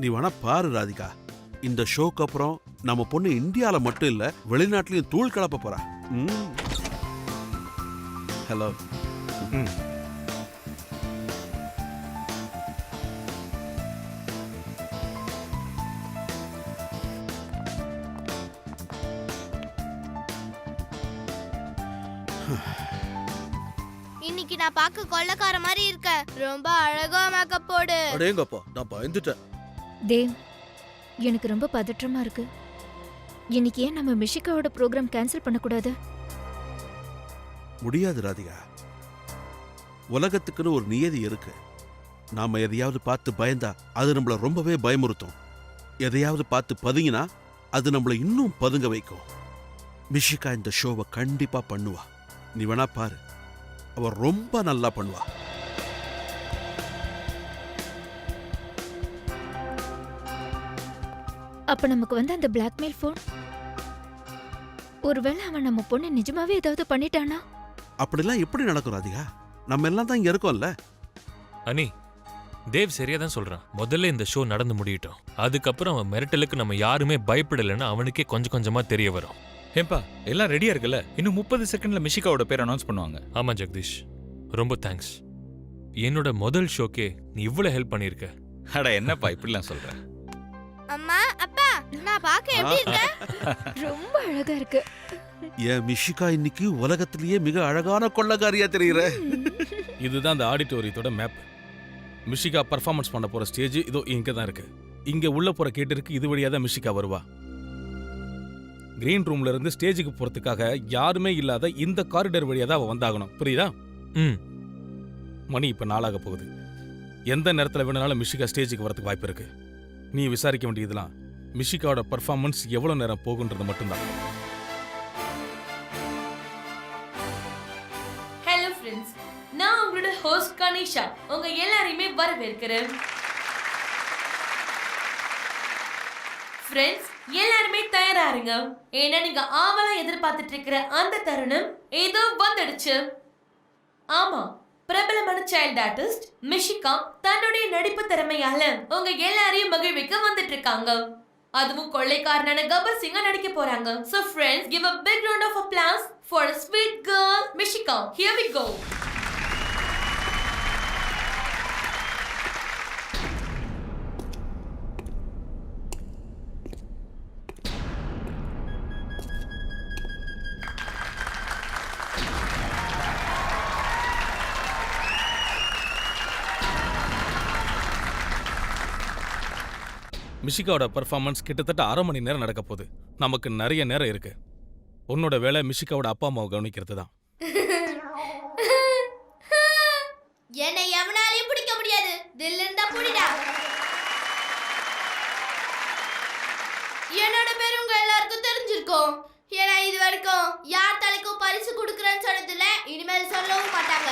நீ வேணா பாரு ராதிகா, இந்த ஷோக்கு அப்புறம் நம்ம பொண்ணு இந்தியால மட்டும் இல்ல வெளிநாட்டிலையும் தூள் கலப்ப போறா. ஹலோ. இன்னைக்கு நான் பார்க்க கொள்ளக்கார மாதிரி இருக்க. ரொம்ப அழகா மேக்கப் போடு. அடேங்கப்பா, நான் பயந்துட்டேன். தேவ், எனக்கு ரொம்ப பதற்றமா இருக்கு. இன்னைக்கு ஏன் நம்ம மிஷிகாவோட ப்ரோக்ராம் கேன்சல் பண்ணக்கூடாது? முடியாது ராதிகா. உலகத்துக்குன்னு ஒரு நியதி இருக்கு. நாம எதையாவது பார்த்து பயந்தா அது நம்மள ரொம்பவே பயமுறுத்தும். எதையாவது பார்த்து பதுங்கினா அது நம்மள இன்னும் பதுங்க வைக்கும். மிஷிகா இந்த ஷோவை கண்டிப்பா பண்ணுவா. நீ வேணா பாரு, அவ ரொம்ப நல்லா பண்ணுவா. அப்ப நமக்கு வந்து அந்த பிளாக்மெயில் போன், ஒருவேளை அவன் நம்ம பொண்ணு நிஜமாவே ஏதாவது பண்ணிட்டானா? அப்படிலாம் எப்படி நடக்கும் ராதிகா? நம்ம எல்லாம் தான் இங்க இருக்கோம்ல. அனி, தேவ் சரியா தான் சொல்றான். முதல்ல இந்த ஷோ நடந்து முடியட்டும். அதுக்கப்புறம் அவன் மிரட்டலுக்கு நம்ம யாருமே பயப்படலைன்னு அவனுக்கே கொஞ்சம் கொஞ்சமா தெரிய வரும். ஏம்பா, எல்லாம் ரெடியா இருக்குல்ல? இன்னும் 30 செகண்ட்ல மிஷிகாவோட பேர் அனௌன்ஸ் பண்ணுவாங்க. ஆமா ஜெகதீஷ், ரொம்ப தேங்க்ஸ். என்னோட முதல் ஷோக்கே நீ இவ்வளவு ஹெல்ப் பண்ணிருக்க. அட என்னப்பா இப்படிலாம் சொல்ற? அம்மா, அப்பா, நான் பார்க்க எப்படி இருக்கேன்? ரொம்ப அழகா இருக்கு. ஏன் மிஷிகா இன்னைக்கு உலகத்திலேயே மிக அழகான கொள்ளக்காரியா தெரியுற. இதுதான் அந்த ஆடிட்டோரியத்தோட மேப். மிஷிகா பர்ஃபார்மன்ஸ் பண்ண போற ஸ்டேஜ் இதோ இங்க தான் இருக்கு. இங்க உள்ள போற கேட்டிருக்கு இது வழியா தான் மிஷிகா வருவா. கிரீன் ரூம்ல இருந்து ஸ்டேஜுக்கு போறதுக்காக யாருமே இல்லாத இந்த காரிடர் வழியா தான் அவ வந்தாகணும். புரியுதா? மணி இப்ப 4 ஆக போகுது. எந்த நேரத்துல வேணாலும் மிஷிகா ஸ்டேஜுக்கு வரதுக்கு வாய்ப்பு இருக்கு. நீ விசாரிக்க வேண்டியதுலாம் மிஷிகாவோட பர்ஃபார்மன்ஸ் எவ்வளவு நேரம் போகுன்றது மட்டும்தான். ஹலோ ஃப்ரெண்ட்ஸ், நான் உங்களோட ஹோஸ்ட் கனிஷா உங்க எல்லாரையுமே வரவேற்கிறேன். ஃப்ரெண்ட்ஸ், எல்லாருமே தயாரா இருங்க. ஏன்னா நீங்க ஆவலா எதிர்பார்த்துட்டு இருக்கிற அந்த தருணம் ஏதோ வந்துடுச்சு. ஆமா, பிரபலமான சைல்ட் ஆர்டிஸ்ட் மிஷிகா தன்னுடைய நடிப்பு திறமையால உங்க எல்லாரையும் மகிழ்விக்க வந்துட்டு இருக்காங்க. அதுவும் கொள்ளைக்காரனான கபர் சிங்கா நடிக்க போறாங்க. So friends, give a big round of applause for a sweet girl Mishika. Here we go. மிஷிகாவோட பர்ஃபார்மன்ஸ் கிட்டத்தட்ட 1/2 மணி நேரம் நடக்க போகுது. நமக்கு நிறைய நேரம் இருக்கு. உன்னோட வேலை மிஷிகாவோட அப்பா அம்மாவை கவனிக்கிறது தான். என்னை எவனாலையும் பிடிக்க முடியாது. தில் இருந்தா புடிடா. என்னோட பேர் உங்க எல்லாருக்கும் தெரிஞ்சிருக்கும். ஏன்னா இது வரைக்கும் யார் தலைக்கும் பரிசு கொடுக்குறேன்னு சொன்னதில்ல, இனிமேல் சொல்லவும் மாட்டாங்க.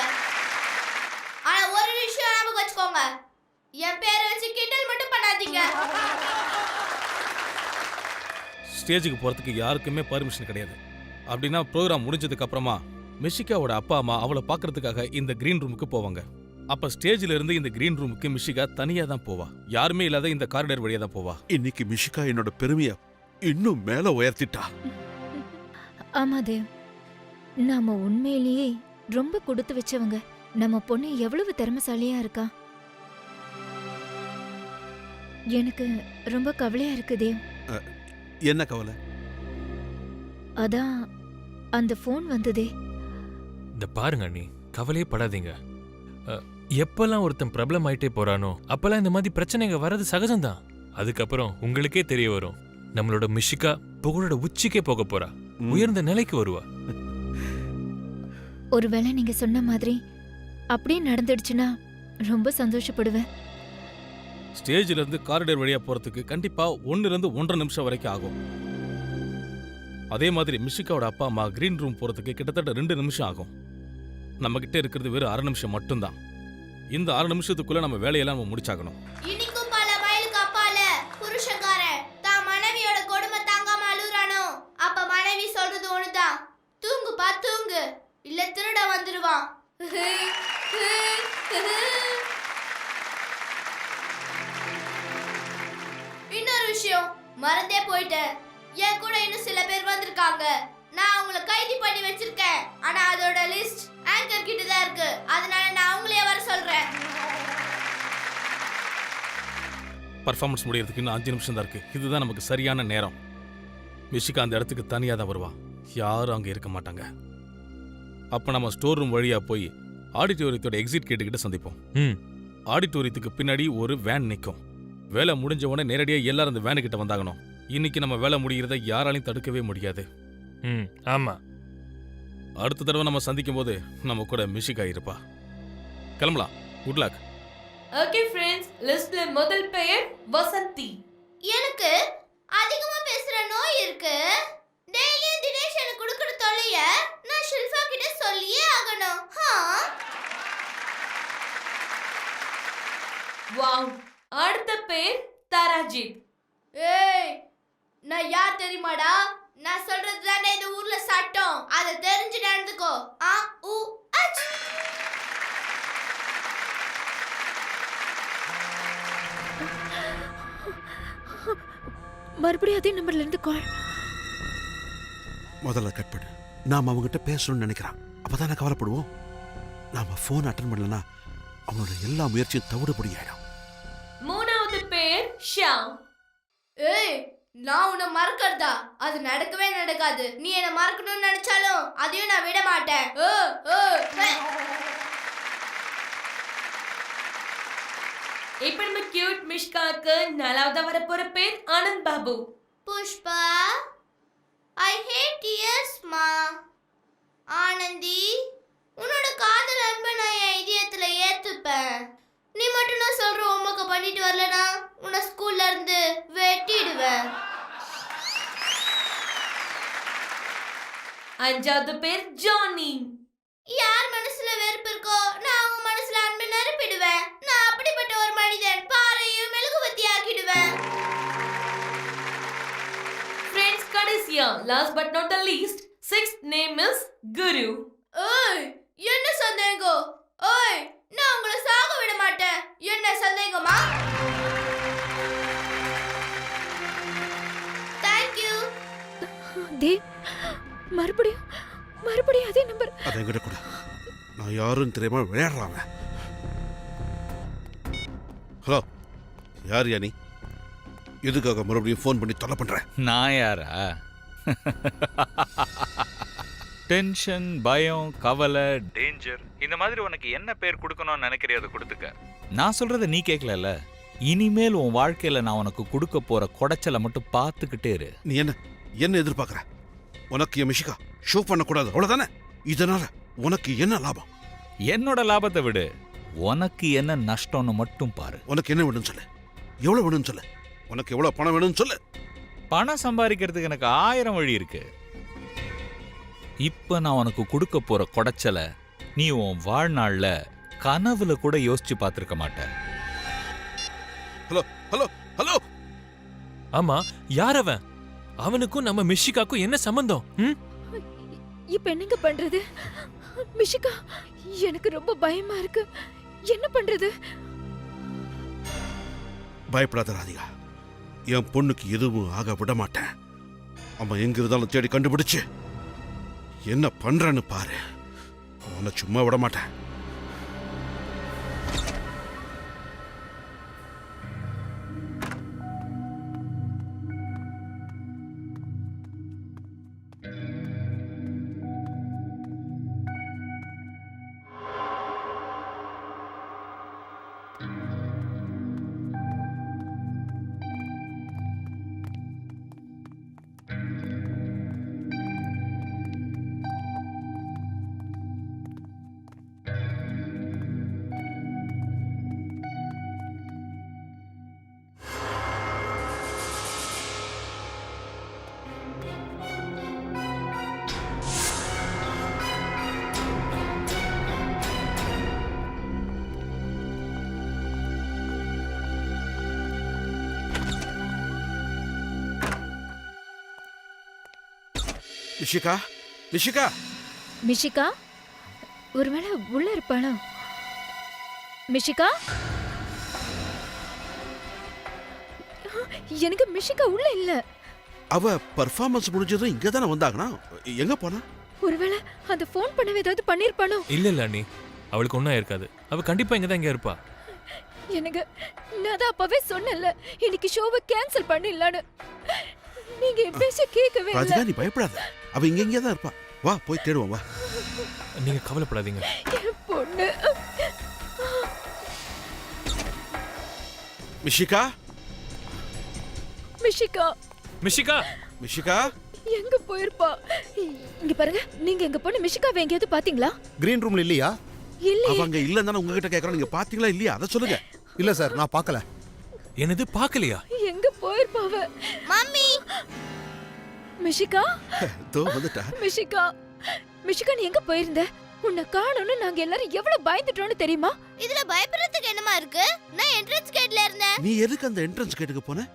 ஆனா ஒரு விஷயம் ஞாபகம் வச்சுக்கோங்க, என் பேரை வச்சு கிண்டல் மட்டும் பண்ணாதீங்க. ஸ்டேஜுக்கு போறதுக்கு யாருக்குமே பர்மிஷன் கிடையாது. அப்படின்னா ப்ரோக்ராம் முடிஞ்சதுக்கு அப்புறமா மிஷிகாவோட அப்பா அம்மா அவளை பார்க்கறதுக்காக இந்த கிரீன் ரூமுக்கு போவாங்க. அப்ப ஸ்டேஜ்ல இருந்து இந்த கிரீன் ரூமுக்கு மிஷிகா தனியா தான் போவா. யாருமே இல்லாத இந்த காரிடர் வழியா தான் போவா. இன்னைக்கு மிஷிகா என்னோட பெருமைய இன்னும் மேல உயர்த்திட்டா. ஆமா தேவ், நாம உண்மையிலேயே ரொம்ப கொடுத்து வச்சவங்க. நம்ம பொண்ணு எவ்வளவு திறமைசாலியா இருக்கா. எனக்கு ரொம்ப கவலையா இருக்கு தேவ். என்ன கவலை? அதான் அந்த போன் வந்ததே. இந்த பாருங்க அண்ணி, கவலையே படாதீங்க. எப்பெல்லாம் ஒருத்தன் பிரபலம் ஆயிட்டே போறானோ அப்பெல்லாம் இந்த மாதிரி பிரச்சனைங்க வர்றது சகஜம்தான். அதுக்கப்புறம் உங்களுக்கே தெரிய வரும், நம்மளோட மிஷிகா புகழோட உச்சிக்கே போக போறா, உயர்ந்த நிலைக்கு வருவா. ஒருவேளை நீங்க சொன்ன மாதிரி அப்படியே நடந்துடுச்சுன்னா ரொம்ப சந்தோஷப்படுவேன். ஸ்டேஜ்ல இருந்து காரிடர் வழியா போறதுக்கு கண்டிப்பா 1 இருந்து 1.5 நிமிஷம் வரைக்கும் ஆகும். அதே மாதிரி மிஷிகாவோட அப்பா அம்மா கிரீன் ரூம் போறதுக்கு கிட்டத்தட்ட 2 நிமிஷம் ஆகும். நம்ம கிட்ட இருக்கிறது வெறும் 1/2 நிமிஷம் மட்டும்தான். இந்த 1/2 நிமிஷத்துக்குள்ள நம்ம வேலையெல்லாம் நம்ம முடிச்சாகணும். இன்னைக்கும் பல மைலுக்கு அப்பால புருஷன்காரன் தான் மனைவியோட கொடுமை தாங்காம அழுறானோ, அப்ப மனைவி சொல்றது ஒண்ணுதான், தூங்குப்பா தூங்கு, இல்ல திருட வந்துருவான். இன்னொரு விஷயம் மறந்தே போயிட்டேன். என் கூட இன்னும் சில பேர் வந்திருக்காங்க. நான் அவங்கள கைது பண்ணி வச்சிருக்கேன். ஆனா அதோட லிஸ்ட் ஆங்கர் கிட்ட தான் இருக்கு. அதனால நான் அவங்களே வர சொல்றேன். பர்ஃபார்மன்ஸ் முடியறதுக்கு இன்னும் 5 நிமிஷம் தான் இருக்கு. இதுதான் நமக்கு சரியான நேரம். மிஷிகா அந்த இடத்துக்கு தனியாக தான் வருவா. யாரும் அங்கே இருக்க மாட்டாங்க. அப்போ நம்ம ஸ்டோர் ரூம் வழியாக போய் ஆடிட்டோரியத்தோட எக்ஸிட் கேட்டுக்கிட்ட சந்திப்போம். ஆடிட்டோரியத்துக்கு பின்னாடி ஒரு வேன் நிற்கும். வேலை முடிஞ்ச உடனே நேரடியாக எல்லாரும் அந்த வேனுக்கிட்ட வந்தாகணும். இன்னைக்கு நம்ம வேலை முடிகிறத யாராலையும் தடுக்கவே முடியாது. ஆமா. அடுத்த தடவை நம்ம சந்திக்கும் போது நம்ம கூட மிஷிகா இருப்பா. கிளம்பலாம். Good luck. ஓகே ஃப்ரெண்ட்ஸ், லிஸ்ட்ல முதல் பெயர் வசந்தி. எனக்கு அதிகமா பேசுற நோய் இருக்கு. டெய்லியும் தினேஷ் எனக்கு கொடுக்குற தொல்லைய நான் ஷில்பா கிட்ட சொல்லியே ஆகணும். வாவ். அடுத்த பெயர் தராஜித். ஏய், நான் யார் தெரியுமாடா? நான் சொல்றது தானே இந்த ஊர்ல சட்டம். அதை தெரிஞ்சு நடந்துக்கோ. ஆ உ அச். மறுபடியும் அதே நம்பர்ல இருந்து கால். முதல்ல கட் பண்ணு. நாம அவங்ககிட்ட பேசணும்னு நினைக்கிறான். அப்பதானே கவலைப்படுவோம். நாம போன் அட்டன் பண்ணலனா அவனோட எல்லா முயற்சியும் தவிடுபடி ஆயிடும். மூணாவது பெயர் ஷாம். ஏய், நான் உன்னை மறக்கிறதா? அது நடக்கவே நடக்காது. நீ என்ன மறக்கணும்னு நினைச்சாலும் அதையும் நான் விட மாட்டேன். இப்ப நம்ம கியூட் மிஷ்காக்கு நாலாவதா வர போற பேர் ஆனந்த் பாபு. புஷ்பா, ஐ ஹேட் டியர்ஸ் மா. ஆனந்தி, உன்னோட காதல் அன்பை நான் என் இதயத்துல ஏத்துப்பேன். நீ மட்டும் நான் சொல்ற ஹோம்வொர்க்க பண்ணிட்டு வரலனா உன்னை ஸ்கூல்ல இருந்து வெட்டிடுவேன். அஞ்சாவது பேர் ஜானி. யார் மனசுல வெறுப்பு இருக்கோ நான் அவங்க மனசுல அன்பை நிரப்பிடுவேன். நான் அப்படிப்பட்ட ஒரு மனிதன். பாறையும் மெழுகுவர்த்தி ஆக்கிடுவேன். Friends, கடைசியா last but not the least, sixth name is Guru. ஏய், என்ன சந்தேகம்? ஏய், நான் உங்களை சாக விட மாட்டேன். என்ன சந்தேகமா? Thank you. தேவ், மறுபடியும் அதே நம்பர். அதை என்கிட்ட கூட. நான் யாரும் தெரியாம விளையாடுறாங்க. ஹலோ, யார் நீ? எதுக்காக மறுபடியும் ஃபோன் பண்ணி தொல்லை பண்றேன்? நான் யாரா? டென்ஷன், பயம், கவலை, டேஞ்சர், இந்த மாதிரி உனக்கு என்ன பேர் கொடுக்கணும்னு நினைக்கிறியோ அதை கொடுத்துக்க. நான் சொல்றத நீ கேட்கல. இனிமேல் உன் வாழ்க்கையில நான் உனக்கு கொடுக்க போற குடைச்சலை மட்டும் பார்த்துக்கிட்டே இரு. நீ என்ன எதிர்பார்க்கற? உனக்கு என் மிஷிகா ஷோ பண்ணக்கூடாது, அவ்வளவுதானே? இதனால உனக்கு என்ன லாபம்? என்னோட லாபத்தை விடு, உனக்கு என்ன நஷ்டம்னு மட்டும் பாரு. உனக்கு என்ன வேணும்னு சொல்லு. எவ்வளவு வேணும்னு சொல்லு. உனக்கு எவ்வளவு பணம் வேணும்னு சொல்லு. பணம் சம்பாதிக்கிறதுக்கு எனக்கு 1000 வழி இருக்கு. இப்ப நான் உனக்கு கொடுக்க போற குடைச்சலை நீ உன் வாழ்நாள்ல கனவுல கூட யோசிச்சு பார்த்திருக்க மாட்ட. Hello hello hello. ஆமா, யார் அவன்? அவனுக்கும் நம்ம மிஷிகாக்கும் என்ன சம்பந்தம்? இப்ப என்னங்க பண்றது? மிஷிகா, எனக்கு ரொம்ப பயமா இருக்கு. என்ன பண்றது? பயப்படாத ராதிகா. என் பொண்ணுக்கு எதுவும் ஆக விட மாட்டேன். அவன் எங்க இருந்தாலும் தேடி கண்டுபிடிச்சு என்ன பண்றன்னு பாரு. அவனை சும்மா விட மாட்டேன். மிஷிகா, மிஷிகா. மிஷிகா, ஒருவேளை உள்ள இருப்பாளா? மிஷிகா, எனக்கு மிஷிகா உள்ள இல்ல. அவ பர்ஃபார்மன்ஸ் முடிஞ்சதும் இங்க தானே வந்தாங்கன்னா எங்க போனா? ஒருவேளை அந்த ஃபோன் பண்ணவே ஏதாவது பண்ணிருப்பானோ? இல்ல அண்ணி, அவளுக்கு ஒன்றும் இருக்காது. அவ கண்டிப்பா இங்க தான் இங்க இருப்பா. எனக்கு நான் தான் அப்பவே சொன்னேன்ல இன்னைக்கு ஷோவை கேன்சல் பண்ணிடலான்னு. நீங்க என் பேச்ச கேட்கவே இல்ல. ராதிகா, நீ பயப்படாத, அவ இங்க தான் இருப்பா. வா போய் தேடுவோம் வா. நீங்க கவலைப்படாதீங்க. என் பொண்ணு. மிஷிகா, மிஷிகா மிஷிகா, மிஷிகா, எங்க போயிருப்பா? இங்க பாருங்க, நீங்க எங்க பொண்ணு மிஷிகாவை எங்கேயாவது பாத்தீங்களா? கிரீன் ரூம்ல இல்லையா? இல்ல. அவங்க இல்லன்னு தானே உங்ககிட்ட கேக்குறோம். நீங்க பாத்தீங்களா இல்லையா அதை சொல்லுங்க. இல்ல சார், நான் பார்க்கல. என்னது பார்க்கலையா? எங்க போயிருப்பா அவ? மம்மி, மிஷிகா, தோ வந்துட்டா. மிஷிகா, மிஷிகா நீ எங்க போயிருந்த? உன்னை காணோம்னு நாங்க எல்லாரும் எவ்வளவு பயந்துட்டோம்னு தெரியுமா? இதுல பயப்படுறதுக்கு என்னமா இருக்கு? நான் என்ட்ரன்ஸ் கேட்ல இருந்தேன். நீ எதுக்கு அந்த என்ட்ரன்ஸ் கேட்டுக்கு போன?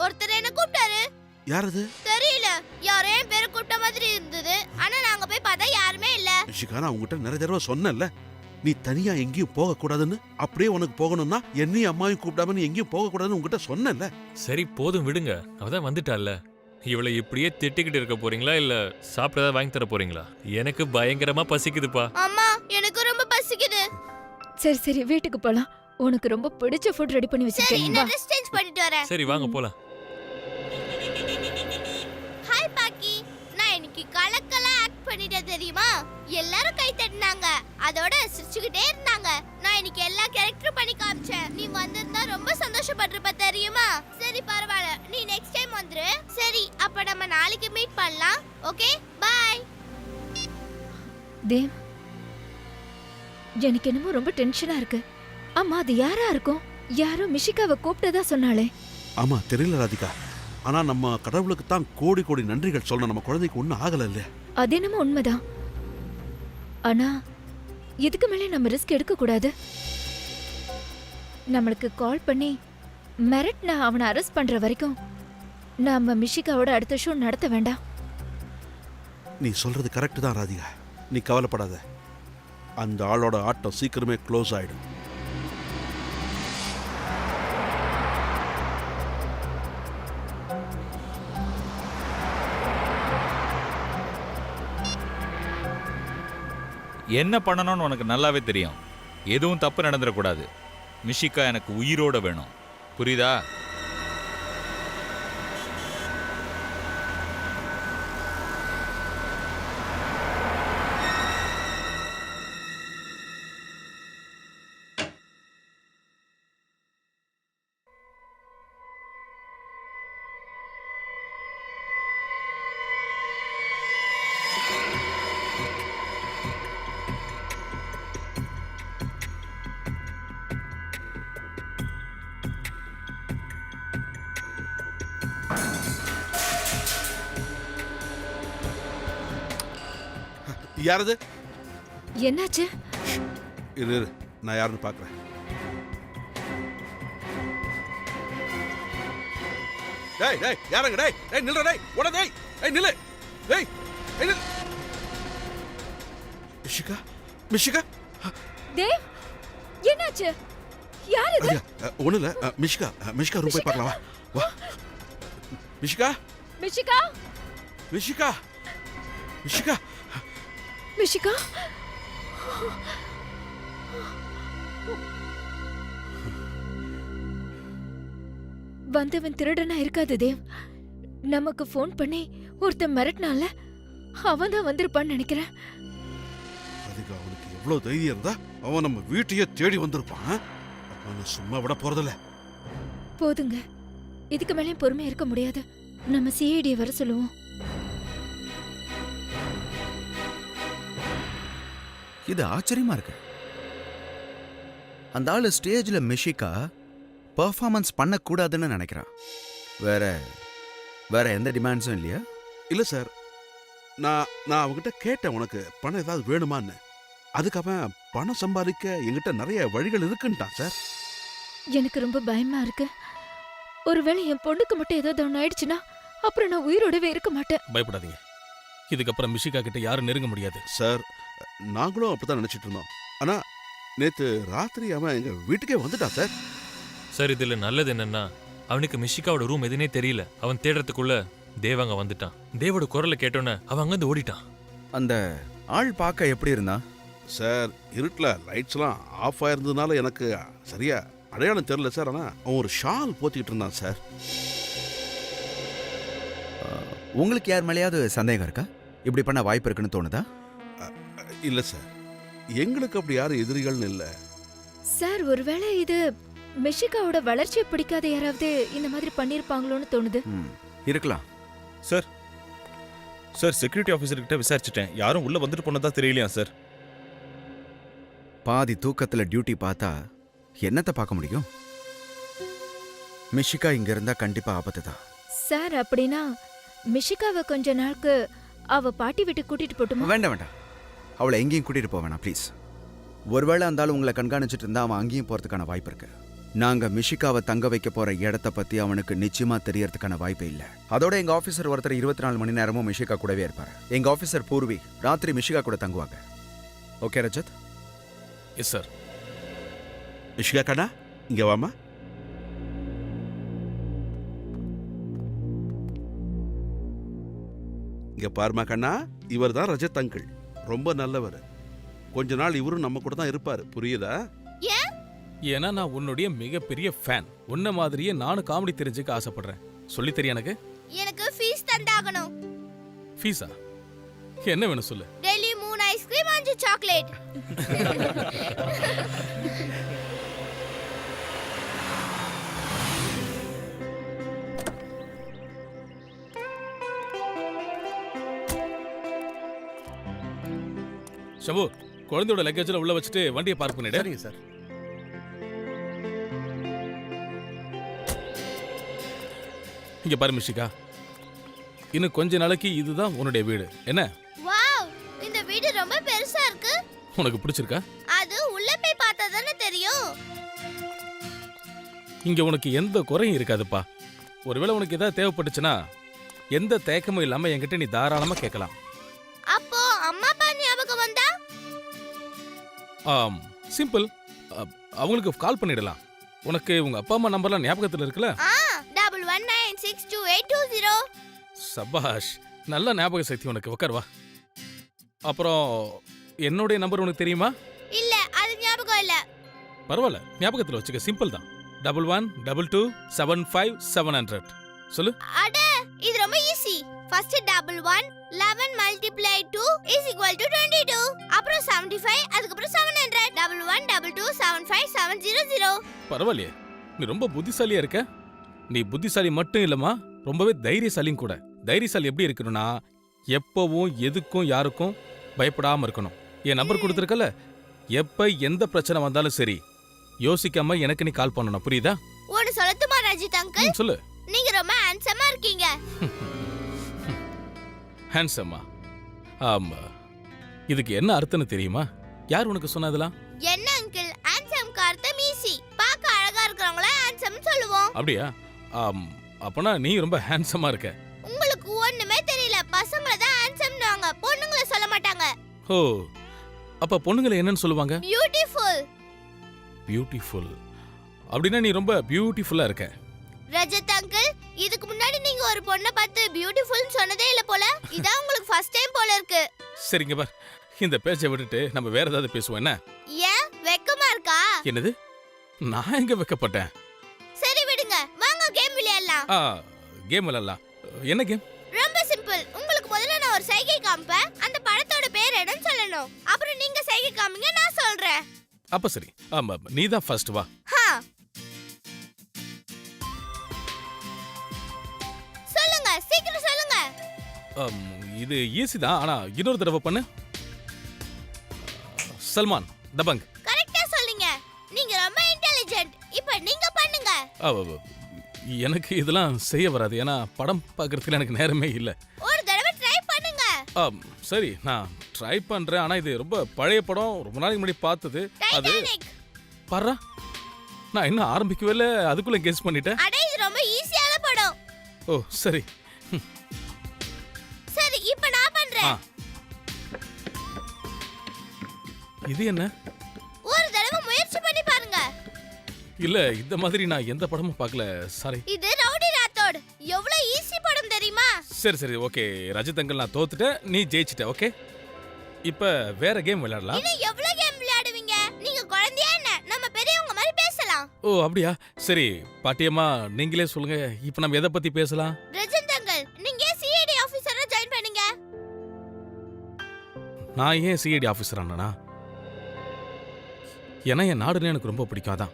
ஒருத்தர் என்ன கூப்பிட்டாரு. யார் அது? தெரியல, யாரோ என் பேரை கூப்பிட்ட மாதிரி இருந்தது. ஆனா நாங்க போய் பார்த்தா யாருமே இல்ல. மிஷிகா, நான் உங்ககிட்ட நிறைய தடவை சொன்னேன்ல, நீ தனியா எங்கேயும் போக கூடாதுன்னு. அப்படியே உனக்கு போகணும்னா என்னையும் அம்மாவையும் கூப்பிடாம நீ எங்கேயும் போக கூடாதுன்னு உங்ககிட்ட சொன்னேன்ல. சரி போதும் விடுங்க, அவதான் வந்துட்டால. இவளை இப்படியே திட்டிக்கிட்டு இருக்க போறீங்களா இல்ல சாப்பிட்டதா வாங்கி தர போறீங்களா? எனக்கு பயங்கரமா பசிக்குதுப்பா. அம்மா, எனக்கு ரொம்ப பசிக்குது. சரி சரி வீட்டுக்கு போலாம். உனக்கு ரொம்ப பிடிச்ச ஃபுட் ரெடி பண்ணி சரி, வச்சிருக்கேன். நான் ட்ரெஸ் சேஞ்ச் பண்ணிட்டு வரேன். சரி வாங்க போலாம். ஹாய் பாக்கி, நான் இன்னைக்கு கலக்கலா ஆக்ட் பண்ணிட்டேன் தெரியுமா? எல்லாரும் கை தட்டினாங்க, அதோட சிரிச்சுக்கிட்டே இருந்தாங்க. நான் இன்னைக்கு எல்லா கேரக்டரும் பண்ணி காமிச்சேன். நீ வந்திருந்தா ரொம்ப சந்தோஷப்பட்டிருப்ப தெரியுமா? சரி பரவாயில்ல, நீ நெக்ஸ்ட் டைம் வந்துரு. சரி, அப்ப நம்ம நாளைக்கு மீட் பண்ணலாம். Okay, by. தேவ், எனக்கு என்னமோ ரொம்ப டென்ஷனா இருக்கு. அம்மா, அது யாரா இருக்கும்? யாரோ மிஷிகாவை கூப்பிட்டதா சொன்னாலே. ஆமா, தெரியல ராதிகா. ஆனா நம்ம கடவுளுக்கு தான் கோடி கோடி நன்றிகள் சொல்லணும். நம்ம குழந்தைக்கு ஒன்றும் ஆகல இல்ல. அது என்னமோ உண்மைதான். ஆனா இதுக்கு மேலே நம்ம ரிஸ்க் எடுக்க கூடாது. நம்மளுக்கு கால் பண்ணி மிரட்னா அவனை அரெஸ்ட் பண்ற வரைக்கும் நாம மிஷிகாவோட அடுத்த ஷோ நடத்த வேண்டாம். நீ சொல்றது கரெக்ட் தான் ராதிகா, நீ கவலைப்படாத. அந்த ஆளோட ஆட்டம் சீக்கிரமே க்ளோஸ் ஆயிடும். என்ன பண்ணணும்னு உனக்கு நல்லாவே தெரியும். எதுவும் தப்பு நடந்துடக்கூடாது. மிஷிகா எனக்கு உயிரோட வேணும், புரியுதா? யாரது? என்னாச்சு? இரு, நான் யாருன்னு பாக்குறேன். டேய் டேய், யாரங்க? டேய் டேய், நில்லுடா. டேய் ஓட. டேய் டேய், நில்லு. டேய் டேய், நில்லு. மிஷிகா, மிஷிகா. தேவ், என்னாச்சு? யார் இது? ஒண்ணு இல்ல. மிஷிகா, மிஷிகா ரூம் போய் பார்க்கலாம் வா. வா மிஷிகா, மிஷிகா, மிஷிகா, மிஷிகா. மிஷிகா. வந்தவன் திருடனா இருக்காது தேவ். நமக்கு ஃபோன் பண்ணி ஒருத்தன் மிரட்டினால அவன் தான் வந்திருப்பான்னு நினைக்கிறேன். அதுக்கு அவனுக்கு எவ்வளவு தைரியம் இருந்தா அவன் நம்ம வீட்டையே தேடி வந்திருப்பான். அவனை சும்மா விட போறதில்ல. போதுங்க, இதுக்கு மேலேயும் பொறுமையா இருக்க முடியாது. நம்ம சிஐடியை வர சொல்லுவோம். இது ஆச்சரியமா இருக்கு. அந்த ஆளு ஸ்டேஜ்ல மிஷிகா பெர்ஃபார்மன்ஸ் பண்ணக்கூடாதுன்னு நினைக்கிறான். வேற வேற எந்த டிமாண்ட்ஸும் இல்லையா? இல்ல சார், நான் அவகிட்ட கேட்டேன், உனக்கு பணம் ஏதாவது வேணுமான்னு. அதுக்கு அவன் பணம் சம்பாதிக்க என்கிட்ட நிறைய வழிகள் இருக்குன்ட்டான் சார். எனக்கு ரொம்ப பயமா இருக்கு. ஒருவேளை என் பொண்ணுக்கு மட்டும் ஏதாவது ஒன்று ஆயிடுச்சுன்னா அப்புறம் நான் உயிரோடவே இருக்க மாட்டேன். பயப்படாதீங்க. இதுக்கப்புறம் மிஷிகா கிட்ட யாரும் நெருங்க முடியாது. சார், நாங்களும் அப்படித்தான் நினைச்சிட்டு இருந்தோம். ஆனா நேத்து ராத்திரி அவன் எங்க வீட்டுக்கே வந்துட்டான் சார். சார் இதுல நல்லது என்னன்னா அவனுக்கு மிஷிகாவோட ரூம் எதுனே தெரியல. அவன் தேடுறதுக்குள்ள தேவ் அங்க வந்துட்டான். தேவோட குரலை கேட்டோன்னே அவன் அங்கிருந்து ஓடிட்டான். அந்த ஆள் பார்க்க எப்படி இருந்தான்? சார் இருட்டில் லைட்ஸ்லாம் ஆஃப் ஆயிருந்ததுனால எனக்கு சரியா அடையாளம் தெரியல சார். ஆனால் அவன் ஒரு ஷால் போத்திக்கிட்டு இருந்தான் சார். உங்களுக்கு யார் மேலேயாவது சந்தேகம் இருக்கா? இப்படி பண்ண வாய்ப்பு இருக்குன்னு தோணுதா? இல்லை சார், எங்களுக்கு அப்படி யாரும் எதிரிகள்னு இல்லை. சார் ஒருவேளை இது மிஷிகாவோட வளர்ச்சியை பிடிக்காத யாராவது இந்த மாதிரி பண்ணிருப்பாங்களோன்னு தோணுது. இருக்கலாம். சார் செக்யூரிட்டி ஆஃபீஸர்கிட்ட விசாரிச்சுட்டேன். யாரும் உள்ள வந்துட்டு போனதா தெரியலையா சார்? பாதி தூக்கத்துல டியூட்டி பார்த்தா என்னத்தை பார்க்க முடியும்? மிஷிகா இங்க இருந்தா கண்டிப்பா ஆபத்து தான். சார் அப்படின்னா மிஷிகாவை கொஞ்ச நாளுக்கு அவ பாட்டி வீட்டுக்கு கூட்டிட்டு போட்டுமா? வேண்டாம் வேண்டாம், அவளை எங்கேயும் கூட்டிட்டு போக வேணாம் ப்ளீஸ். ஒருவேளை இருந்தாலும் உங்களை கண்காணிச்சிட்டு இருந்தா அவன் அங்கேயும் போறதுக்கான வாய்ப்பு இருக்கு. நாங்க மிஷிகாவை தங்க வைக்க போற இடத்த பத்தி அவனுக்கு நிச்சயமா தெரியறதுக்கான வாய்ப்பு இல்ல. அதோட எங்க ஆபீசர் ஒருத்தர் 24 மணி நேரமும் மிஷிகா கூடவே இருப்பாரு. எங்க ஆபீசர் பூர்வி ராத்திரி மிஷிகா கூட தங்குவாங்க. Okay Rajat? Yes sir. Mishika கண்ணா இங்கே வாமா. இங்க பாருமா கண்ணா, இவர் தான் ரஜத் அங்கிள். ரொம்ப நல்லவர். கொஞ்ச நாள் இவரும் நம்ம கூட தான் இருப்பாரு. புரியுதா? ஏன்னா நான் உன்னுடைய மிகப்பெரிய ஃபேன். உன்ன மாதிரியே நானும் காமெடி தெரிஞ்சுக்க ஆசைப்படுறேன். சொல்லி தெரிய எனக்கு. எனக்கு ஃபீஸ் தந்தாகணும். ஃபீஸா? என்ன வேணும் சொல்லு. Daily 3 ice cream 5 chocolate. ஷம்பு, குழந்தையோட லக்கேஜ்ல உள்ள வச்சுட்டு வண்டியை பார்க் பண்ணிடு. சரிங்க சார். இங்க பாரு மிஷிகா, இன்னும் கொஞ்ச நாளைக்கு இதுதான் உன்னுடைய வீடு. என்ன வாவ், இந்த வீடு ரொம்ப பெருசா இருக்கு. உனக்கு பிடிச்சிருக்கா? அது உள்ள போய் பார்த்தா தானே தெரியும். இங்க உனக்கு எந்த குறையும் இருக்காதுப்பா. ஒருவேளை உனக்கு ஏதாவது தேவைப்பட்டுச்சுன்னா எந்த தயக்கமும் இல்லாம என்கிட்ட நீ தாராளமா கேட்கலாம். அப்போ அம்மா அப்பா ஞாபகம் வந்தா? சிம்பிள், அவங்களுக்கு கால் பண்ணிடலாம். உனக்கு உங்க அப்பா அம்மா நம்பர்லாம் ஞாபகத்துல இருக்குல்ல? 11962820. சபாஷ், நல்ல ஞாபக சக்தி உனக்கு. உட்கார் வா. அப்புறம் என்னுடைய நம்பர் உனக்கு தெரியுமா? இல்ல, அது ஞாபகம் இல்ல. பரவாயில்ல, ஞாபகத்துல வச்சுக்க. சிம்பிள் தான். 112275 சொல்லு. அட, இது ரொம்ப easy. First 11 11 multiply 2 is equal to 22. அப்புறம் 75, அதுக்கு அப்புறம் 700. 112275 700. பரவாயில்லையே, நீ ரொம்ப புத்திசாலியா இருக்க. நீ புத்திசாலி மட்டும் இல்லம்மா, ரொம்பவே தைரியசாலியும் கூட. தைரியசாலி எப்படி இருக்கணும்னா எப்பவும் எதுக்கும் யாருக்கும் பயப்படாம இருக்கணும். என் நம்பர் கொடுத்துருக்கல, எப்ப எந்த பிரச்சனை வந்தாலும் சரி யோசிக்காம எனக்கு நீ கால் பண்ணணும். புரியுதா? ஒன்னு சொல்லட்டுமா ரஜித் அங்கிள்? சொல்லு. நீங்க ரொம்ப ஹேண்ட்ஸமா இருக்கீங்க. ஹேண்ட்ஸம்மா? ஆமா. இதுக்கு என்ன அர்த்தம்னு தெரியுமா? யார் உனக்கு சொன்னதெல்லாம்? என்ன அங்கிள், ஹேண்ட்ஸம் அர்த்தம் ஈஸி. பார்க்க அழகா இருக்கறவங்கள ஹேண்ட்ஸம் சொல்லுவோம். அப்படியா? அப்பனா நீ ரொம்ப ஹேண்ட்ஸமா இருக்க. உங்களுக்கு ஒண்ணுமே தெரியல. பசங்கள தான் ஹேண்ட்ஸம்னுவாங்க, பொண்ணுங்கள சொல்ல மாட்டாங்க. ஓ, அப்ப பொண்ணுங்களை என்னன்னு சொல்லுவாங்க? பியூட்டிஃபுல். பியூட்டிஃபுல் அப்படின்னா நீ ரொம்ப பியூட்டிஃபுல்லா இருக்க. ரஜத் அங்கிள், இதுக்கு முன்னாடி நீங்க ஒரு பொண்ணை பார்த்து பியூட்டிஃபுல்னு சொன்னதே இல்ல போல. இதான் உங்களுக்கு ஃபர்ஸ்ட் டைம் போல இருக்கு. சரிங்க பார், இந்த பேச்சை விட்டுட்டு நம்ம வேற ஏதாவது பேசுவோம். என்ன? ஏன், வெக்கமா இருக்கா? என்னது? நான் எங்க வைக்கப்பட்டேன்? சரி விடுங்க, வாங்க கேம் விளையாடலாம். கேம் விளையாடலாம். என்ன கேம்? ரொம்ப சிம்பிள். உங்களுக்கு முதல்ல நான் ஒரு சைகை காமிப்பேன். அந்த படத்தோட பேர் என்னன்னு சொல்லணும். அப்புறம் நீங்க சைகை காமிங்க, நான் சொல்றேன். அப்ப சரி. ஆமா, நீ தான் ஃபர்ஸ்ட் வா. சொல்லுங்க, சீக்கிரம் சொல்லுங்க. இது ஈஸி தான், ஆனா இன்னொரு தடவை பண்ணு. சல்மான் தபங். கரெக்ட்டா சொல்றீங்க. நீங்க ரொம்ப இன்டெலிஜென்ட். இப்போ நீங்க பண்ணுங்க. எனக்கு இதெல்லாம் செய்ய வராது. ஏன்னா படம் பார்க்கறதுக்கு எனக்கு நேரமே இல்ல. ஒரு தடவை ட்ரை பண்ணுங்க. சரி, நான் ட்ரை பண்றேன். ஆனா இது ரொம்ப பழைய படம், ரொம்ப நாளைக்கு முன்னாடி பார்த்தது. அது டைட்டானிக். பாரு, நான் இன்னும் ஆரம்பிக்கவே இல்ல, அதுக்குள்ள கெஸ் பண்ணிட்டேன். அட, இது ரொம்ப ஈஸியான படம். ஓ சரி. சரி, இப்போ நான் பண்றேன். இது என்ன? ஒரு தடவை முயற்சி பண்ணி பாருங்க. இல்ல இந்த மாதிரி நான் எந்த படமும் பார்க்கல. சாரி. இது ரவுடி ராத்தோடு எவ்வளவு ஈஸி படம் தெரியுமா? சரி ஓகே ரஜித் அங்கிள், நான் தோத்துட்டேன், நீ ஜெயிச்சிட்ட. ஓகே, இப்ப வேற கேம் விளையாடலாம். இன்னும் எவ்வளவு கேம் விளையாடுவீங்க? நீங்க குழந்தையா என்ன? நம்ம பெரியவங்க மாதிரி பேசலாம். ஓ அப்படியா? சரி பாட்டியம்மா நீங்களே சொல்லுங்க, இப்ப நம்ம எதை பத்தி பேசலாம்? ரஜித் அங்கிள், நீங்க சிஐடி ஆபீசரா ஜாயின் பண்ணீங்க. நான் ஏன் சிஐடி ஆஃபீஸர் ஆனா? ஏன்னா என் நாடுன்னு எனக்கு ரொம்ப பிடிக்காதான்.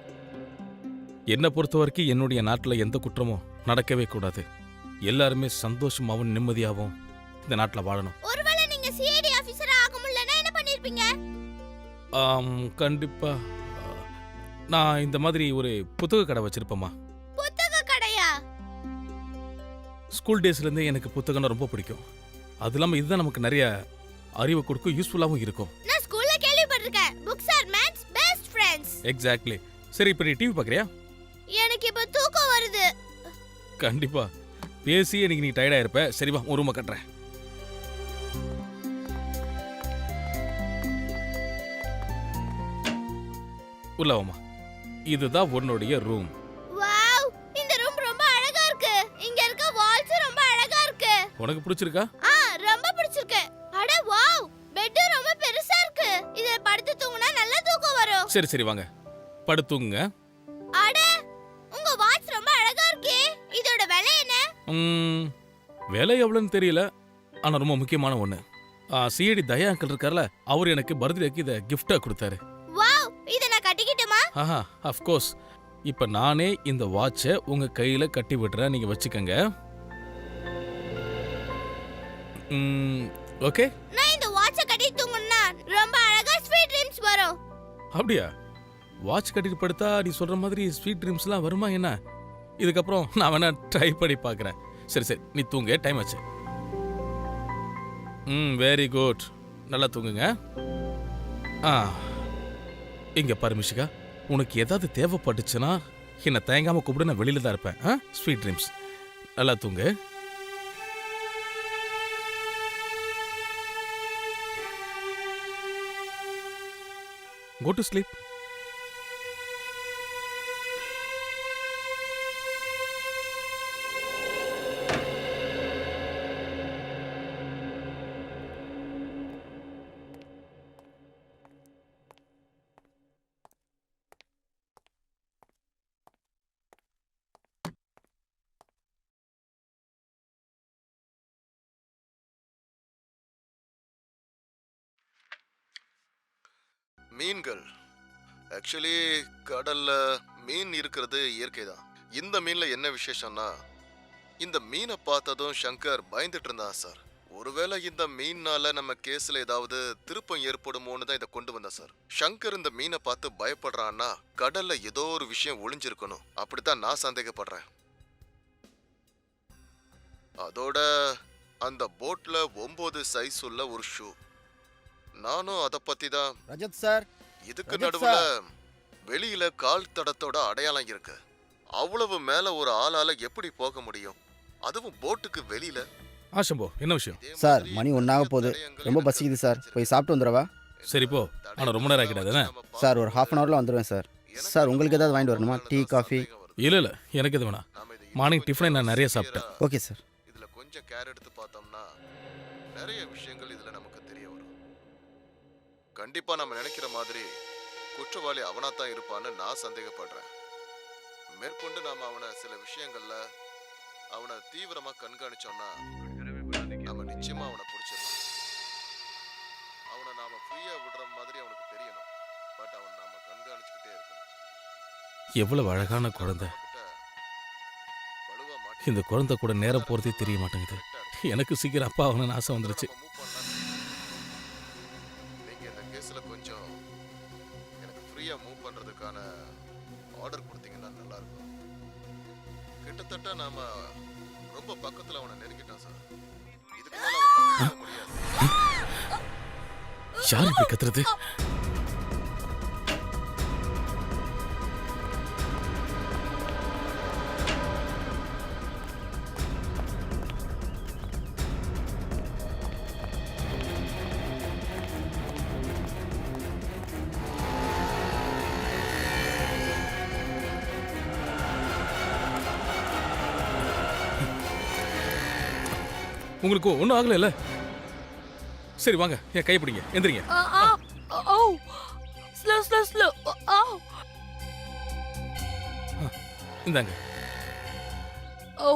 என்னை பொறுத்த வரைக்கும் என்னுடைய நாட்டில் எந்த குற்றமும் நடக்கவே கூடாது. எல்லாருமே சந்தோஷமாவும் நிம்மதியாகவும் இந்த நாட்டில் வாழணும். ஒருவேளை நீங்க சிஐடி ஆபீசரா ஆக முடியலனா என்ன பண்ணிருப்பீங்க? கண்டிப்பா நான் இந்த மாதிரி ஒரு புத்தக கடை வச்சிருப்பேம்மா. புத்தக கடையா? ஸ்கூல் டேஸ்லேருந்தே எனக்கு புத்தகம்னா ரொம்ப பிடிக்கும். அது இல்லாமல் இதுதான் நமக்கு நிறைய அறிவை கொடுக்கும், யூஸ்ஃபுல்லாகவும் இருக்கும். நான் ஸ்கூல்ல கேள்விப்பட்டிருக்கேன், books are man's best friends. Exactly. சரி இப்போ நீ டிவி பார்க்குறியா? எனக்கு இப்ப தூக்கம் வருது. கண்டிப்பா பேசி இன்னைக்கு நீ டயர்டா இருப்ப. சரி வா, ஒரு ரூமை கட்டுறேன். உள்ள வாமா. இதுதான் உன்னுடைய ரூம். வாவ், இந்த ரூம் ரொம்ப அழகா இருக்கு. இங்க இருக்க வால்ஸ் ரொம்ப அழகா இருக்கு. உனக்கு பிடிச்சிருக்கா? ரொம்ப பிடிச்சிருக்கு. அட வாவ், பெட் ரொம்ப பெருசா இருக்கு. இதுல படுத்து தூங்குனா நல்லா தூக்கம் வரும். சரி வாங்க படுத்துங்க. அட, உங்க வாட்ச் ரொம்ப அழகா இருக்கே. இதோட விலை என்ன? விலை எவ்வளவுன்னு தெரியல, ஆனா ரொம்ப முக்கியமான ஒண்ணு. சிஐடி தயா அங்கிள் இருக்கார்ல, அவர் எனக்கு பர்த்டேக்கு இதை கிஃப்டா கொடுத்தாரு. வாவ், இத நான் கட்டிக்கிட்டுமா? Of course. இப்ப நானே இந்த வாட்சை உங்க கையில கட்டி விடுறேன், நீங்க வச்சுக்கங்க. ஓகே. நான் இந்த வாட்சை கட்டி தூங்குனா ரொம்ப அழகா ஸ்வீட் ட்ரீம்ஸ் வரும். அப்படியா? வாட்ச் கட்டிட்டு படுத்தா நீ சொல்ற மாதிரி ஸ்வீட் ட்ரீம்ஸ்லாம் வருமா என்ன? இதுக்கப்புறம் நான் வேணா ட்ரை பண்ணி பார்க்குறேன். சரி நீ தூங்க, டைம் ஆச்சு. வெரி குட், நல்லா தூங்குங்க. இங்க பாரு மிஷிகா, உனக்கு ஏதாவது தேவைப்பட்டுச்சுன்னா என்னை தயங்காம கூப்பிடு, நான் வெளியில தான் இருப்பேன். ஸ்வீட் ட்ரீம்ஸ், நல்லா தூங்கு. Go to sleep. மீன்கள் ஆக்சுவலி கடல்ல மீன் இருக்கிறது இயற்கை தான். இந்த மீன்ல என்ன விசேஷம்னா, இந்த மீனை பார்த்ததும் சங்கர் பயந்துட்டு இருந்தான் சார். ஒருவேளை இந்த மீன்னால நம்ம கேஸ்ல ஏதாவது திருப்பம் ஏற்படுமோன்னு தான் இதை கொண்டு வந்தேன் சார். சங்கர் இந்த மீனை பார்த்து பயப்படுறான்னா கடல்ல ஏதோ ஒரு விஷயம் ஒளிஞ்சிருக்கணும், அப்படித்தான் நான் சந்தேகப்படுறேன். அதோட அந்த போட்ல 9 சைஸ் உள்ள ஒரு ஷூ. நானும் அதை பத்தி தான். ரஜத் சார், இதுக்கு நடுவுல வெளியில கால் தடத்தோட அடையாளம் இருக்கு. அவ்வளவு மேல ஒரு ஆளால எப்படி போக முடியும், அதுவும் போட்டுக்கு வெளியில? ஆஷம்போ, என்ன விஷயம்? சார் மணி 1 ஆக போகுது, ரொம்ப பசிக்குது சார், போய் சாப்பிட்டு வந்துடவா? சரி போ, ஆனா ரொம்ப நேரம் ஆகிடாதுன்னு. சார் ஒரு ½ ஹவர்ல வந்துடுவேன் சார். சார் உங்களுக்கு ஏதாவது வாங்கிட்டு வரணுமா? Tea coffee? இல்ல எனக்கு எது வேணாம். மார்னிங் டிஃபனை நான் நிறைய சாப்பிட்டேன். Okay sir. இதுல கொஞ்சம் கேர் எடுத்து பார்த்தோம்னா நிறைய விஷயங்கள் இதுல நமக்கு தெரிய வரும். கண்டிப்பா நம்ம நினைக்கிற மாதிரி குற்றவாளி அவனாத்தான் இருப்பான்னு நான் சந்தேகப்படுறேன். மேற்கொண்டு நாம அவனை சில விஷயங்கள்ல அவனை தீவிரமா கண்காணிச்சோம்னா நம்ம நிச்சயமா அவனை பிடிச்சிடலாம். அவனை நாம ஃப்ரீயா விடுற மாதிரி அவனுக்கு தெரியணும். பட் அவன் நாம கண்காணிச்சுக்கிட்டே இருக்கணும். எவ்வளவு அழகான குழந்தை. இந்த குழந்தை கூட நேரம் போறதே தெரிய மாட்டேங்குது. எனக்கு சீக்கிரம் அப்பா அவனு ஆசை வந்துருச்சு. நீங்க இந்த கேஸ்ல கொஞ்சம் எனக்கு ஃப்ரீயா மூவ் பண்றதுக்கான ஆர்டர் கொடுத்தீங்கன்னா நல்லா இருக்கும். கிட்டத்தட்ட நாம ரொம்ப பக்கத்துல அவனை நெருங்கிட்டோம் சார். இதுக்கு மேல அவன் தப்பிக்க முடியாது. யார் இப்படி கத்துறது? உங்களுக்கு ஒன்றும் ஆகலைல்ல? சரி வாங்க, என் கை பிடிங்க, எந்திரிங்க. ஓ ஸ்லோ ஸ்லோ ஸ்லோ. இந்தாங்க. ஓ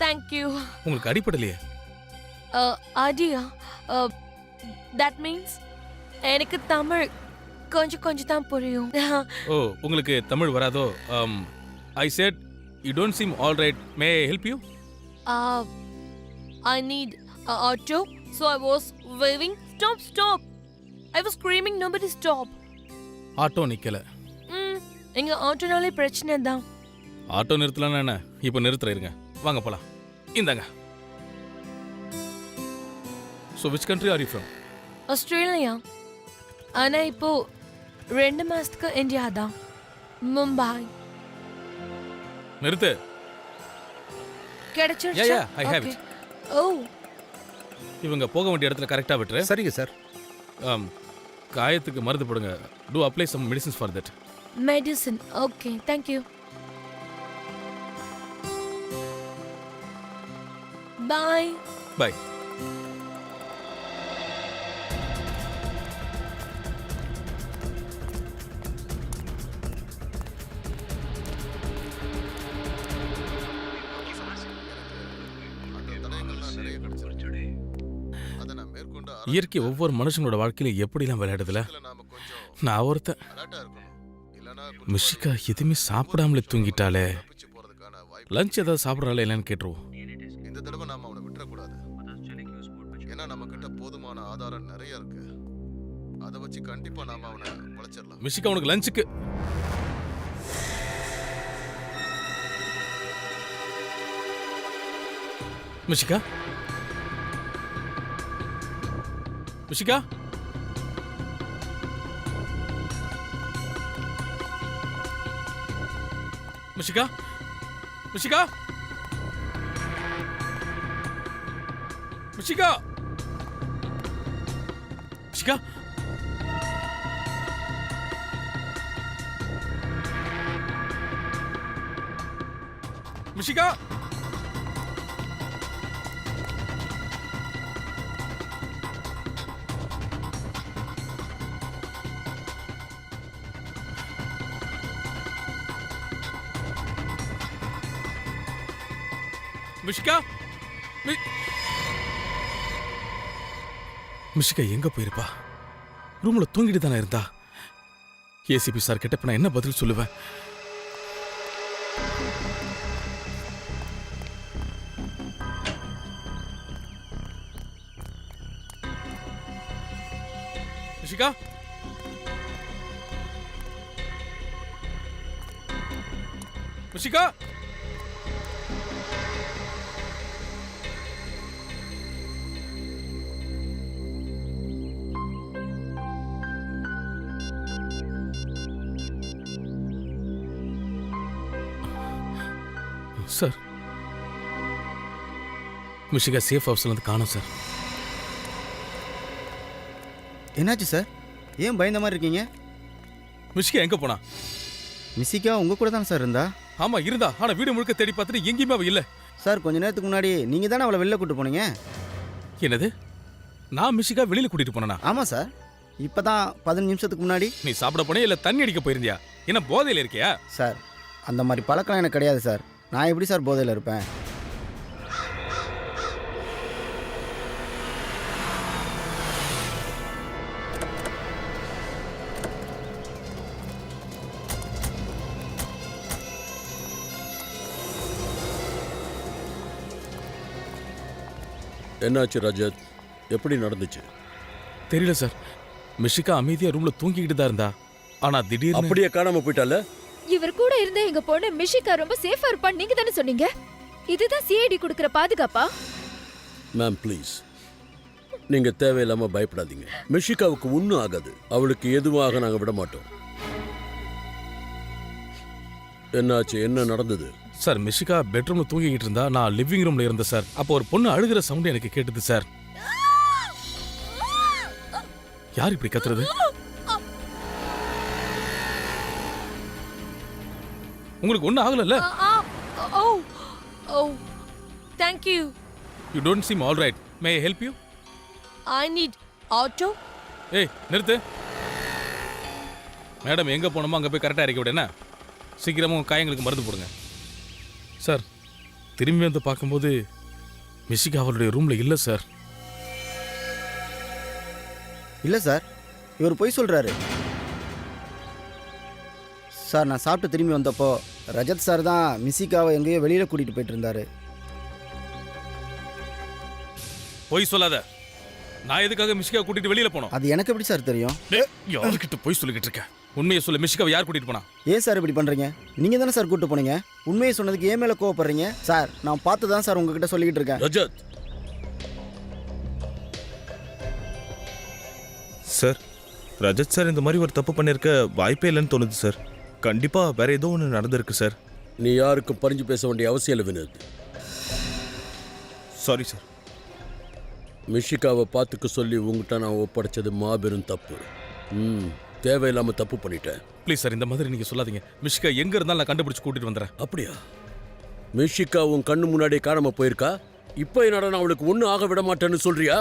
தேங்க் யூ. உங்களுக்கு அடிப்படலையே? அடியா? தட் மீன்ஸ் எனக்கு தமிழ் கொஞ்சம் கொஞ்சம் தான் புரியும். ஓ, உங்களுக்கு தமிழ் வராதோ? I said you don't seem all right. May I help you? I need an auto, so I was waving. Stop, stop! I was screaming, nobody stop. Auto நிக்கல. எங்க ஆட்டோனாலே பிரச்சனை தான். ஆட்டோ நிறுத்தலன்னா என்ன? இப்போ நிறுத்துறீங்க. வாங்க போலாம். இந்தாங்க. So which country are you from? Australia. ஆனா இப்போ 2 மாசத்துக்கு இந்தியா தான். மும்பை. நிறுத்து. கிடைச்சிருச்சா? Yeah, I have it. ஓ இவங்க போக வேண்டிய இடத்துல கரெக்டா விட்டுரு. சரிங்க சார். காயத்துக்கு மருந்து போடுங்க. Do apply some medicines for that. Medicine. Okay, thank you. Bye. Bye. அந்த தடயங்கள்லாம் நிறைய கிடைச்சிருக்கு. அதை நான் மேற்கொண்டு இயற்கை ஒவ்வொரு மனுஷங்களோட வாழ்க்கையில எப்படிலாம் விளையாடுதுல. ஆராய்ச்சியில நாம கொஞ்சம் நான் ஒருத்தன். அலர்ட்டா இருக்கணும். இல்லனா மிஷிகா எதுவுமே சாப்பிடாமலே தூங்கிட்டாளே. தப்பிச்சு போறதுக்கான வாய்ப்பு. லஞ்ச் ஏதாவது சாப்பிட்றாளே இல்லைன்னு கேட்டுருவோம். இந்த தடவை நாம அவனை விட்டுறக்கூடாது. ஏன்னா நம்ம கிட்ட போதுமான ஆதாரம் நிறைய இருக்கு. அதை வச்சு கண்டிப்பா நாம அவனை பழச்சிடலாம். மிஷிகா உனக்கு லஞ்சுக்கு. மிஷிகா, மிஷிகா, மிஷிகா, மிஷிகா, மிஷிகா, மிஷிகா. மிஷிகா, மிஷிகா, மிஷிகா எங்க போயிருப்பா? ரூம்ல தூங்கிட்டு தானே இருந்தா. ஏசிபி சார் கிட்ட இப்ப நான் என்ன பதில் சொல்லுவேன்? மிஷிகா, மிஷிகா, சார், மிஷிகா சேஃப் ஹவுஸ்ல இருந்து காணோம் சார். என்னாச்சு சார்? ஏன் பயந்த மாதிரி இருக்கீங்க? மிஷிகா எங்க போனா? மிஸ்ஸிக்கா உங்கள் கூட தானே சார் இருந்தா? ஆமா இருந்தா. ஆனா வீடு முழுக்க தேடி பார்த்துட்டு எங்கேயுமே அவ இல்ல. சார் கொஞ்ச நேரத்துக்கு முன்னாடி நீங்கள் தானே அவளை வெளில கூட்டு போனீங்க? என்னது? நான் மிஷிகா வெளியில கூட்டிட்டு போனா? ஆமாம் சார். இப்போ தான் 15 நிமிஷத்துக்கு முன்னாடி. நீ சாப்பிட போனே இல்ல தண்ணி அடிக்க போயிருந்தியா? என்ன போதையில இருக்கியா? சார் அந்த மாதிரி பழக்கம் எனக்கு கிடையாது சார். நான் எப்படி சார் போதையில் இருப்பேன்? என்னாச்சு ரஜத்? எப்படி நடந்துச்சு? தெரியல சார். மிஷிகா அமைதியா ரூம்ல தூங்கிக்கிட்டு தான் இருந்தா. ஆனா திடீர்னு அப்படியே காணாம போயிட்டால. இவர் கூட இருந்த எங்க பொண்ணு மிஷிகா ரொம்ப சேஃபா இருப்பான்னு நீங்க தானே சொன்னீங்க. இதுதான் சிஐடி கொடுக்கிற பாதுகாப்பா? மேம் ப்ளீஸ், நீங்க தேவையில்லாம பயப்படாதீங்க. மிஷிகாவுக்கு ஒன்றும் ஆகாது. அவளுக்கு எதுவாக நாங்க விட மாட்டோம். என்னாச்சு? என்ன நடந்தது? சார், மிஷிகா பெட்ரூம்ல தூங்கிக்கிட்டு இருந்தா. நான் லிவிங் ரூம்ல இருந்தேன் சார். அப்போ ஒரு பொண்ணு அழுகிற சவுண்ட் எனக்கு கேட்டது சார். யார் இப்படி கத்துறது? உங்களுக்கு ஒன்றும் ஆகலல்ல? Oh, thank you. You don't seem all right. May I help you? I need auto. ஏய் நிறுத்து. மேடம் எங்கே போனோமோ அங்கே போய் கரெக்டாக இறக்கி விடு என்ன? சீக்கிரமாக காயங்களுக்கு மருந்து போடுங்க. சார் திரும்பி வந்து பார்க்கும்போது மிஷிகா அவளுடைய ரூமில் இல்லை சார். இல்லை சார், இவர் பொய் சொல்கிறாரு. சார் நான் சாப்பிட்டு திரும்பி வந்தப்போ ரஜத் சார் தான் மிஷிகாவை எங்கேயோ வெளியில் கூட்டிகிட்டு போயிட்டு இருந்தாரு. பொய் சொல்லாத. நான் எதுக்காக மிஷிகா கூட்டிட்டு வெளியில போனோம்? அது எனக்கு எப்படி சார் தெரியும்? யாருக்கிட்ட பொய் சொல்லிக்கிட்டு இருக்கேன்? உண்மையை சொல்ல, மிஷிகாவை யார் கூட்டிட்டு போனா? ஏன் சார் இப்படி பண்ணுறீங்க? நீங்கள் தானே சார் கூப்பிட்டு போனீங்க. உண்மையை சொன்னதுக்கு ஏன் மேலே கோவப்படுறீங்க? சார் நான் பார்த்து தான் சார் உங்ககிட்ட சொல்லிக்கிட்டு இருக்கேன். ரஜத் சார், ரஜத் சார் இந்த மாதிரி ஒரு தப்பு பண்ணியிருக்க வாய்ப்பே இல்லைன்னு தோணுது சார். கண்டிப்பா வேற ஏதோ ஒன்று நடந்திருக்கு சார். நீ யாருக்கும் பறிஞ்சு பேச வேண்டிய அவசியம் இல்லை வினோத். Sorry sir. மிஷிகாவை பார்த்துக்க சொல்லி உங்ககிட்ட நான் ஒப்படைச்சது மாபெரும் தப்பு. தேவையில்லாம தப்பு பண்ணிட்டேன். ப்ளீஸ் சார், இந்த மாதிரி நீங்க சொல்லாதீங்க. மிஷிகா எங்க இருந்தாலும் நான் கண்டுபிடிச்சு கூட்டிட்டு வந்துடுறேன். அப்படியா? மிஷிகா உன் கண்ணு முன்னாடியே காணாம போயிருக்கா. இப்போ என்னடா நான் அவளுக்கு ஒன்றும் ஆக விட மாட்டேன்னு சொல்றியா?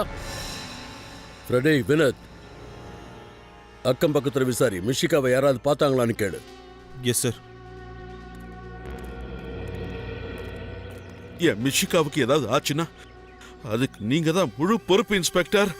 ஃப்ரெடே, வினோத், அக்கம் பக்கத்தில் விசாரி. மிஷிகாவை யாராவது பார்த்தாங்களான்னு கேளு. Yes sir. ஏன் மிஷிகாவுக்கு ஏதாவது ஆச்சுன்னா அதுக்கு நீங்க தான் முழு பொறுப்பு இன்ஸ்பெக்டர்.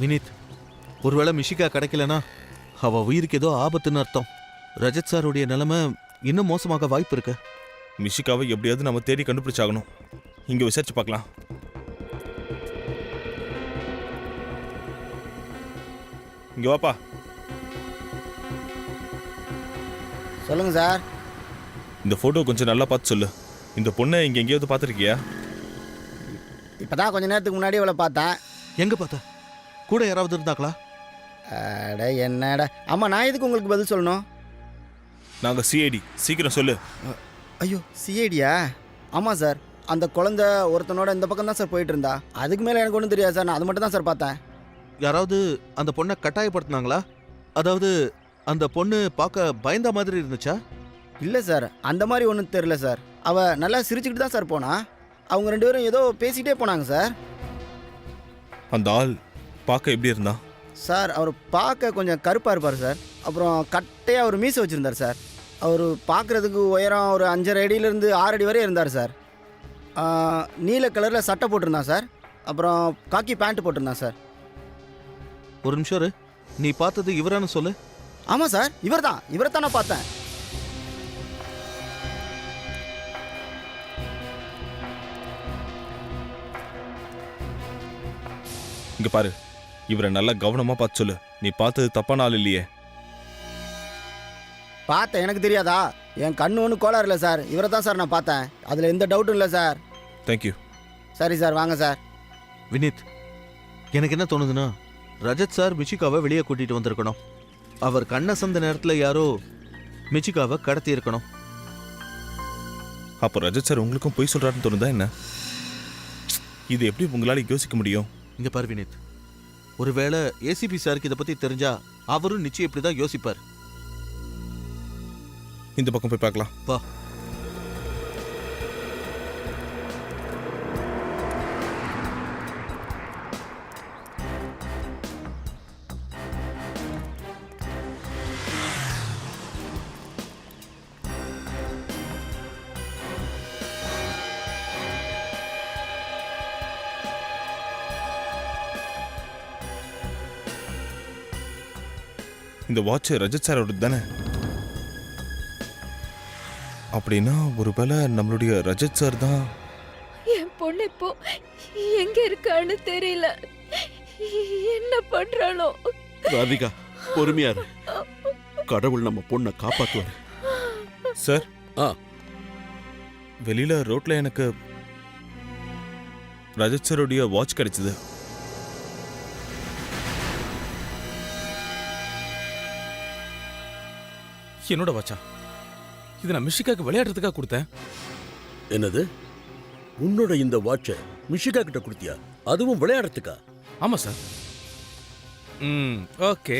வினித், ஒருவேளை மிஷிகா கிடைக்கலனா அவ உயிருக்கு ஏதோ ஆபத்துன்னு அர்த்தம். ரஜத் சாருடைய நிலைமை இன்னும் மோசமாக வாய்ப்பு இருக்கு. மிஷிகாவை எப்படியாவது நம்ம தேடி கண்டுபிடிச்சாகணும். இங்க விசாரிச்சு பார்க்கலாம். இங்க வாப்பா. சொல்லுங்க சார். இந்த போட்டோ கொஞ்சம் நல்லா பார்த்து சொல்லு. இந்த பொண்ணை இங்க எங்கேயாவது பார்த்துருக்கியா? இப்பதான் கொஞ்ச நேரத்துக்கு முன்னாடி இவளை பார்த்தேன். எங்க பார்த்த? கூட யாராவது இருந்தாங்களா? அட என்னடா. ஆமாம், நான் எதுக்கு உங்களுக்கு பதில் சொல்லணும்? நாங்க சிஐடி. சீக்கிரம் சொல்லு. ஐயோ, சிஐடியா? ஆமாம் சார், அந்த குழந்தை ஒருத்தனோட இந்த பக்கம் தான் சார் போயிட்டு இருந்தா. அதுக்கு மேலே எனக்கு ஒன்றும் தெரியாது சார். நான் அது மட்டும் தான் சார் பார்த்தேன். யாராவது அந்த பொண்ணை கட்டாயப்படுத்தினாங்களா? அதாவது அந்த பொண்ணு பார்க்க பயந்த மாதிரி இருந்துச்சா? இல்லை சார், அந்த மாதிரி ஒன்றும் தெரியல சார். அவள் நல்லா சிரிச்சுக்கிட்டு தான் சார் போனா. அவங்க ரெண்டு பேரும் ஏதோ பேசிக்கிட்டே போனாங்க சார். அந்த ஆள் பார்க்க எப்படி இருந்தான் சார்? அவர் பார்க்க கொஞ்சம் கருப்பாக இருப்பார் சார். அப்புறம் கட்டையாக ஒரு மீசை வச்சுருந்தார் சார். அவர் பார்க்குறதுக்கு உயரம் ஒரு 5.5 அடியிலேருந்து 6 அடி வரை இருந்தார் சார். நீல கலரில் சட்டை போட்டிருந்தான் சார். அப்புறம் காக்கி பேண்ட் போட்டிருந்தான் சார். ஒரு நிமிஷம் இரு. நீ பார்த்தது இவரானு சொல்லு. ஆமாம் சார், இவரை தான் நான் பார்த்தேன். இங்க பாரு, இவரை நல்லா கவனமா பார்த்து சொல்லு. நீ பார்த்தது தப்பான ஆள் இல்லையே. பார்த்தேன், எனக்கு தெரியாதா? என் கண்ணு ஒன்றும் கோளாறு இல்லை சார். இவரை தான் சார் நான் பார்த்தேன். அதில் எந்த டவுட்டும் இல்லை சார். தேங்க்யூ. சரி சார், வாங்க சார். வினித், எனக்கு என்ன தோணுதுன்னா, ரஜத் சார் மிஷிகாவை வெளியே கூட்டிட்டு வந்திருக்கணும். அவர் கண்ணசந்த நேரத்தில் யாரோ மிஷிகாவை கடத்தி இருக்கணும். அப்போ ரஜத் சார் உங்களுக்கும் பொய் சொல்றாருன்னு தோணுதா என்ன? இது எப்படி உங்களால யோசிக்க முடியும்? இங்க பாரு வினித், ஒருவேளை ஏசிபி சாருக்கு இதை பத்தி தெரிஞ்சா அவரும் நிச்சயம் இப்படிதான் யோசிப்பார். இந்த பக்கம் போய் பார்க்கலாம் வா. இந்த வாட்ச் ரஜத் சாரோட தானே? அப்படின்னா ஒருவேளை நம்மளுடைய ரஜத் சார் தான். என் பொண்ணு இப்போ எங்க இருக்கான்னு தெரியல. என்ன பண்றாளோ? ராதிகா, பொறுமையா இரு. கடவுள் நம்ம பொண்ணை காப்பாத்துவாரு. சார், வெளியில ரோட்ல எனக்கு ரஜத் சாருடைய வாட்ச் கிடைச்சது. என்னோட வாட்சா? இது நான் மிஷிகாக்கு விளையாடுறதுக்காக கொடுத்தேன். என்னது, உன்னோட இந்த வாட்சை மிஷிகா கிட்ட கொடுத்தியா? அதுவும் விளையாடுறதுக்கா? ஆமா சார். ஓகே.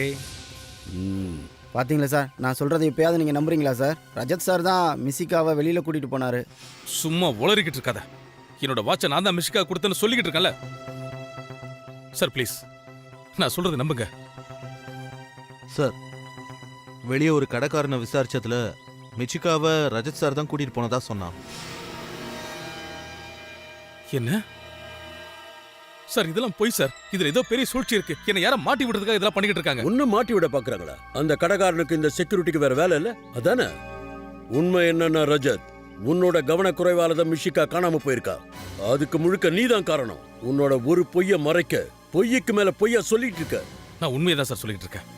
பார்த்தீங்களா சார், நான் சொல்கிறத இப்போயாவது நீங்கள் நம்புறீங்களா சார்? ரஜத் சார் தான் மிஷிகாவை வெளியில் கூட்டிகிட்டு போனார். சும்மா உளறிக்கிட்டு இருக்காத. என்னோட வாட்சை நான் தான் மிஷிகா கொடுத்தேன்னு சொல்லிக்கிட்டு இருக்கேன்ல. சார் ப்ளீஸ், நான் சொல்றது நம்புங்க சார். வெளியே ஒரு கடைக்காரனை விசாரிச்சதுல மிச்சிகாவை ரஜத் சார் தான் கூட்டிட்டு போனதா சொன்னான். என்ன சார் இதெல்லாம் போய் சார்? இதுல ஏதோ பெரிய சூழ்ச்சி இருக்கு. என்ன யார மாட்டி விடுறதுக்காக இதெல்லாம் பண்ணிக்கிட்டு இருக்காங்க. ஒன்னும் மாட்டி விட பாக்குறாங்களா? அந்த கடைக்காரனுக்கு இந்த செக்யூரிட்டிக்கு வேற வேலை இல்ல அதானே? உண்மை என்னன்னா ரஜத், உன்னோட கவனக்குறைவால தான் மிஷிகா காணாம போயிருக்கா. அதுக்கு முழுக்க நீதான் காரணம். உன்னோட ஒரு பொய்ய மறைக்க பொய்யுக்கு மேல பொய்யா சொல்லிட்டு இருக்க. நான் உண்மையை தான் சார் சொல்லிட்டு இருக்கேன்.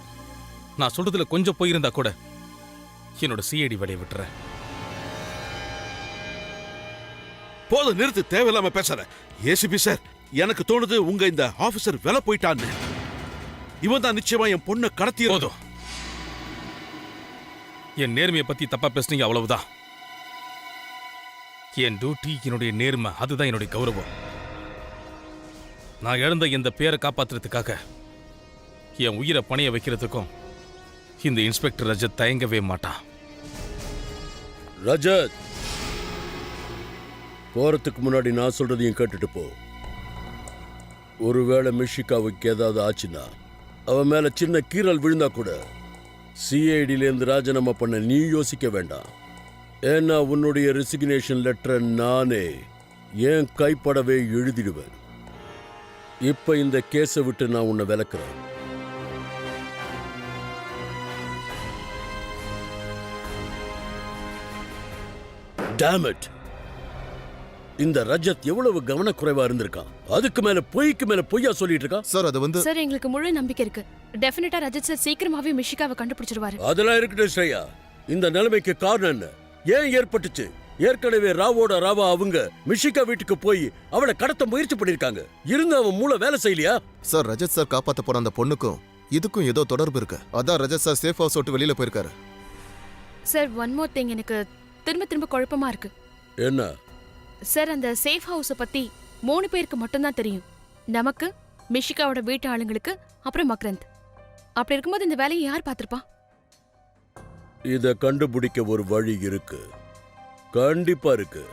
நான் சொல்றதுல கொஞ்சம் போயிருந்தா கூட என்னோட சிஐடி வேலையை விட்டுறேன். போதும், நிறுத்து. தேவையில்லாம பேசுற. ஏசிபி சார், எனக்கு தோணுது உங்க இந்த ஆபீசர் விலை போயிட்டான்னு. இவன் தான் நிச்சயமா என் பொண்ணை கடத்தி. போதும், என் நேர்மையை பத்தி தப்பா பேசுனீங்க, அவ்வளவுதான். என் டியூட்டி, என்னுடைய நேர்மை, அதுதான் என்னுடைய கௌரவம். நான் இழந்த இந்த பேரை காப்பாத்துறதுக்காக என் உயிரை பணைய வைக்கிறதுக்கும் இந்த இன்ஸ்பெக்டர் ரஜத் தயங்கவே மாட்டான். ரஜத், போறதுக்கு முன்னாடி நான் சொல்றதையும் கேட்டுட்டு போ. ஒருவேளை மிஷிகாவுக்கு ஏதாவது ஆச்சுன்னா, அவன் மேல சின்ன கீறல் விழுந்தா கூட சிஐடியிலேருந்து ராஜினாமா பண்ண நீ யோசிக்க வேண்டாம். ஏன்னா உன்னுடைய ரெசிக்னேஷன் லெட்டரை நானே ஏன் கைப்படவே எழுதிடுவேன். இப்ப இந்த கேஸை விட்டு நான் உன்னை விலக்குறேன். Damn it! இந்த ரஜத் எவ்வளவு கவனக்குறைவா இருந்திருக்கான். அதுக்கு மேல பொய்க்கு மேல பொய்யா சொல்லிட்டு இருக்கான். சார் அது வந்து சார், எங்களுக்கு முழு நம்பிக்கை இருக்கு. டெஃபினட்டா ரஜத் சார் சீக்கிரமாவே மிஷிகாவை கண்டுபிடிச்சிருவாரு. அதெல்லாம் இருக்கட்டும் ஸ்ரேயா. இந்த நிலைமைக்கு காரணம் என்ன? ஏன் ஏற்பட்டுச்சு? ஏற்கனவே ராவோட ராவா அவங்க மிஷிகா வீட்டுக்கு போய் அவளை கடத்த முயற்சி பண்ணிருக்காங்க. இருந்து அவன் மூளை வேலை செய்யலையா? சார், ரஜத் சார் காப்பாத்த போற அந்த பொண்ணுக்கும் இதுக்கும் ஏதோ தொடர்பு இருக்கு. அதான் ரஜத் சார் சேஃப் ஹவுஸ் விட்டு வெளியில போயிருக்காரு. சார், ஒன் மோர் திங், எனக்கு திரும்ப திரும்ப குழப்பமா இருக்கு. என்ன சார், அந்த சேஃப் ஹவுஸை பத்தி 3 பேருக்கு மட்டும்தான் தெரியும். நமக்கு, மிஷிகாவோட வீட்டு ஆளுங்களுக்கு, அப்புறம் மக்ரந்த். அப்படி இருக்கும்போது இந்த வேலையை யார் பார்த்திருப்பா? இத கண்டுபிடிக்க ஒரு வழி இருக்கு. கண்டிப்பா இருக்கு.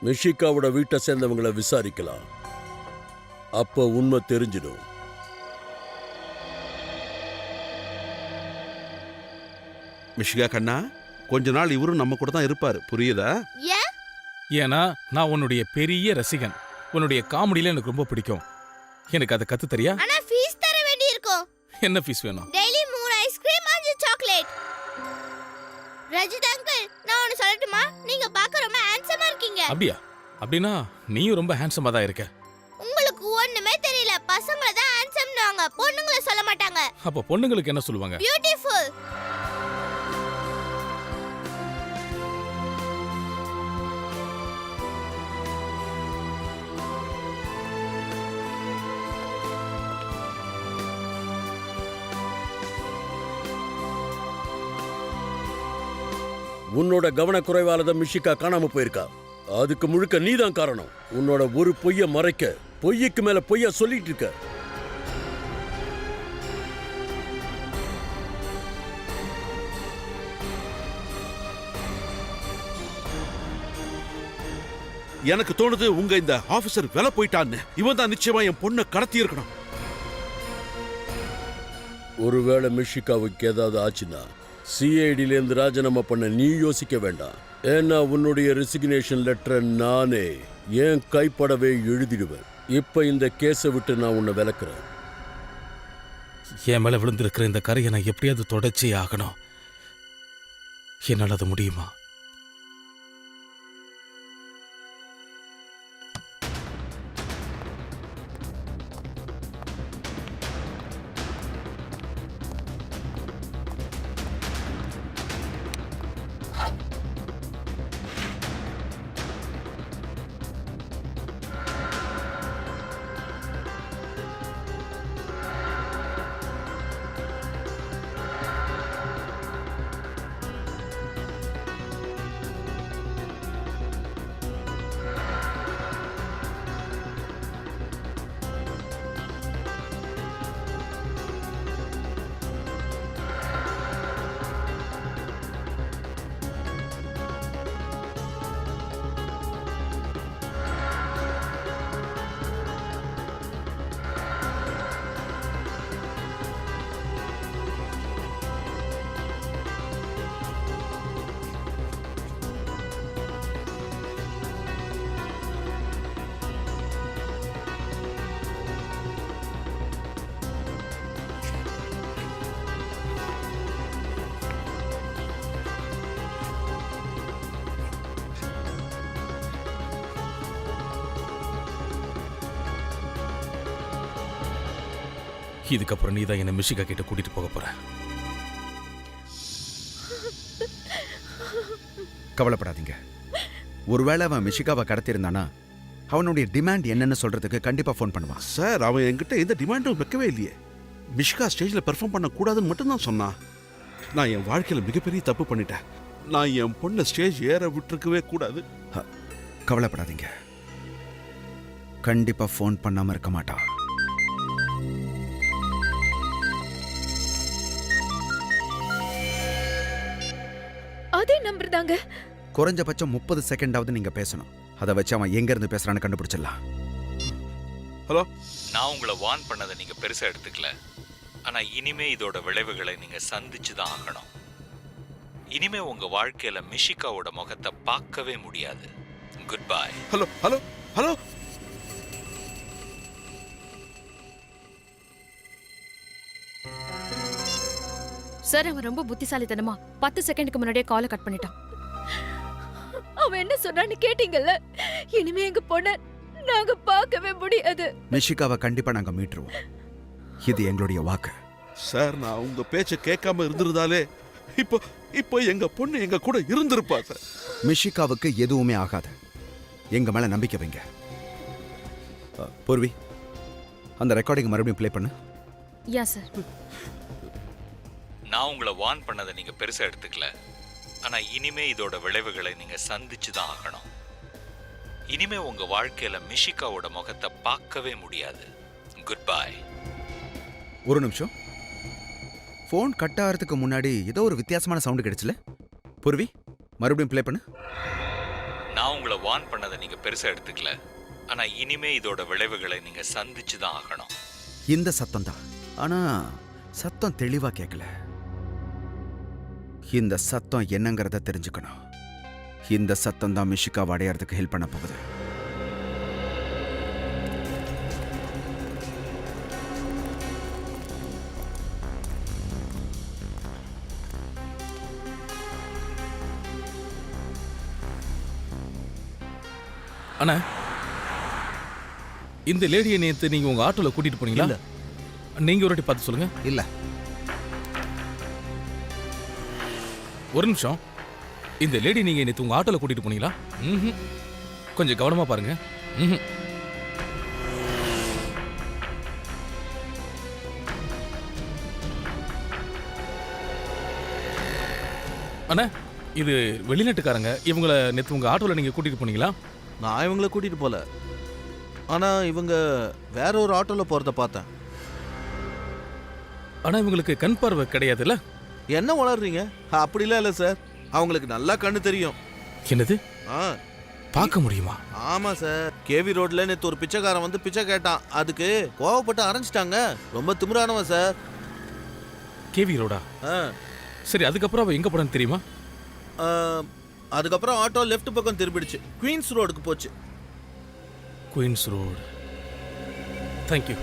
மிஷிகாவோட வீட்டை சேர்ந்தவங்களை விசாரிக்கலாம். அப்ப உண்மை தெரிஞ்சிடும். மிஷிகா கண்ணா, கொஞ்ச நாள் இவரும் நம்ம கூட தான் இருப்பாரு, புரியுதா? ஏன்னா நான் உன்னுடைய பெரிய ரசிகன். உன்னுடைய காமெடியில எனக்கு ரொம்ப பிடிக்கும். எனக்கு அதை கத்து தெரியா? ஆனா ஃபீஸ் தர வேண்டி இருக்கும். என்ன ஃபீஸ் வேணும்? Daily 3 ice cream 5 chocolate. Rajith uncle, நான் ஒன்னு சொல்லட்டுமா? நீங்க பார்க்க ரொம்ப ஹேண்ட்ஸமா இருக்கீங்க. அப்படியா? அப்படினா நீயும் ரொம்ப ஹேண்ட்ஸமா தான் இருக்க. உங்களுக்கு ஒண்ணுமே தெரியல. பசங்கள தான் ஹேண்ட்ஸம்னுவாங்க, பொண்ணுங்கள சொல்ல மாட்டாங்க. அப்ப பொண்ணுங்களுக்கு என்ன சொல்லுவாங்க? பியூட்டிஃபுல். உன்னோட கவனக்குறைவால தான் மிஷிகா காணாம போயிருக்கா. அதுக்கு முழுக்க நீதான் காரணம். உன்னோட ஒரு பொய்ய மறைக்க பொய்யுக்கு மேல பொய்யா சொல்லிட்டு இருக்க. எனக்கு தோணுது உங்க இந்த ஆபீசர் விலை போயிட்டான்னு. இவன் தான் நிச்சயமா என் பொண்ணை கடத்தி இருக்கணும். ஒருவேளை மிஷிகாவுக்கு ஏதாவது ஆச்சுன்னா சிஐடியிலேருந்து ராஜினாமா பண்ண நீ யோசிக்க வேண்டாம். ஏன்னா உன்னுடைய ரெசிக்னேஷன் லெட்டரை நானே ஏன் கைப்படவே எழுதிடுவேன். இப்ப இந்த கேஸை விட்டு நான் உன்னை விலக்குறேன். என் மேல விழுந்திருக்கிற இந்த கரையை நான் எப்படியாவது தொடச்சே ஆகணும். என்னால் அது முடியுமா? இதுக்கப்புறம் நீ தான் என்னை மிஷிகா கிட்ட கூட்டிட்டு போக போற. கவலைப்படாதீங்க. ஒருவேளை அவன் மிஷிகாவை கடத்திருந்தானா அவனுடைய டிமாண்ட் என்னன்னு சொல்றதுக்கு கண்டிப்பா ஃபோன் பண்ணுவான். சார் அவன் என்கிட்ட எந்த டிமாண்டும் வைக்கவே இல்லையே. மிஷிகா ஸ்டேஜில் பெர்ஃபார்ம் பண்ணக்கூடாதுன்னு மட்டும்தான் சொன்னான். நான் என் வாழ்க்கையில் மிகப்பெரிய தப்பு பண்ணிட்டேன். நான் என் பொண்ணை ஸ்டேஜ் ஏற விட்டுருக்கவே கூடாது. கவலைப்படாதீங்க, கண்டிப்பா ஃபோன் பண்ணாம இருக்க மாட்டான். அதே நம்பர் தாங்க. குறைஞ்சபட்சம் 30 செகண்டாவது நீங்க பேசணும். அதை வச்சு அவன் எங்க இருந்து பேசுறான்னு கண்டுபிடிச்சிடலாம். ஹலோ, நான் உங்களை வார்ன் பண்ணதை நீங்க பெருசா எடுத்துக்கல. ஆனா இனிமே இதோட விளைவுகளை நீங்க சந்திச்சு தான் ஆகணும். இனிமே உங்க வாழ்க்கையில மிஷிகாவோட முகத்தை பார்க்கவே முடியாது. Good bye. Hello hello hello. Sir அவன் ரொம்ப புத்திசாலித்தனமா 10 செகண்டுக்கு முன்னாடியே காலை கட் பண்ணிட்டான். அவன் என்ன சொன்னான்னு கேட்டீங்கல்ல? இனிமே எங்க பொண்ண நாங்க பார்க்கவே முடியாது. மிஷிகாவை கண்டிப்பா நாங்க மீட்டுருவோம். இது எங்களுடைய வாக்கு. சார் நான் உங்க பேச்ச கேட்காம இருந்திருந்தாலே இப்போ எங்க பொண்ணு எங்க கூட இருந்திருப்பா சார். மிஷிகாவுக்கு எதுவுமே ஆகாது. எங்க மேல நம்பிக்கை வைங்க. பூர்வி, அந்த ரெக்கார்டிங் மறுபடியும் ப்ளே பண்ணு. யா சார். நான் உங்களை வார்ன் பண்ணதை நீங்க பெருசா எடுத்துக்கல. ஆனா இனிமே இதோட விளைவுகளை நீங்க சந்திச்சு தான் ஆகணும். இனிமே உங்க வாழ்க்கையில மிஷிகாவோட முகத்தை பார்க்கவே முடியாது. Good bye. ஒரு நிமிஷம். ஃபோன் கட் ஆகிறதுக்கு முன்னாடி ஏதோ ஒரு வித்தியாசமான சவுண்டு கிடைச்சுல? பூர்வி, மறுபடியும் ப்ளே பண்ணு. நான் உங்களை வார்ன் பண்ணதை நீங்க பெருசா எடுத்துக்கல. ஆனா இனிமே இதோட விளைவுகளை நீங்க சந்திச்சு தான் ஆகணும். இந்த சத்தம் தான். ஆனா சத்தம் தெளிவா கேட்கல. இந்த சத்தம் என்னங்கிறத தெரிஞ்சுக்கணும். இந்த சத்தம் தான் மிஷிகா அடையறதுக்கு ஹெல்ப் பண்ண போகுது. அண்ணா, இந்த லேடியை நேத்து நீங்க உங்க ஆட்டோல கூட்டிட்டு போனீங்களா? இல்ல. நீங்க ஒரு வாட்டி பார்த்து சொல்லுங்க. இல்ல. ஒரு நிமிஷம். இந்த லேடி நீங்க நேத்து உங்க ஆட்டோல கூட்டிட்டு போனீங்களா? கொஞ்சம் கவனமா பாருங்க. அண்ணா, இது வெளிநாட்டுக்காரங்க. இவங்கள நேத்து உங்க ஆட்டோல நீங்க கூட்டிட்டு போனீங்களா? நான் இவங்கள கூட்டிட்டு போல. ஆனா இவங்க வேற ஒரு ஆட்டோல போறத பார்த்தேன். ஆனா இவங்களுக்கு கண் பார்வை கிடையாதுல்ல? என்ன வளர்றீங்க? அப்படிலாம் இல்ல சார், அவங்களுக்கு நல்லா கண்ணு தெரியும். என்னது? ஆ, பார்க்க முடியுமா? ஆமா சார். கேவி ரோட்ல நேத்து ஒரு பிச்சைக்காரன் வந்து பிச்சை கேட்டான். அதுக்கு கோவப்பட்டு அரைஞ்சிட்டாங்க. ரொம்ப திமிரானவன் சார். கேவி ரோடா? சரி, அதுக்கப்புறம் அவ எங்க போறான்னு தெரியுமா? அதுக்கப்புறம் ஆட்டோ லெஃப்ட் பக்கம் திரும்பிடுச்சு. குயின்ஸ் ரோடுக்கு போச்சு. Queens Road. தேங்க்யூ.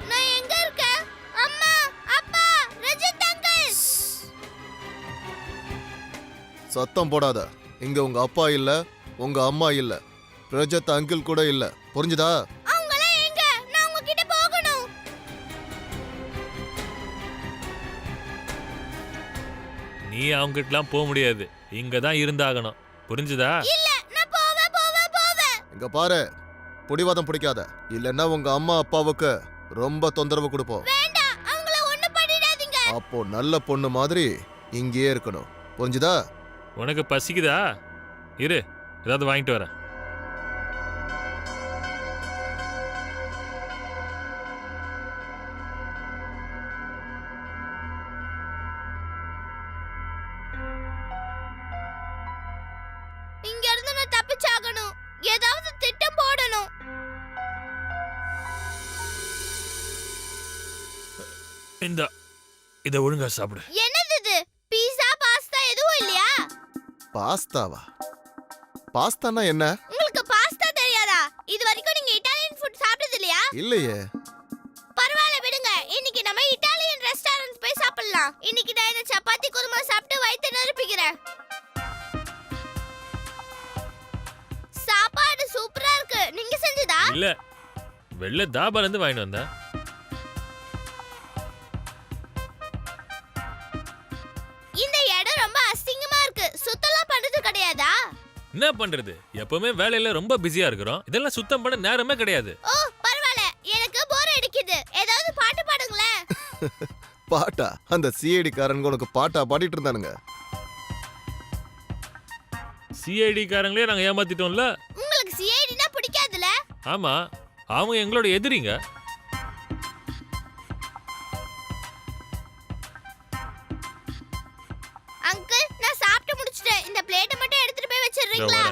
நான் எங்க இருக்கேன்? அம்மா, அப்பா, ரஜித் அங்கிள். சத்தம் போடாத. இங்க உங்க அப்பா இல்ல, உங்க அம்மா இல்ல, ரஜத் அங்கிள் கூட இல்ல. புரிஞ்சுதா? அவங்களே எங்க? நான் உங்ககிட்ட போகணும். நீ அவங்ககிட்டலாம் போக முடியாது. இங்க தான் இருந்தாகணும். புரிஞ்சுதா? இல்ல, நான் போவேன். இங்க பாரு, புடிவாதம் பிடிக்காத. இல்லன்னா உங்க அம்மா அப்பாவுக்கு ரொம்ப தொந்தரவு கொடுப்போம். வேண்டாம், அவங்கள ஒண்ணு பண்ணிடாதீங்க. அப்போ நல்ல பொண்ணு மாதிரி இங்கேயே இருக்கணும். புரிஞ்சுதா? உனக்கு பசிக்குதா? இரு, ஏதாவது வாங்கிட்டு வரேன். தப்பிச்சாகணும். ஏதாவது திட்டம் போடணும். இத ஒழுங்கா சாப்பிடு. என்னது இது? பீஸா பாஸ்தா எதுவும் இல்லையா? பாஸ்தாவா? பாஸ்தானா என்ன? உங்களுக்கு பாஸ்தா தெரியாதா? இது வரைக்கும் நீங்க இட்டாலியன் ஃபுட் சாப்பிட்டது இல்லையா? இல்லையே. பரவாயில்ல விடுங்க. இன்னைக்கு நம்ம இட்டாலியன் ரெஸ்டாரண்ட் போய் சாப்பிடலாம். இன்னைக்கு நான் இந்த சப்பாத்தி குருமா சாப்பிட்டு வயித்தை நிரப்பிக்கிறேன். சாப்பாடு சூப்பரா இருக்கு. நீங்க செஞ்சதா? இல்ல, வெள்ள தாபால இருந்து வாங்கிட்டு வந்தேன். இந்த இடம் ரொம்ப அசிங்கமா இருக்கு. சுத்தலாம் பண்றது கிடையாதா? என்ன பண்றது, எப்பவுமே வேலையில ரொம்ப பிஸியா இருக்கிறோம். இதெல்லாம் சுத்தம் பண்ண நேரமே கிடையாது. ஓ பரவாயில்ல, எனக்கு போர் அடிக்குது. ஏதாவது பாட்டு பாடுங்களேன். பாட்டா? அந்த சிஐடி காரங்க உனக்கு பாட்டா பாடிட்டு இருந்தானுங்க. சிஐடி காரங்களே நாங்க ஏமாத்திட்டோம்ல. உங்களுக்கு சிஐடினா பிடிக்காதுல? ஆமா, அவங்க எங்களோட எதிரிங்க. அங்கிள், நான் சாப்பிட்டு முடிச்சிட்டேன். இந்த பிளேட்டை மட்டும் எடுத்துட்டு போய் வச்சிடுறீங்களா?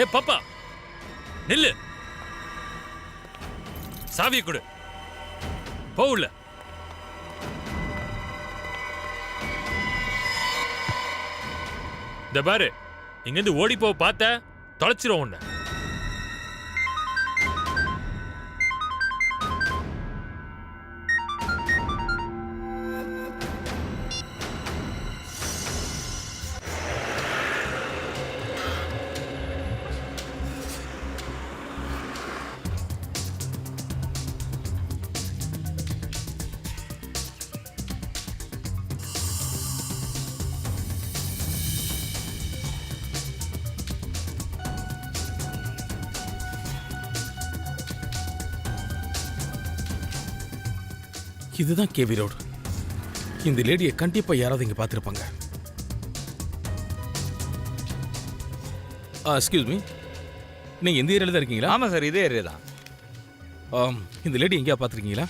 ஏ பாப்பா, நில்லு. சாவியை கொடு. போகல. இந்த பாரு, இங்கிருந்து ஓடி போ பார்த்த தொலைச்சிரும் உன்னை. இதுதான் கேவி ரோடு. இந்த லேடியை கண்டிப்பா யாராவது இங்க பார்த்திருப்பாங்க. எக்ஸ்கியூஸ் மீ, நீங்க இந்த ஏரியால தான் இருக்கீங்களா? ஆமா சார், இதே ஏரியா தான். இந்த லேடி எங்கேயா பார்த்துருக்கீங்களா?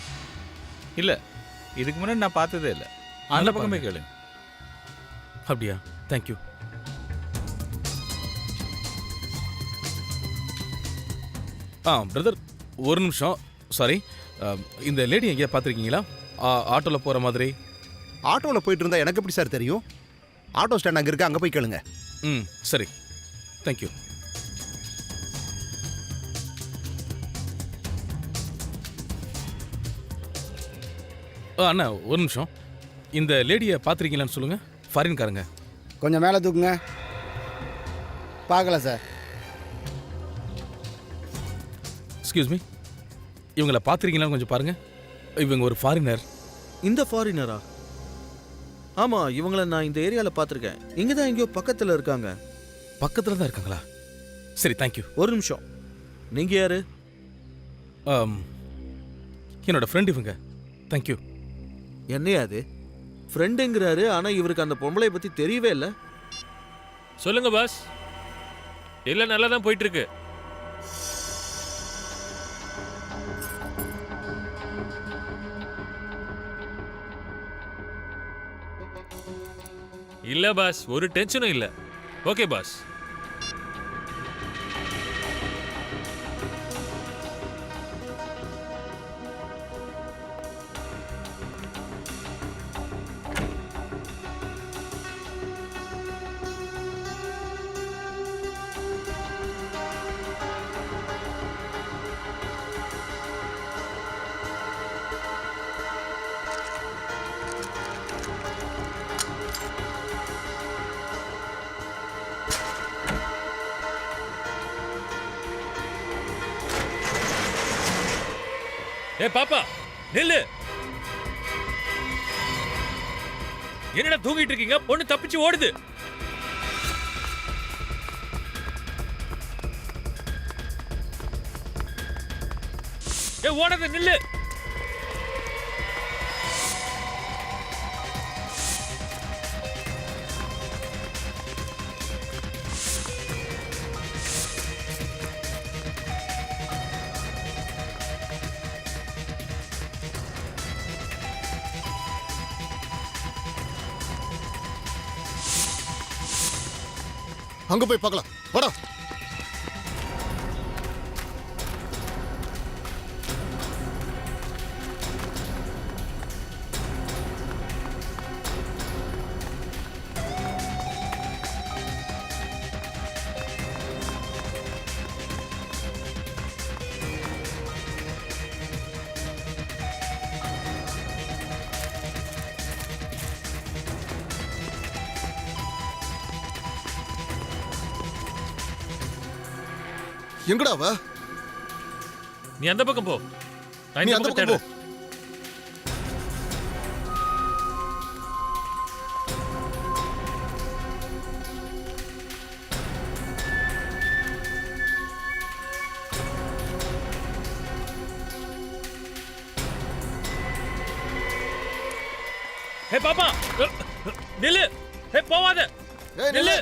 இல்ல, இதுக்கு முன்னாடி நான் பார்த்ததே இல்லை. அந்த பக்கமே கேளு. அப்படியா? தேங்க்யூ. பிரதர், ஒரு நிமிஷம். சாரி, இந்த லேடி எங்கேயா பார்த்துருக்கீங்களா? ஆட்டோவில் போகிற மாதிரி. ஆட்டோவில் போயிட்டு இருந்தா எனக்கு எப்படி சார் தெரியும்? ஆட்டோ ஸ்டாண்ட் அங்கே இருக்கு, அங்கே போய் கேளுங்க. ம், சரி, தேங்க்யூ. அண்ணா ஒரு நிமிஷம், இந்த லேடியை பார்த்துருக்கீங்களான்னு சொல்லுங்கள். ஃபாரின்காரங்க. கொஞ்சம் மேலே தூக்குங்க. பார்க்கல சார். எக்ஸ்கியூஸ் மீ, இவங்களை பார்த்துருக்கீங்களான்னு கொஞ்சம் பாருங்கள். இவங்க ஒரு ஃபாரினர். இந்த ஃபாரினரா? ஆமாம், இவங்கள நான் இந்த ஏரியாவில் பார்த்துருக்கேன். இங்கே தான் எங்கேயோ பக்கத்தில் இருக்காங்க. பக்கத்தில் தான் இருக்காங்களா? சரி, தேங்க்யூ. ஒரு நிமிஷம், நீங்கள் யாரு? என்னோட ஃப்ரெண்ட் இவங்க. தேங்க்யூ. என்னையா அது? ஃப்ரெண்டுங்கிறாரு, ஆனால் இவருக்கு அந்த பொம்பளை பற்றி தெரியவே இல்லை. சொல்லுங்க பாஸ். எல்லாம் நல்லா தான் போயிட்டு இருக்கு. இல்ல பாஸ், ஒரு டென்ஷனும் இல்ல. Okay pass. ஏ பாப்பா நில்லு. என்னடா தூங்கிட்டு இருக்கீங்க? பொண்ணு தப்பிச்சு ஓடுது. ஏ ஓடாத நில்லு. அங்க போய் பார்க்கலாம் வாடா. எங்கடா அவ? நீ அந்த பக்கம் போ. நான் நீ இந்த அந்த பக்கம் பக்கம் போ. தேடுறேன். ஹே பாப்பா நில்லு. ஹே போவாத. ஏய் நில்லு.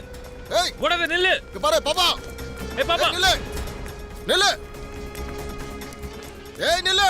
ஏய் ஓடாத நில்லு. இங்க பாரு பாப்பா. ஹே பாப்பா ஏய், நில்லு நில்லு. ஏய் நில்லு.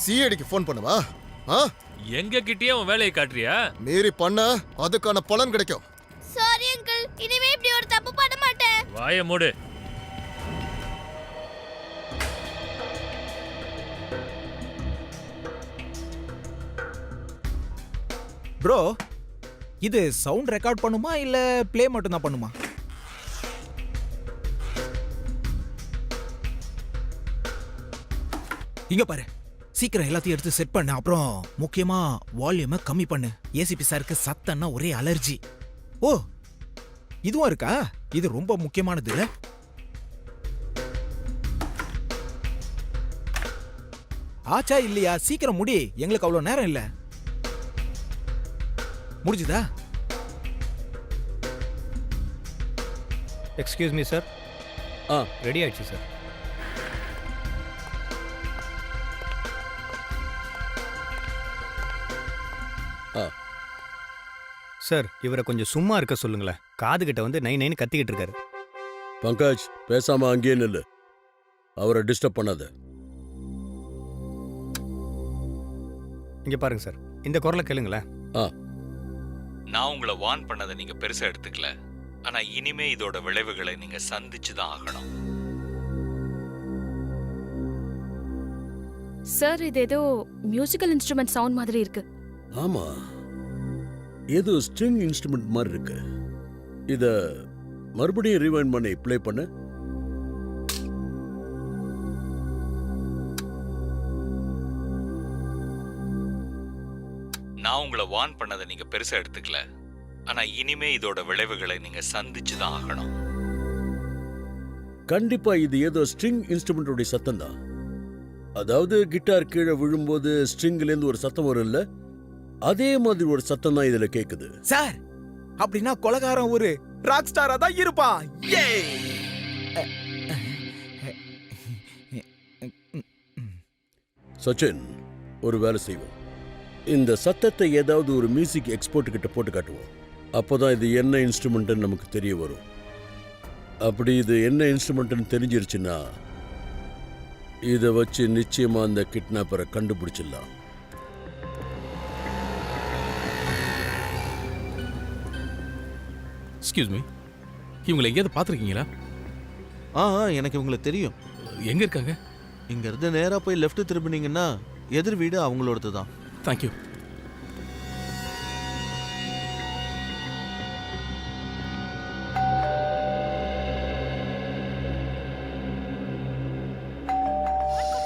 சிஐடிக்கு ஃபோன் பண்ணுவா? எங்க கிட்டயே உன் வேலையை காட்டுறியா? மீறி பண்ண அதுக்கான பலன் கிடைக்கும். சாரி அங்கிள், இனிமே இப்படி ஒரு தப்பு பண்ண மாட்டேன். வாயை மூடு. ப்ரோ, இது சவுண்ட் ரெக்கார்ட் பண்ணுமா இல்ல ப்ளே மட்டும் தான் பண்ணுமா? இங்க பாரு, சீக்கிரம் எல்லாத்தையும் எடுத்து செட் பண்ணு. அப்புறம் முக்கியமா வால்யூமை கம்மி பண்ணு. ஏசிபி சாருக்கு சத்தம்னா ஒரே அலர்ஜி. ஓ, இதுவும் இருக்கா? இது ரொம்ப முக்கியமானது இல்ல? ஆச்சா இல்லையா? சீக்கிரம் முடி, எங்களுக்கு அவ்வளவு நேரம் இல்ல. முடிஞ்சுதா? Excuse me sir. ரெடி ஆயிடுச்சு சார். சார், இவரை கொஞ்சம் சும்மா இருக்க சொல்லுங்களேன். காது கிட்ட வந்து நை நைன்னு கத்திக்கிட்டு இருக்காரு. பங்கஜ், பேசாம அங்கேயே நில்லு. அவரை டிஸ்டர்ப் பண்ணாத. இங்க பாருங்க சார், இந்த குரலை கேளுங்களேன். நான் உங்களை வார்ன் பண்ணதை நீங்க பெருசா எடுத்துக்கல. ஆனா இனிமே இதோட விளைவுகளை நீங்க சந்திச்சு தான் ஆகணும். சார், இது ஏதோ மியூசிக்கல் இன்ஸ்ட்ருமெண்ட் சவுண்ட் மாதிரி இருக்கு. ஆமா, ஏதோ ஸ்ட்ரிங் இன்ஸ்ட்ருமெண்ட் மாதிரி இருக்கு. இத மறுபடியும் ரீவைண்ட் பண்ணி ப்ளே பண்ணு. நான் உங்களை வார்ன் பண்ணதை நீங்க பெருசா எடுத்துக்கல. ஆனா இனிமே இதோட விளைவுகளை நீங்க சந்திச்சு தான் ஆகணும். கண்டிப்பா இது ஏதோ ஸ்ட்ரிங் இன்ஸ்ட்ருமெண்டோட சத்தம் தான். அதாவது கிட்டார் கீழே விழும்போது ஸ்ட்ரிங்ல இருந்து ஒரு சத்தம் வரும் இல்ல, அதே மாதிரி ஒரு சத்தம் தான் இதுல கேக்குது. சார், அப்படின்னா கொலகாரன் ஒரு ராக் ஸ்டாரா தான் இருப்பான். சச்சின், ஒரு வேலை செய்வோம். இந்த சத்தத்தை ஏதாவது ஒரு மியூசிக் எக்ஸ்போர்ட் கிட்ட போட்டு காட்டுவோம். அப்போதான் இது என்ன இன்ஸ்ட்ருமெண்ட்னு நமக்கு தெரிய வரும். அப்படி இது என்ன இன்ஸ்ட்ருமெண்ட்னு தெரிஞ்சிருச்சுன்னா இதை வச்சு நிச்சயமா அந்த கிட்னாப்பரை கண்டுபிடிச்சிடலாம். எக்ஸ்கியூஸ் மீ, இவங்களை எங்கேயாவது பார்த்துருக்கீங்களா? எனக்கு இவங்களை தெரியும். எங்க இருக்காங்க? இங்க இருந்து நேரா போய் லெஃப்ட் திரும்பினீங்கன்னா எதிர் வீடு அவங்களோடது தான். தேங்க்யூ.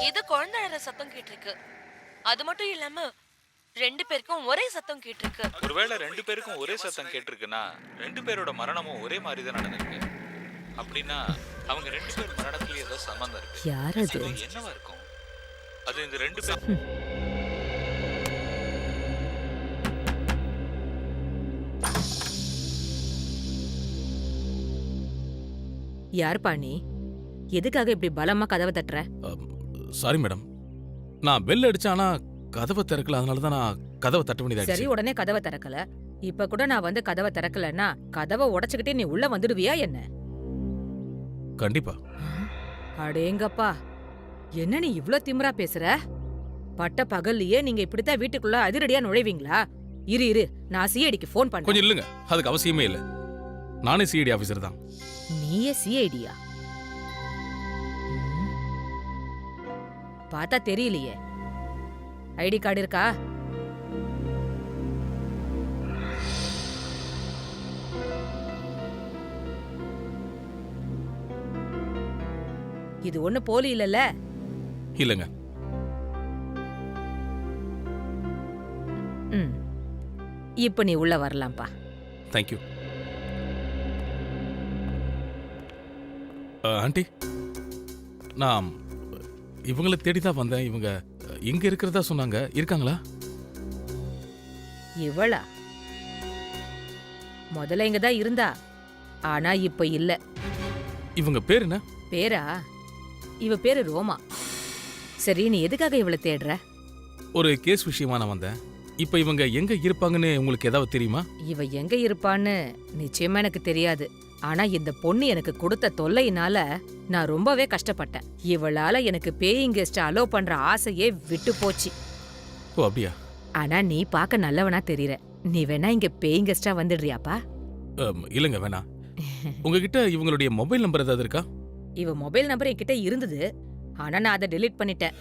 ஏதோ குழந்தை அழற சத்தம் கேட்டிருக்கு. அது மட்டும் இல்லாம 2 பேருக்கும் ஒரே சத்தம் கேட்டிருக்கு. ஒருவேளை 2 பேருக்கும் ஒரே சத்தம் கேட்டிருக்குன்னா 2 பேரோட மரணமும் ஒரே மாதிரி தான் நடந்திருக்கு. அப்படின்னா அவங்க 2 பேர் மரணத்துல ஏதோ சம்பந்தம் இருக்கு. யார் அது? என்னவா இருக்கும்? அது இந்த 2 பேர் யார் பாணி? எதுக்காக இப்படி பலமா கதவை தட்டுற? சாரி மேடம், நான் பெல் அடிச்சேன், ஆனா கதவை திறக்கல. அதனால தான் நான் கதவை தட்ட சரி, வேண்டியதாச்சு. உடனே கதவை திறக்கல. இப்ப கூட நான் வந்து கதவை திறக்கலன்னா கதவை உடைச்சுக்கிட்டே நீ உள்ள வந்துடுவியா என்ன? கண்டிப்பா. அடேங்கப்பா, என்ன நீ இவ்ளோ திமிரா பேசுற? பட்ட பகல்லையே நீங்க இப்படித்தான் வீட்டுக்குள்ள அதிரடியா நுழைவீங்களா? இரு நான் சிஐடிக்கு ஃபோன் பண்றேன். கொஞ்சம் இல்லைங்க, அதுக்கு அவசியமே இல்லை. நானே சிஐடி ஆஃபீஸர் தான். நீயே சிஐடியா? பார்த்தா தெரியலையே. ஐடி கார்டு இருக்கா? இது ஒண்ணு போலி இல்லல்ல? இல்லைங்க. இப்ப நீ உள்ள வரலாம்ப்பா. தேங்க்யூ. ஆண்டி, நான் இவங்களை தேடி தான் வந்தேன். இவங்க எங்க இருக்கிறதா சொன்னாங்க. இருக்காங்களா? இவளா? முதல்ல இங்க தான் இருந்தா, ஆனா இப்ப இல்ல. இவங்க பேர் என்ன? பேரா? இவ பேரு ரோமா. சரி, நீ எதுக்காக இவளை தேடுற? ஒரு கேஸ் விஷயமா நான் வந்தேன். இப்ப இவங்க எங்க இருப்பாங்கன்னு உங்களுக்கு ஏதாவது தெரியுமா? இவ எங்க இருப்பான்னு நிச்சயமா எனக்கு தெரியாது. ஆனா இந்த பொண்ணு எனக்கு கொடுத்த தொல்லையினால நான் ரொம்பவே கஷ்டப்பட்டேன். இவளால எனக்கு பேயிங் கெஸ்ட் அலோ பண்ற ஆசையே விட்டு போச்சு. ஓ, அப்படியா? ஆனா நீ பார்க்க நல்லவனா தெரியற. நீ வேணா இங்க பேயிங் கெஸ்டா வந்துடுறியாப்பா? இல்லங்க, வேணாம். உங்ககிட்ட இவங்களுடைய மொபைல் நம்பர் ஏதாவது இருக்கா? இவ மொபைல் நம்பர் என்கிட்ட இருந்தது, ஆனா நான் அதை டெலீட் பண்ணிட்டேன்.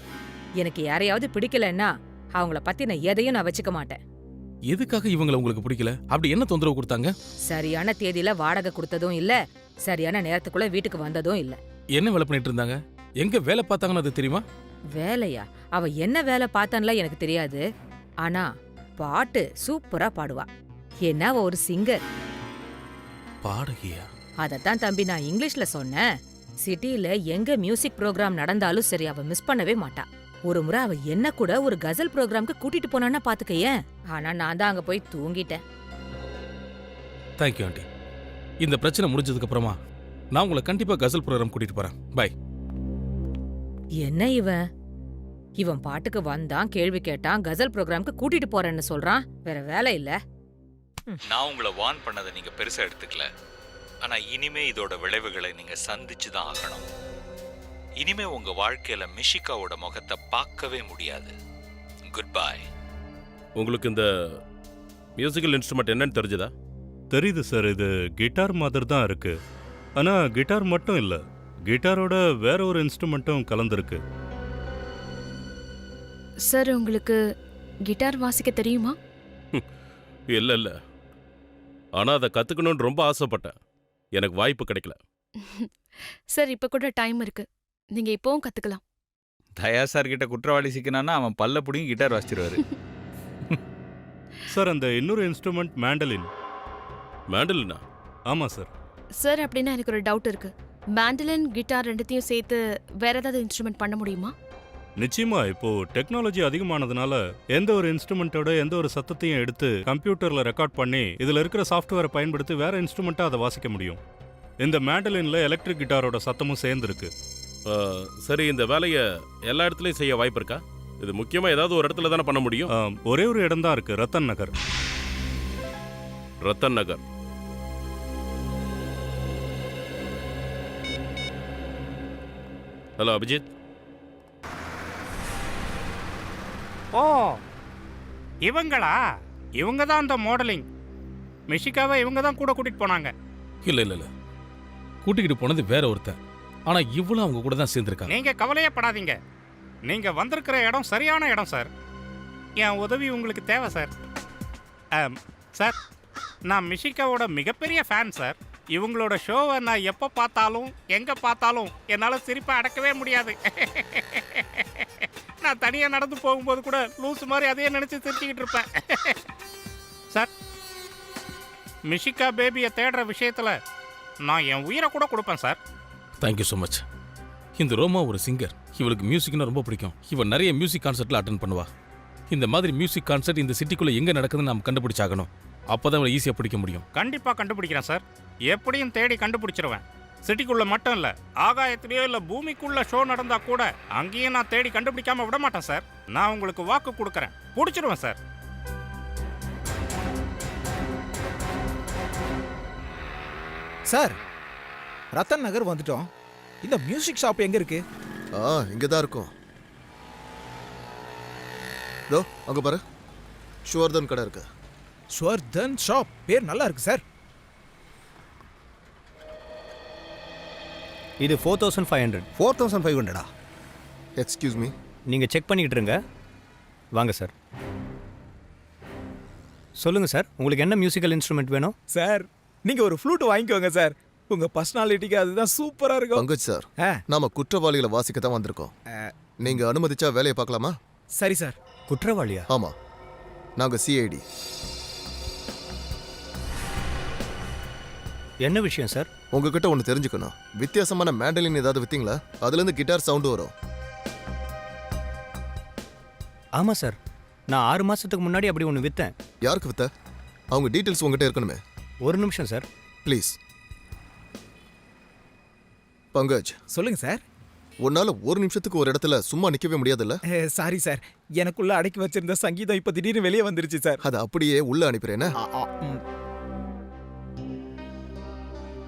எனக்கு யாரையாவது பிடிக்கலன்னா அவங்கள பத்தி நான் எதையும் நான் வச்சுக்க மாட்டேன். எதுக்காக இவங்களை உங்களுக்கு பிடிக்கல? அப்படி என்ன தொந்தரவு கொடுத்தாங்க? சரியான தேதியில வாடகை கொடுத்ததும் இல்ல, சரியான நேரத்துக்குள்ள வீட்டுக்கு வந்ததும் இல்ல. என்ன வேலை பண்ணிட்டு இருந்தாங்க? எங்க வேலை பார்த்தாங்கன்னு அது தெரியுமா? வேலையா? அவ என்ன வேலை பார்த்தான்ல எனக்கு தெரியாது. ஆனா பாட்டு சூப்பரா பாடுவா. ஏன்னா அவ ஒரு சிங்கர். பாடகியா? அதத்தான் தம்பி நான் இங்கிலீஷ்ல சொன்னேன். சிட்டில எங்க மியூசிக் ப்ரோக்ராம் நடந்தாலும் சரி, அவ மிஸ் பண்ணவே மாட்டா. ஒரு முறை அவ என்ன கூட ஒரு கசல் ப்ரோக்ராம்க்கு கூட்டிட்டு போனான்னா பாத்துக்கேன். ஆனா நான் தான் அங்க போய் தூங்கிட்டேன். Thank you aunty. இந்த பிரச்சனை முடிஞ்சதுக்கு அப்புறமா நான் உங்களை கண்டிப்பா கசல் ப்ரோக்ராம் கூட்டிட்டு போறேன். பை. என்ன இவன் பாட்டுக்கு வந்தான், கேள்வி கேட்டான், கசல் ப்ரோக்ராம்க்கு கூட்டிட்டு போறேன்னு சொல்றான். வேற வேலை இல்ல. நான் உங்களை வார்ன் பண்ணதை நீங்க பெருசா எடுத்துக்கல. ஆனா இனிமே இதோட விளைவுகளை நீங்க சந்திச்சு தான் ஆகணும். இனிமே உங்க வாழ்க்கையில மிஷிகாவோட முகத்தை பார்க்கவே முடியாது. Good bye. உங்களுக்கு இந்த மியூசிக்கல் இன்ஸ்ட்ருமெண்ட் என்னன்னு தெரிஞ்சதா? தெரியுது சார், இது கிட்டார் மாதிரி தான் இருக்கு. ஆனா கிட்டார் மட்டும் இல்ல, கிட்டாரோட வேற ஒரு இன்ஸ்ட்ருமெண்ட்டும் கலந்துருக்கு. சார், உங்களுக்கு கிட்டார் வாசிக்க தெரியுமா? இல்ல இல்ல, ஆனா அதை கத்துக்கணும்னு ரொம்ப ஆசைப்பட்டேன். எனக்கு வாய்ப்பு கிடைக்கல. சார், இப்ப கூட டைம் இருக்கு. நீங்க இப்பவும் கத்துக்கலாம். தயா சார் கிட்ட குற்றவாளி சிக்கினான்னா அவன் பல்ல புடிங்கி கிட்டார் வாசிச்சிருவாரு. சார், அந்த இன்னொரு இன்ஸ்ட்ருமெண்ட் மேண்டலின். மேண்டலினா? ஆமா சார். சார், அப்படின்னா எனக்கு ஒரு டவுட் இருக்கு. மேண்டலின், கிட்டார் ரெண்டுத்தையும் சேர்த்து வேற ஏதாவது இன்ஸ்ட்ருமெண்ட் பண்ண முடியுமா? நிச்சயமா. இப்போ டெக்னாலஜி அதிகமானதுனால எந்த ஒரு இன்ஸ்ட்ருமெண்ட்டோட எந்த ஒரு சத்தத்தையும் எடுத்து கம்ப்யூட்டர்ல ரெக்கார்ட் பண்ணி இதுல இருக்கிற சாஃப்ட்வேரை பயன்படுத்தி வேற இன்ஸ்ட்ருமெண்ட்டா அதை வாசிக்க முடியும். இந்த மேண்டலின்ல எலக்ட்ரிக் கிட்டாரோட சத்தமும் சேர்ந்துருக்கு. சரி, இந்த வேலையை எல்லா இடத்துலையும் செய்ய வாய்ப்பு இருக்கா? இது முக்கியமா ஏதாவது ஒரு இடத்துல தானே பண்ண முடியும்? ஒரே ஒரு இடம் தான் இருக்கு, ரத்தன் நகர். ரத்தன் நகர். ஹலோ அபிஜித். ஓ, இவங்களா? இவங்க தான் அந்த மாடலிங். மிஷிகாவை இவங்க தான் கூட கூட்டிட்டு போனாங்க. இல்ல இல்ல இல்ல, கூட்டிக்கிட்டு போனது வேற ஒருத்தன். ஆனா இவ்வளவு அவங்க கூட தான் சேர்ந்திருக்காங்க. நீங்க கவலையே படாதீங்க. நீங்க வந்திருக்கிற இடம் சரியான இடம் சார். என் உதவி உங்களுக்கு தேவை சார். சார், நான் மிஷிகாவோட மிகப்பெரிய ஃபேன் சார். இவங்களோட ஷோவை நான் எப்போ பார்த்தாலும் எங்கே பார்த்தாலும் என்னால் சிரிப்பை அடக்கவே முடியாது. நான் தனியாக நடந்து போகும்போது கூட லூஸ் மாதிரி அதையே நினச்சி சிரிச்சுக்கிட்டு இருப்பேன். சார், மிஷிகா பேபியை தேடுற விஷயத்தில் நான் என் உயிரை கூட கொடுப்பேன் சார். Thank you so much. இந்த ரோமா ஒரு சிங்கர். இவளுக்கு மியூசிக்னா ரொம்ப பிடிக்கும். இவன் நிறைய மியூசிக் கான்சர்ட்ல அட்டன் பண்ணுவா. இந்த மாதிரி மியூசிக் கான்சர்ட் இந்த சிட்டிக்குள்ள எங்க நடக்குதுன்னு நம்ம கண்டுபிடிச்சாகணும். அப்பதான் அவளை ஈஸியாக பிடிக்க முடியும். கண்டிப்பாக கண்டுபிடிக்கிறேன் சார். எப்படியும் தேடி கண்டுபிடிச்சிருவேன். சிட்டிக்குள்ள மட்டும் இல்லை, ஆகாயத்திலேயோ இல்லை பூமிக்குள்ள ஷோ நடந்தா கூட அங்கேயும் நான் தேடி கண்டுபிடிக்காம விட மாட்டேன் சார். நான் உங்களுக்கு வாக்கு கொடுக்குறேன், பிடிச்சிருவேன் சார். சார், ரத்தன் நகர் வந்துட்டோம். இந்த மியூசிக் ஷாப் எங்க இருக்கு? இங்கே தான் இருக்கும். தோ அங்கே பாரு, ஷுவர்தன் கடை இருக்கு. ஷுவர்தன் ஷாப் பேர் நல்லா இருக்கு சார். இது 4500. 4500? எக்ஸ்கியூஸ் மீ, நீங்கள் செக் பண்ணிக்கிட்டு இருங்க. வாங்க சார். சொல்லுங்கள் சார், உங்களுக்கு என்ன மியூசிக்கல் இன்ஸ்ட்ருமெண்ட் வேணும்? சார், நீங்கள் ஒரு ஃப்ளூட் வாங்கிக்கோங்க சார். உங்கள் பர்சனாலிட்டிக்கு அதுதான் சூப்பராக இருக்கும். பங்கஜ் சார், நாம குற்றவாளிகளை வாசிக்க தான் வந்திருக்கோம். நீங்கள் அனுமதிச்சா வேலையை பார்க்கலாமா? சரி சார். குற்றவாளியா? ஆமாம், நாங்கள் சிஐடி. என்ன விஷயம் சார்? உங்ககிட்ட ஒன்று தெரிஞ்சுக்கணும். வித்தியாசமான மேண்டலின் ஏதாவது வித்தீங்களா? அதுலேருந்து கிட்டார் சவுண்டு வரும். ஆமாம் சார், நான் 6 மாதத்துக்கு முன்னாடி அப்படி ஒன்று விற்றேன். யாருக்கு வித்த? அவங்க டீட்டெயில்ஸ் உங்ககிட்ட இருக்கணுமே. ஒரு நிமிஷம் சார், ப்ளீஸ். பங்கஜ், சொல்லுங்க சார். உன்னால ஒரு நிமிஷத்துக்கு ஒரு இடத்துல சும்மா நிற்கவே முடியாதுல்ல? சாரி சார், எனக்குள்ள அடக்கி வச்சிருந்த சங்கீதம் இப்போ திடீர்னு வெளியே வந்துருச்சு சார். அதை அப்படியே உள்ள அனுப்பிடுறேன்.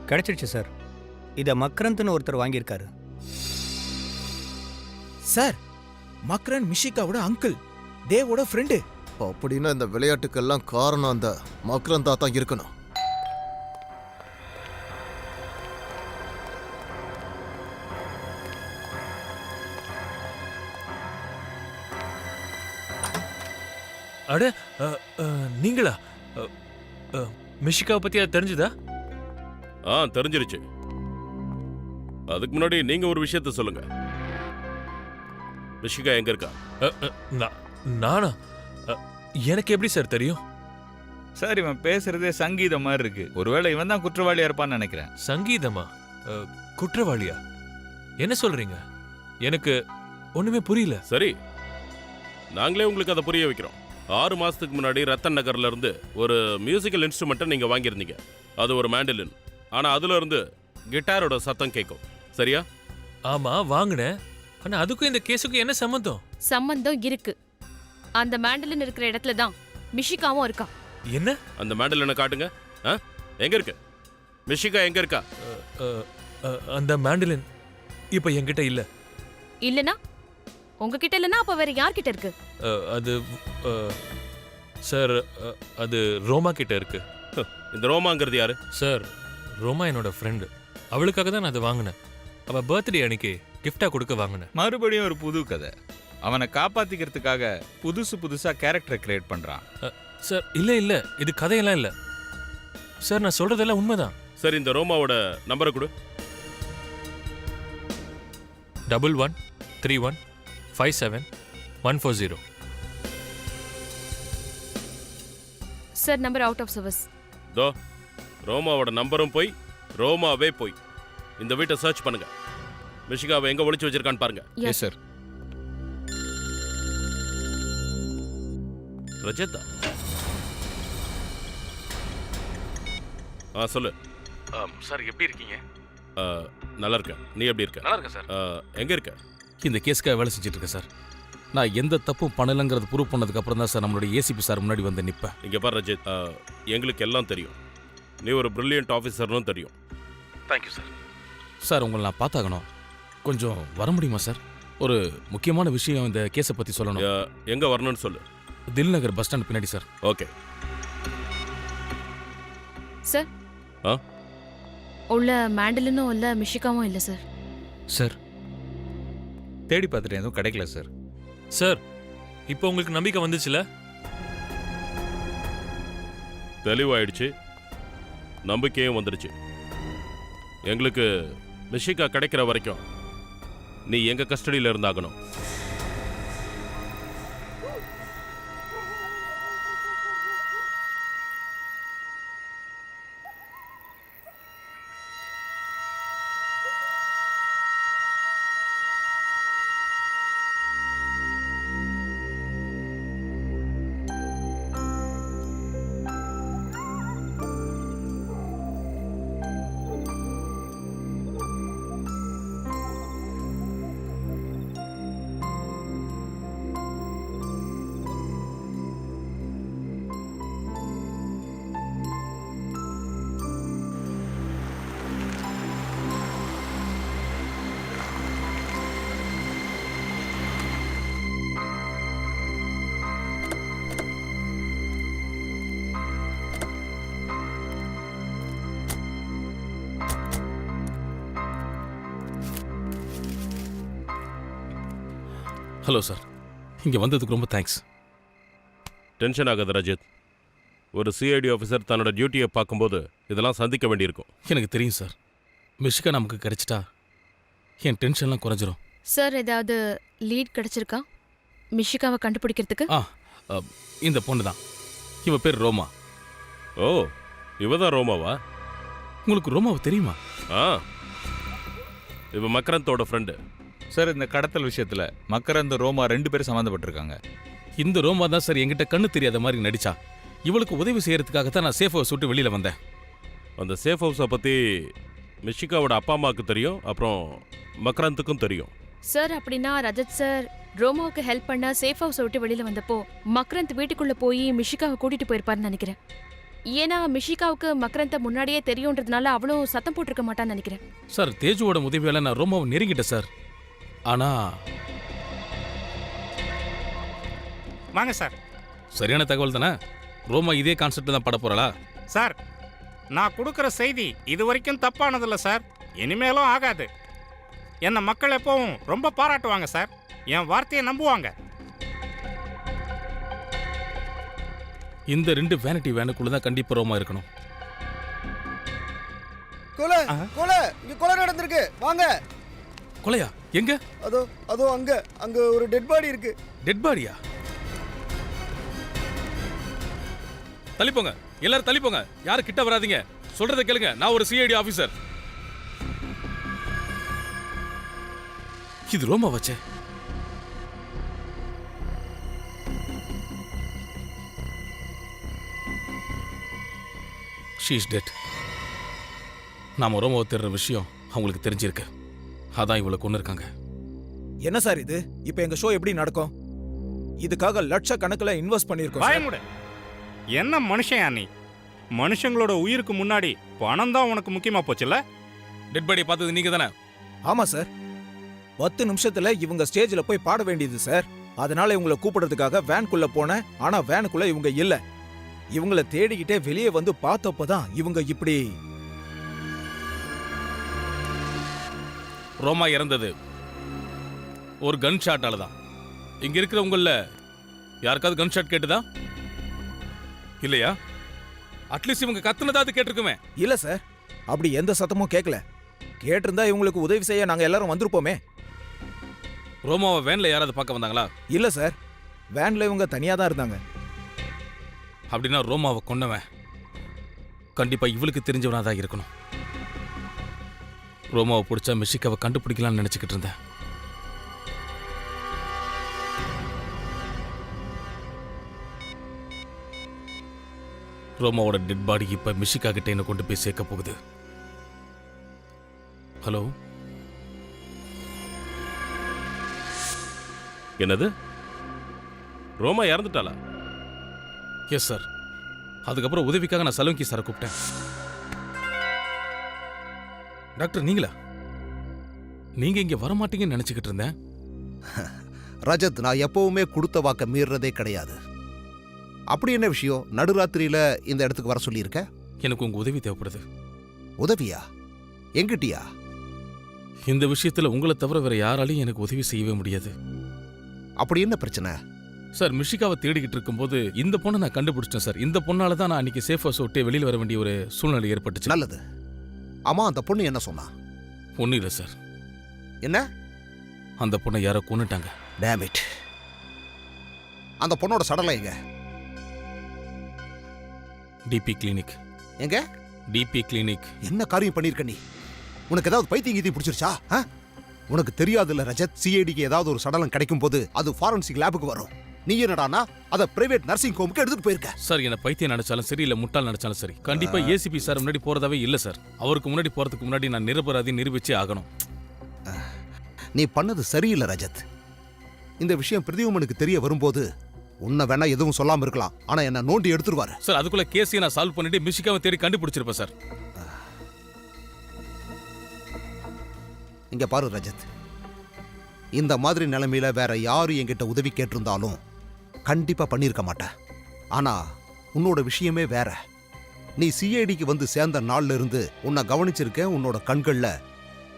கிடைச்சிடுச்சு சார். இதை மக்ரந்த்னு ஒருத்தர் வாங்கியிருக்காரு. சார், மக்ரன் மிஷிகாவோட அங்கிள், தேவோட ஃப்ரெண்டு. அப்படின்னா இந்த விளையாட்டுக்கெல்லாம் காரணம் அந்த மக்ரந்தா தான் இருக்கணும். அட, நீங்களா? மிஷிகாவை பத்தி அது தெரிஞ்சுதா? தெரிஞ்சிருச்சு. அதுக்கு முன்னாடி நீங்க ஒரு விஷயத்த சொல்லுங்க. மிஷிகா எங்க இருக்கா? நானா? எனக்கு எப்படி சார் தெரியும்? சார், இவன் பேசுறதே சங்கீதம் மாதிரி இருக்கு. ஒருவேளை இவன் தான் குற்றவாளியா இருப்பான்னு நினைக்கிறேன். சங்கீதமா? குற்றவாளியா? என்ன சொல்றீங்க? எனக்கு ஒண்ணுமே புரியல. சரி, நாங்களே உங்களுக்கு அதை புரிய வைக்கிறோம். 6 மாசத்துக்கு முன்னாடி ரத்தன் நகர்ல இருந்து ஒரு மியூசிக்கல் இன்ஸ்ட்ருமெண்ட்டை நீங்க வாங்கியிருந்தீங்க. அது ஒரு மேண்டலின். ஆனா அதுல இருந்து கிட்டாரோட சத்தம் கேட்கும். சரியா? ஆமா, வாங்கினேன். ஆனா அதுக்கும் இந்த கேஸுக்கும் என்ன சம்பந்தம்? சம்பந்தம் இருக்கு. அந்த மேண்டலின் இருக்கிற இடத்துல தான் மிஷிகாவும் இருக்கா. என்ன? அந்த மேண்டலினை காட்டுங்க. எங்க இருக்கு? மிஷிகா எங்க இருக்கா? அந்த மேண்டலின் இப்ப என்கிட்ட இல்ல. இல்லனா உங்ககிட்ட இல்லனா அப்ப வேற யார்கிட்ட இருக்கு? அது சார், அது ரோமா கிட்ட இருக்கு. இந்த ரோமாங்கிறது யாரு? சார், ரோமா என்னோட ஃப்ரெண்டு. அவளுக்காக தான் நான் அதை வாங்கினேன். அவள் பர்த்டே அன்னைக்கு கிஃப்டா கொடுக்க வாங்கினேன். மறுபடியும் ஒரு புது கதை. அவனை காப்பாத்திக்கிறதுக்காக புதுசா கேரக்டரை கிரியேட் பண்றான். சார், இல்ல இது கதையெல்லாம் இல்ல சார். நான் சொல்றதெல்லாம் உண்மைதான். சரி, இந்த ரோமாவோட நம்பரை கொடு. 113157 sir, number out of service. தோ ரோமாவோட நம்பரும் போய், ரோமாவே போய். இந்த வீட்டை சர்ச் பண்ணுங்க. மிஷிகாவை எங்க ஒளிச்சு வச்சிருக்கான்னு பாருங்க. Yes sir. ரஜதா, சொல்லு. சார், எப்படி இருக்கீங்க? நல்லா இருக்கேன். நீ எப்படி இருக்க? நல்லா இருக்கேன் சார். எங்க இருக்க? இந்த கேஸ்க்காக வேலை செஞ்சுட்டு இருக்கேன் சார். நான் எந்த தப்பும் பண்ணலங்கிறது ப்ரூவ் பண்ணதுக்கு அப்புறம் தான் சார் நம்மளுடைய ஏசிபி சார் முன்னாடி வந்து நிற்பேன். இங்க பாரு ரஜித், எங்களுக்கு எல்லாம் தெரியும். நீ ஒரு பிரில்லியன்ட் ஆஃபீஸர்னு தெரியும். Thank you sir. சார், உங்களை நான் பார்த்தாகணும். கொஞ்சம் வர முடியுமா சார்? ஒரு முக்கியமான விஷயம் இந்த கேஸை பற்றி சொல்லணும். எங்க வரணும்னு சொல்லு. தில் நகர் பஸ் ஸ்டாண்ட் பின்னாடி சார். Okay sir. உள்ள மேண்டலினும் இல்ல மிஷிகாவும் இல்ல சார். சார் தேடி பார்த்துட்டு எதுவும் கிடைக்கல சார். சார் இப்போ உங்களுக்கு நம்பிக்கை வந்துச்சுல? தெளிவாயிடுச்சு, நம்பிக்கையும் வந்துடுச்சு. எங்களுக்கு மிஷிகா கிடைக்கிற வரைக்கும் நீ எங்க கஸ்டடியில் இருந்தாகணும். ஹலோ சார், இங்கே வந்ததுக்கு ரொம்ப தேங்க்ஸ். டென்ஷன் ஆகாது ரஜித். ஒரு சிஐடி ஆஃபீஸர் தன்னோட டியூட்டியை பார்க்கும்போது இதெல்லாம் சந்திக்க வேண்டியிருக்கும். எனக்கு தெரியும் சார். மிஷிகா நமக்கு கிடைச்சிட்டா என் டென்ஷன்லாம் குறைஞ்சிரும். சார் ஏதாவது லீட் கிடைச்சிருக்கா மிஷிகாவை கண்டுபிடிக்கிறதுக்கு? இந்த பொண்ணு தான். இவ பேர் ரோமா. ஓ, இவதான் ரோமாவா? உங்களுக்கு ரோமாவை தெரியுமா? இவ மக்ரந்தோட ஃப்ரெண்டு சார். இந்த கடத்தல் விஷயத்துல மக்கரந்த ரோமா 2 பேரும் சம்மந்தப்பட்டிருக்காங்க. இந்த ரோமா தான் சார் என்கிட்ட கண்ணு தெரியாத மாதிரி நடிச்சா. இவளுக்கு உதவி செய்யறதுக்காக தான் நான் சேஃப் ஹவுஸ் விட்டு வெளியில வந்தேன். அந்த சேஃப் ஹவுஸை பற்றி மிஷிகாவோட அப்பா அம்மாவுக்கு தெரியும், அப்புறம் மக்ரந்துக்கும் தெரியும். சார் அப்படின்னா ரஜத் சார் ரோமாவுக்கு ஹெல்ப் பண்ண சேஃப் ஹவுஸை விட்டு வெளியில வந்தப்போ மக்ரந்த் வீட்டுக்குள்ள போய் மிஷிகாவை கூட்டிட்டு போயிருப்பாருன்னு நினைக்கிறேன். ஏன்னா மிஷிகாவுக்கு மக்ரந்த முன்னாடியே தெரியுன்றதுனால அவளும் சத்தம் போட்டிருக்க மாட்டான்னு நினைக்கிறேன். சார் தேஜுவோட உதவியால நான் ரோமாவை நெருங்கிட்டேன் சார். ஆனா வாங்க சார். சரியான தகவல் தானே? ரோமா இதே கான்செப்ட் தான் பட போறாளா? சார், நான் கொடுக்குற செய்தி இது வரைக்கும் தப்பானதில்ல சார், இனிமேலும் ஆகாது. என்னை மக்கள் எப்பவும் ரொம்ப பாராட்டுவாங்க சார், என் வார்த்தையை நம்புவாங்க. இந்த 2 வேனிட்டி வேனுக்குள்ள தான் கண்டிப்பா ரோமா இருக்கணும். கொலை கொலை இங்க கொலை நடந்திருக்கு, வாங்க. கொலையா? எங்க? அதோ அங்க ஒரு டெட் பாடி இருக்கு. டெட் பாடியா? தள்ளிப்போங்க, எல்லாரும் தள்ளிப்போங்க. யாரும் கிட்ட வராதீங்க. சொல்றதை கேளுங்க, நான் ஒரு சிஐடி ஆபீசர். இது ரோமா வச்சே. She is dead. நாம ரோமாவை தேடுற விஷயம் அவங்களுக்கு தெரிஞ்சிருக்கு. அதான் இவளை கொண்டு இருக்காங்க. என்ன சார் இது? இப்போ எங்க ஷோ எப்படி நடக்கும்? இதுக்காக லட்சக்கணக்கில் இன்வெஸ்ட் பண்ணியிருக்கோம். பயமுட. என்ன மனுஷன் நீ? மனுஷங்களோட உயிருக்கு முன்னாடி பணம் தான் உனக்கு முக்கியமா போச்சுல்ல? டெட் பாடி பார்த்தது நீங்க தானே? ஆமா சார். 10 நிமிஷத்துல இவங்க ஸ்டேஜ்ல போய் பாட வேண்டியது சார். அதனால இவங்களை கூப்பிடுறதுக்காக வேனுக்குள்ள போனேன். ஆனா வேனுக்குள்ள இவங்க இல்ல. இவங்களை தேடிக்கிட்டே வெளியே வந்து பார்த்தப்பதான் இவங்க இப்படி. ரோமா இறந்தது ஒரு கன் ஷாட்டால தான். இங்க இருக்கிறவங்கள யாருக்காவது கன் ஷாட் கேட்டுதா? இல்லையா? அட்லீஸ்ட் இவங்க கத்துனதாவது கேட்டிருக்குமே. இல்ல சார், அப்படி எந்த சத்தமும் கேட்கல. கேட்டிருந்தா இவங்களுக்கு உதவி செய்ய நாங்க எல்லாரும் வந்திருப்போமே. ரோமாவை வேன்ல யாராவது பார்க்க வந்தாங்களா? இல்ல சார், வேன்ல இவங்க தனியா தான் இருந்தாங்க. அப்படின்னா ரோமாவை கொன்னவன் கண்டிப்பா இவளுக்கு தெரிஞ்சவனா தான் இருக்கணும். ரோமாவை பிடிச்சா மிஷிகாவை கண்டுபிடிக்கலாம்னு நினைச்சுக்கிட்டு இருந்தேன். ரோமாவோட டெட் பாடி இப்ப மிஷிகா கிட்ட என்ன கொண்டு போய் சேர்க்க போகுது. ஹலோ, என்னது? ரோமா இறந்துட்டாளா? Yes sir. அதுக்கப்புறம் உதவிக்காக நான் சலோங்கி சாரை கூப்பிட்டேன். டாக்டர் நீங்களா? நீங்க இங்க வரமாட்டீங்கன்னு நினைச்சுக்கிட்டு இருந்தேன். ரஜத், நான் எப்பவுமே கொடுத்த வாக்க மீறதே கிடையாது. அப்படி என்ன விஷயம்? நடுராத்திரியில இந்த இடத்துக்கு வர சொல்லியிருக்க? எனக்கு உங்க உதவி தேவைப்படுது. உதவியா? எங்கிட்டியா? இந்த விஷயத்துல உங்களை தவிர வேற யாராலையும் எனக்கு உதவி செய்யவே முடியாது. அப்படி என்ன பிரச்சனை? சார், மிஷிகாவை தேடிக்கிட்டு இருக்கும்போது இந்த பொண்ணை நான் கண்டுபிடிச்சிட்டேன் சார். இந்த பொண்ணால தான் நான் அன்னைக்கு சேஃப் ஹவுஸ் விட்டு வெளியில் வர வேண்டிய ஒரு சூழ்நிலை ஏற்பட்டுச்சு. நல்லது. ஆமா, அந்த பொண்ணு என்ன சொன்னா? ஒன்றும் இல்லை சார். என்ன? அந்த பொண்ணை யாரோ கொன்னுட்டாங்க. Dam it. அந்த பொண்ணோட சடலம் எங்க? TB clinic. எங்க? TB clinic. என்ன காரியம் பண்ணிருக்க நீ? உனக்கு ஏதாவது பைத்தியம் கீதி பிடிச்சிருச்சா? உனக்கு தெரியாதுல்ல ரஜத், சிஐடிக்கு ஏதாவது ஒரு சடலம் கிடைக்கும் போது அது ஃபாரன்சிக் லேபுக்கு வரும். நீ என்னடானா அதை பிரைவேட் நர்சிங் ஹோமுக்கு எடுத்துட்டு போயிருக்க. சார், என்ன பைத்தியம் நினைச்சாலும் சரி இல்ல முட்டாள் நினைச்சாலும் சரி, கண்டிப்பா ஏசிபி சார் முன்னாடி போறதாவே இல்ல சார். அவருக்கு முன்னாடி போறதுக்கு முன்னாடி நான் நிரபராதி நிரூபிச்சே ஆகணும். நீ பண்ணது சரியில்லை ரஜத். இந்த விஷயம் பிரதிவுமனுக்கு தெரிய வரும்போது உன்னை வேணா எதுவும் சொல்லாம இருக்கலாம், ஆனா என்ன நோண்டி எடுத்துருவாரு. சார், அதுக்குள்ள கேஸையும் நான் சால்வ் பண்ணிட்டு மிஷிகாவை தேடி கண்டுபிடிச்சிருப்பேன் சார். இங்க பாரு ரஜத், இந்த மாதிரி நிலைமையில வேற யாரு என்கிட்ட உதவி கேட்டிருந்தாலும் கண்டிப்பா பண்ணிருக்க மாட்டேன். ஆனா உன்னோட விஷயமே வேற. நீ சிஐடிக்கு வந்து சேர்ந்த நாள்ல இருந்து உன்னை கவனிச்சிருக்கேன். உன்னோட கண்கள்ல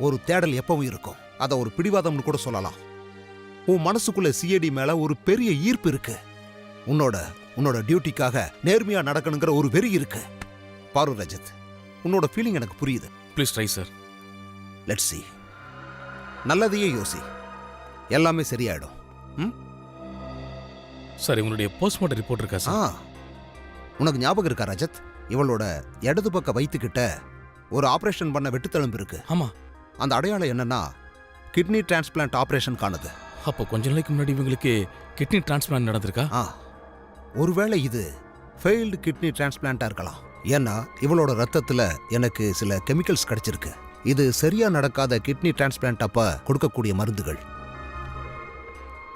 ஒரு தேடல் எப்பவும் இருக்கும். அதை ஒரு பிடிவாதம்னு கூட சொல்லலாம். உன் மனசுக்குள்ள சிஐடி மேல ஒரு பெரிய ஈர்ப்பு இருக்கு. உன்னோட டியூட்டிக்காக நேர்மையா நடக்கணுங்கிற ஒரு வெறி இருக்கு. பாரு ரஜத், உன்னோட ஃபீலிங் எனக்கு புரியுது. Please try sir. Let's see. நல்லதையே யோசி, எல்லாமே சரியாயிடும். சார், இவங்களுடைய போஸ்ட்மார்ட்டம் ரிப்போர்ட் இருக்கா சார்? உனக்கு ஞாபகம் இருக்கா ரஜத், இவளோட இடது பக்க வயிற்றுக்கிட்ட ஒரு ஆபரேஷன் பண்ண வெட்டுத்தழும்பு இருக்கு. ஆமா. அந்த அடையாளம் என்னன்னா கிட்னி டிரான்ஸ்பிளான்ட் ஆபரேஷன் காணுது. அப்போ கொஞ்ச நாளைக்கு முன்னாடி இவங்களுக்கு கிட்னி டிரான்ஸ்பிளான்ட் நடந்திருக்கா? ஒருவேளை இது ஃபெயில்டு கிட்னி டிரான்ஸ்பிளான்டா இருக்கலாம். ஏன்னா இவளோட ரத்தத்துல எனக்கு சில கெமிக்கல்ஸ் கிடைச்சிருக்கு. இது சரியா நடக்காத கிட்னி டிரான்ஸ்பிளான்ட் அப்ப கொடுக்கக்கூடிய மருந்துகள்.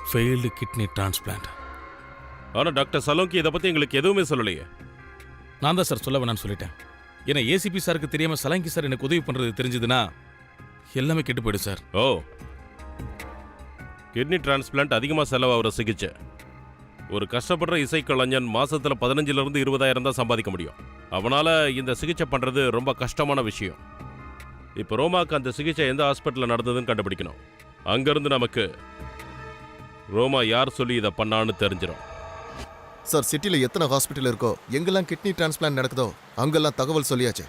Failed kidney transplant. ஆனா டாக்டர் சலோங்கி இதை பத்தி எங்களுக்கு எதுவுமே சொல்லலையே. நான் தான் சார் சொல்ல வேணாம்னு சொல்லிட்டேன். ஏன்னா ஏசிபி சாருக்கு தெரியாம சலங்கி சார் எனக்கு உதவி பண்றது தெரிஞ்சதுன்னா எல்லாமே கெட்டு போயிடும் சார். ஓ, கிட்னி டிரான்ஸ்பிளான்ட் அதிகமாக செலவாகிற சிகிச்சை. ஒரு கஷ்டப்படுற இசைக்கலைஞன் மாசத்துல 15,000 to 20,000 தான் சம்பாதிக்க முடியும். அவனால இந்த சிகிச்சை பண்றது ரொம்ப கஷ்டமான விஷயம். இப்போ ரோமாக்கு அந்த சிகிச்சை எந்த ஹாஸ்பிட்டலில் நடந்ததுன்னு கண்டுபிடிக்கணும். அங்கிருந்து நமக்கு ரோமா யார் சொல்லி இதை பண்ணான்னு தெரிஞ்சிடும். சார், சிட்டியில் எத்தனை ஹாஸ்பிட்டல் இருக்கோ, எங்கெல்லாம் கிட்னி டிரான்ஸ்பிளான்ட் நடக்குதோ அங்கெல்லாம் தகவல் சொல்லியாச்சு.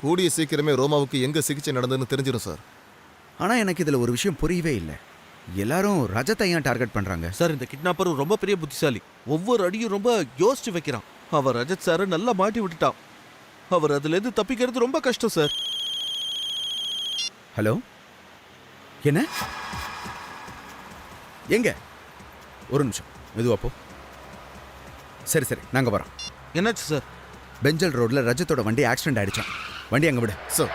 கூடிய சீக்கிரமே ரோமாவுக்கு எங்க சிகிச்சை நடந்ததுன்னு தெரிஞ்சிடும் சார். ஆனா எனக்கு இதுல ஒரு விஷயம் புரியவே இல்லை. எல்லாரும் ரஜத்தை ஏன் டார்கெட் பண்றாங்க? சார், இந்த கிட்னாப்பர் ரொம்ப பெரிய புத்திசாலி. ஒவ்வொரு அடியும் ரொம்ப யோசிச்சு வைக்கிறான். அவர் ரஜத் சாரை நல்லா மாட்டி விட்டுட்டான். அவர் அதுல இருந்து தப்பிக்கிறது ரொம்ப கஷ்டம் சார். ஹலோ, என்ன? எங்க? ஒரு நிமிஷம், மெதுவா போ. சரி சரி, நாங்க வரோம். என்னாச்சு சார்? பெஞ்சல் ரோட்ல ரஜத்தோட வண்டி ஆக்சிடென்ட் ஆயிடுச்சான். வண்டி அங்க விடு. சார்,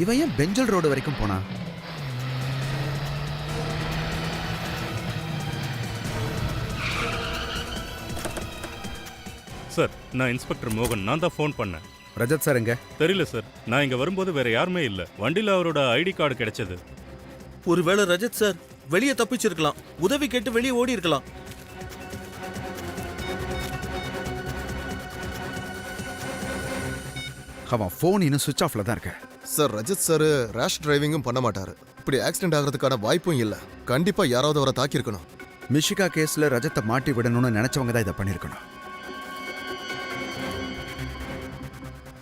இவன் ஏன் பெஞ்சல் ரோடு வரைக்கும் போனா? சார், நான் இன்ஸ்பெக்டர் மோகன். நான் தான் ஃபோன் பண்ணேன். ரஜத் சார் எங்க? தெரியல சார். நான் இங்க வரும்போது வேற யாருமே இல்ல. வண்டியில அவரோட ஐடி கார்டு கிடைச்சது. ஒருவேளை ரஜத் சார் வெளியே தப்பிச்சிருக்கலாம். உதவி கேட்டு வெளியே ஓடி இருக்கலாம். அவன் போன் இன்னும் சுவிட்ச் ஆஃப்ல தான் இருக்க. சார், ரஜத் சார் ரேஷ் டிரைவிங்கும் பண்ண மாட்டாரு. இப்படி ஆக்சிடென்ட் ஆகிறதுக்கான வாய்ப்பும் இல்லை. கண்டிப்பா யாராவது அவரை தாக்கியிருக்கணும். மிஷிகா கேஸ்ல ரஜத்தை மாட்டி விடணும்னு நினைச்சவங்க தான் இதை பண்ணிருக்கணும்.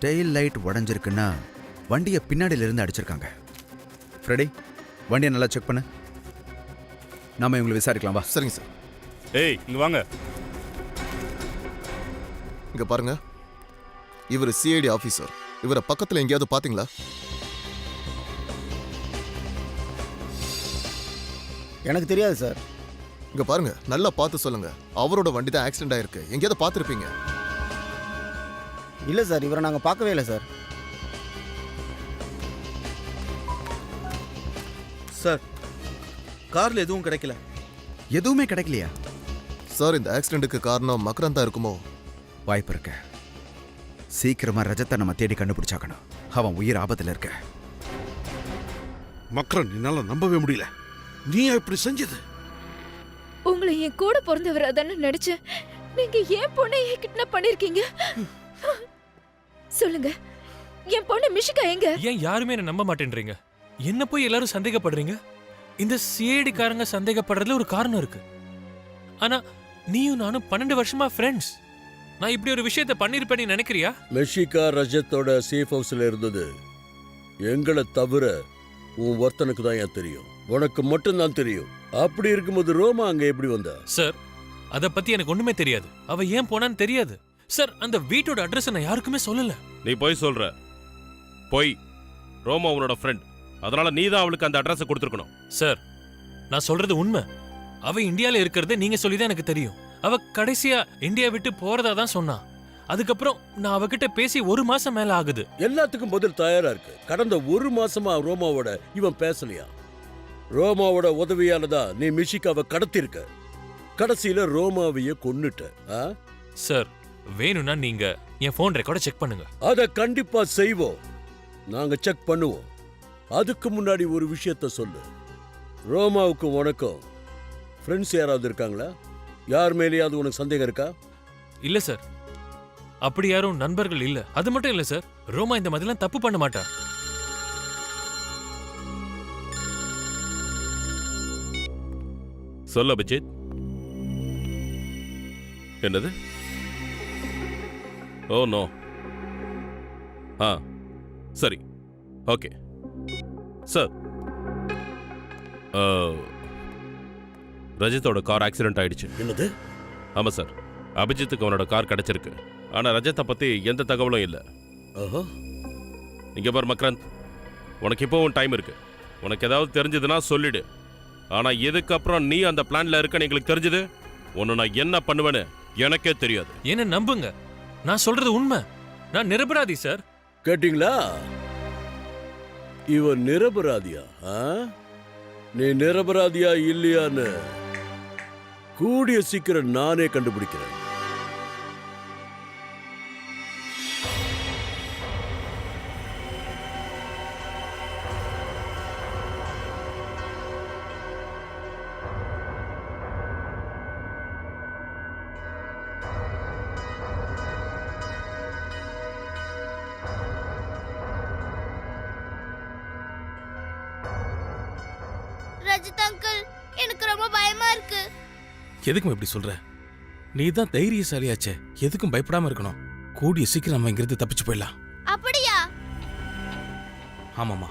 டெயில் லைட் உடஞ்சிருக்குன்னா வண்டியை பின்னாடியில இருந்து அடிச்சிருக்காங்க. ஃப்ரெடி, வண்டியை நல்லா செக் பண்ணு. நாம இவங்களை விசாரிக்கலாம். வா. சரிங்க சார். ஏய், இங்க வாங்க. இங்க பாருங்க, இவர் சிஐடி ஆபீசர். இவரை பக்கத்துல எங்கேயாவது பாத்தீங்களா? எனக்கு தெரியாது சார். இங்க பாருங்க, நல்லா பார்த்து சொல்லுங்க. அவரோட வண்டி தான் ஆக்சிடென்ட் ஆயிருக்கு. எங்கேயாவது பார்த்துருப்பீங்க? இல்லை சார், இவரை நாங்கள் பார்க்கவே இல்லை சார். சார், கார்ல எதுவும் கிடைக்கல. எதுவுமே கிடைக்கலையா? சார், இந்த ஆக்சிடென்ட்டுக்கு காரணம் மக்ரந்தா இருக்குமோ? வாய்ப்பு இருக்கு. சீக்கிரமா ரஜத்தை நம்ம தேடி கண்டுபிடிச்சாக்கணும். அவன் உயிர் ஆபத்துல இருக்க. மக்ரன், என்னால நம்பவே முடியல. நீ இப்படி செஞ்சது? உங்களை என் கூட பிறந்தவரா தானே நினைச்சேன். நீங்க ஏன் பொண்ணை கிட்னாப் பண்ணிருக்கீங்க? சொல்லுங்க, என் பொண்ணு மிஷிகா எங்க? ஏன் யாருமே என்ன நம்ப மாட்டேன்றீங்க? என்ன போய் எல்லாரும் சந்தேகப்படுறீங்க? இந்த சிஐடி காரங்க சந்தேகப்படுறதுல ஒரு காரணம் இருக்கு. ஆனா நீயும் நானும் 12 வருஷமா ஃப்ரெண்ட்ஸ். நான் இப்படி ஒரு விஷயத்தை பண்ணிருப்பேன்னு நினைக்கிறியா? மெஷிகா ரஜத்தோட சேஃப் ஹவுஸ்ல இருந்தது எங்களை தவிர உன் ஒருத்தனுக்கு தான் ஏன் தெரியும். உனக்கு மட்டும்தான் தெரியும். அப்படி இருக்கும்போது ரோமா அங்க எப்படி வந்தா? சார், அத பத்தி எனக்கு ஒண்ணுமே தெரியாது. அவ ஏன் போனான்னு தெரியாது. சார், அந்த வீட்டோட அட்ரஸ் நான் யாருக்குமே சொல்லல. நீ போய் சொல்ற. போய் ரோமா உன்னோட ஃப்ரெண்ட், அதனால நீ தான் அவளுக்கு அந்த அட்ரஸ் கொடுத்துருக்கணும். சார், நான் சொல்றது உண்மை. அவ இந்தியால இருக்கிறது நீங்க சொல்லிதான் எனக்கு தெரியும். அவ கடைசியா இந்தியா விட்டு போறதா தான் சொன்னா. அதுக்கப்புறம் நான் அவகிட்ட பேசி 1 மாசம் மேல ஆகுது. எல்லாத்துக்கும் பதில் தயாரா இருக்கு. கடந்த 1 மாசமா ரோமாவோட இவன் பேசலையா? ரோமாவோட உதவியால தான் நீ மிஷிகாவை கடத்திருக்க. கடைசியில ரோமாவையே கொன்னுட்ட. சார், வேணும்னா நீங்க என் போன் ரெக்கார்டை செக் பண்ணுங்க. அத கண்டிப்பா செய்வோம். நாங்க செக் பண்ணுவோம். அதுக்கு முன்னாடி ஒரு விஷயத்த சொல்லு. ரோமாவுக்கு உனக்கும் ஃப்ரெண்ட்ஸ் யாராவது இருக்காங்களா? யார் மேலேயாவது உனக்கு சந்தேகம் இருக்கா? இல்ல சார், அப்படி யாரும் நண்பர்கள் இல்ல. அது மட்டும் இல்ல சார், ரோமா இந்த மாதிரிலாம் தப்பு பண்ண மாட்டா. சொல்ல அபிஜித். என்னது? Oh no. சரி, ஓகே சார். ரஜித்தோட கார் ஆக்சிடென்ட் ஆயிடுச்சு. என்னது? ஆமா சார், அபிஜித்துக்கு அவனோட கார் கிடைச்சிருக்கு. ஆனா ரஜத்தை பத்தி எந்த தகவலும் இல்லை. இங்க பார் மக்ரந்த், உனக்கு இப்போவும் டைம் இருக்கு. உனக்கு ஏதாவது தெரிஞ்சதுன்னா சொல்லிடு. ஆனா எதுக்கப்புறம் நீ அந்த பிளான்ல இருக்கன்னு எங்களுக்கு தெரிஞ்சது, உன்னை நான் என்ன பண்ணுவேன்னு எனக்கே தெரியாது. என்ன நம்புங்க, நான் சொல்றது உண்மை. நான் நிரபராதி சார். கேட்டீங்களா? இவன் நிரபராதியா? நீ நிரபராதியா இல்லையான்னு கூடிய சீக்கிரம் நானே கண்டுபிடிக்கிறேன். ரஜித் அங்கிள், எனக்கு ரொம்ப பயமா இருக்கு. எதுக்கும் இப்படி சொல்ற? நீ தான் தைரியசாலியாச்சே, எதுக்கும் பயப்படாம இருக்கணும். கூடிய சீக்கிரம் நம்ம இங்கிருந்து தப்பிச்சு போயிடலாம். அப்படியா? ஆமாமா.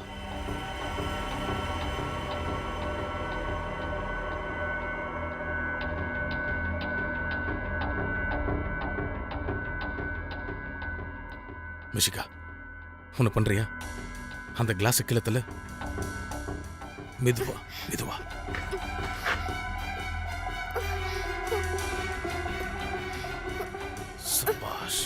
மிஷிகா, ஒண்ணு பண்றியா? அந்த கிளாஸ் கிளத்துல மெதுவா மெதுவா. சபாஷ்.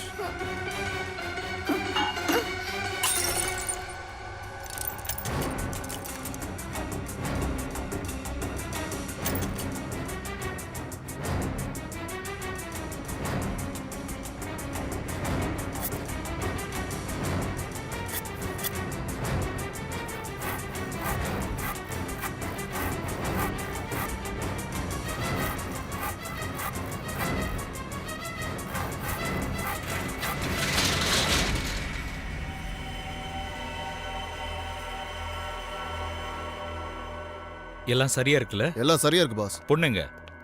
எல்லாம் சரியா இருக்குல்ல? எல்லாம் சரியா இருக்கு பாஸ். பொண்ணுங்க